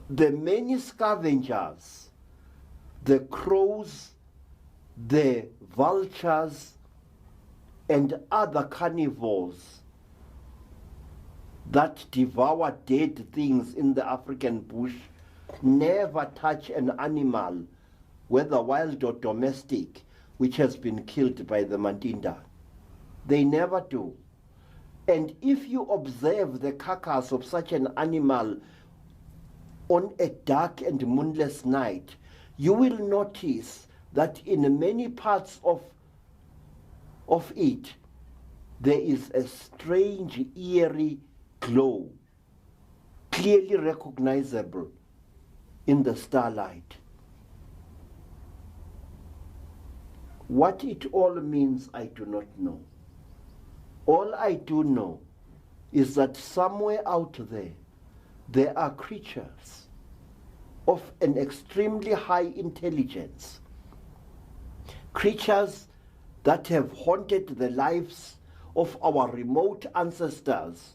The many scavengers, the crows, the vultures, and other carnivores that devour dead things in the African bush never touch an animal, whether wild or domestic, which has been killed by the Mantinda. They never do. And if you observe the carcass of such an animal on a dark and moonless night, you will notice that in many parts of it, there is a strange, eerie glow, clearly recognizable in the starlight. What it all means, I do not know. All I do know is that somewhere out there are creatures of an extremely high intelligence, creatures that have haunted the lives of our remote ancestors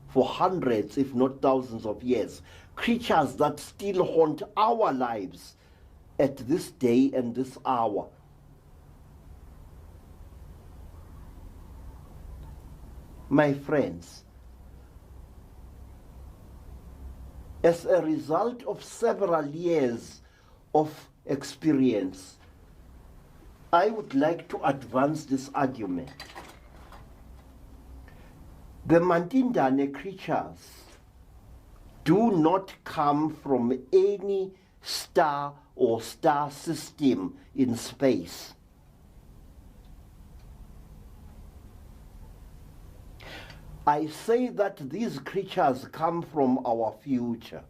for hundreds, if not thousands of years, creatures that still haunt our lives at this day and this hour. My friends, as a result of several years of experience, I would like to advance this argument. The Mantindane creatures do not come from any star or star system in space. I say that these creatures come from our future.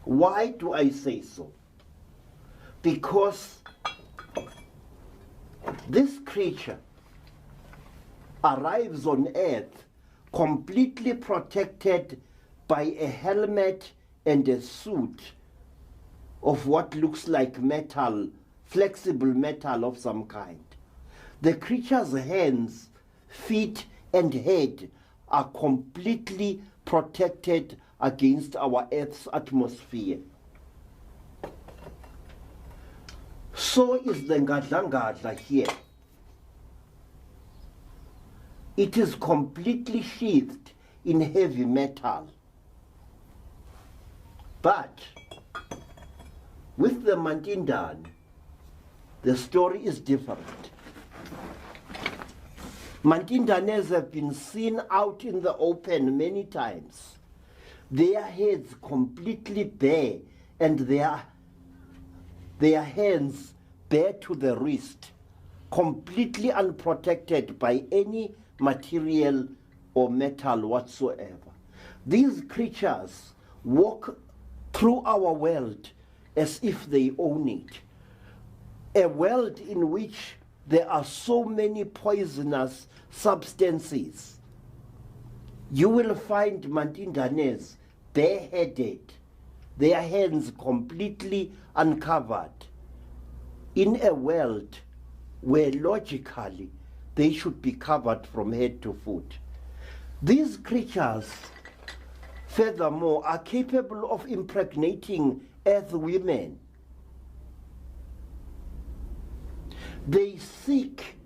Why do I say so? Because this creature arrives on Earth completely protected by a helmet and a suit of what looks like metal, flexible metal of some kind. The creature's hands, feet, and head are completely protected against our Earth's atmosphere. So is the Ngadlangadla here. It is completely sheathed in heavy metal. But with the Mantindan, the story is different. Mantindanes have been seen out in the open many times, their heads completely bare and their hands bare to the wrist, completely unprotected by any material or metal whatsoever. These creatures walk through our world as if they own it, a world in which there are so many poisonous substances. You will find Mantindanes bareheaded, their hands completely uncovered, in a world where logically they should be covered from head to foot. These creatures, furthermore, are capable of impregnating earth women. They seek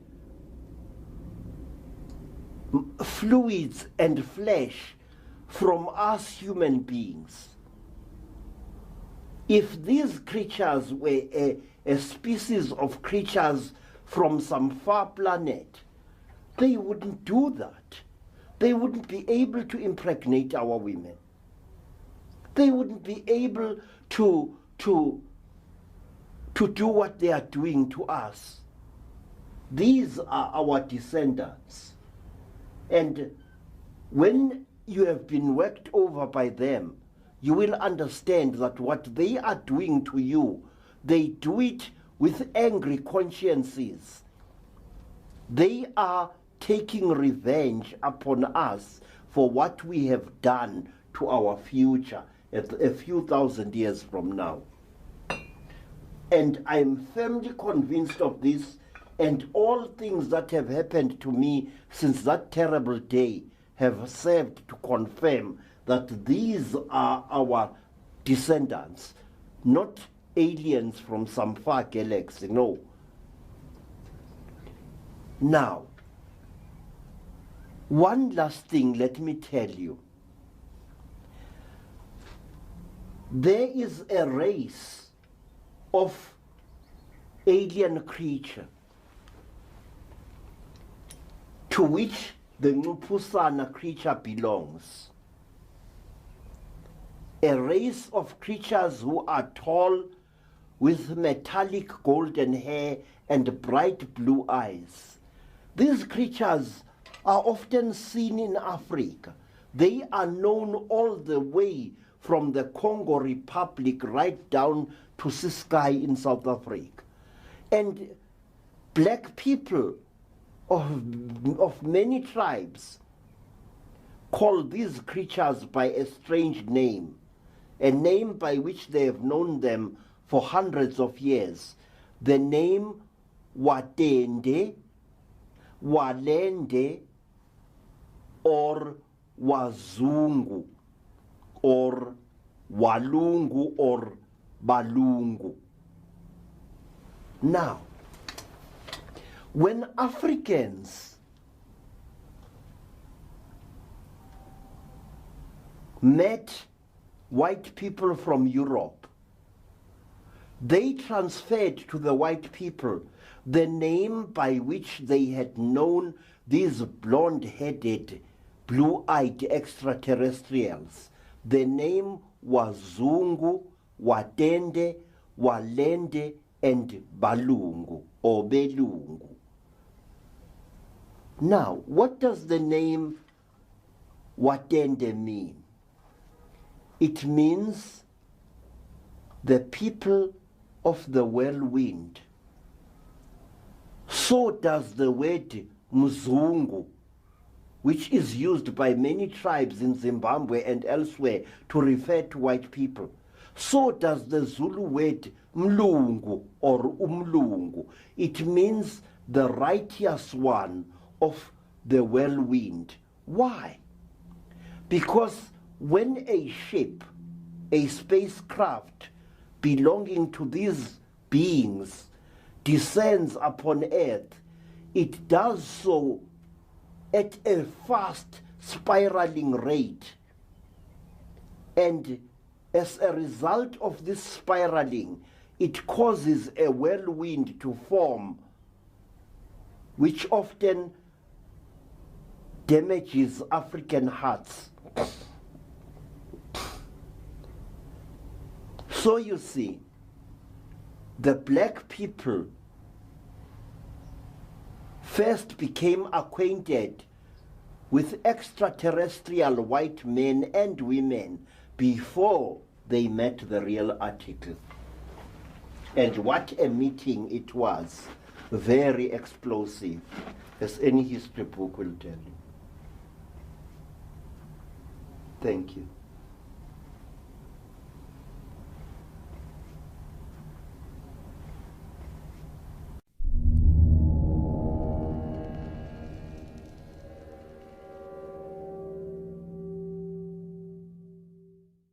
fluids and flesh from us human beings. If these creatures were a species of creatures from some far planet, they wouldn't do that. They wouldn't be able to impregnate our women. They wouldn't be able to do what they are doing to us. These are our descendants. And when you have been worked over by them, you will understand that what they are doing to you, they do it with angry consciences. They are taking revenge upon us for what we have done to our future a few thousand years from now. And I'm firmly convinced of this, and all things that have happened to me since that terrible day have served to confirm that these are our descendants, not aliens from some far galaxy, no. Now, one last thing, let me tell you. There is a race of alien creature to which the Ngupusana creature belongs. A race of creatures who are tall, with metallic golden hair and bright blue eyes. These creatures are often seen in Africa. They are known all the way from the Congo Republic right down to Ciskei in South Africa. And black people of many tribes call these creatures by a strange name, a name by which they have known them for hundreds of years. The name Watende, Walende, or Wazungu, or Walungu, or Balungu. Now, when Africans met white people from Europe, they transferred to the white people the name by which they had known these blonde-headed, blue-eyed extraterrestrials. The name was Zungu, Watende, Walende, and Balungu, or Belungu. Now, what does the name Watende mean? It means the people of the whirlwind. So does the word Mzungu, which is used by many tribes in Zimbabwe and elsewhere to refer to white people. So does the Zulu word Mlungu or Umlungu. It means the righteous one of the whirlwind. Why? Because when a ship, a spacecraft belonging to these beings descends upon Earth, it does so at a fast spiraling rate. And as a result of this spiraling, it causes a whirlwind to form, which often damages African hearts. So you see, the black people first became acquainted with extraterrestrial white men and women before they met the real article. And what a meeting it was. Very explosive, as any history book will tell you. Thank you.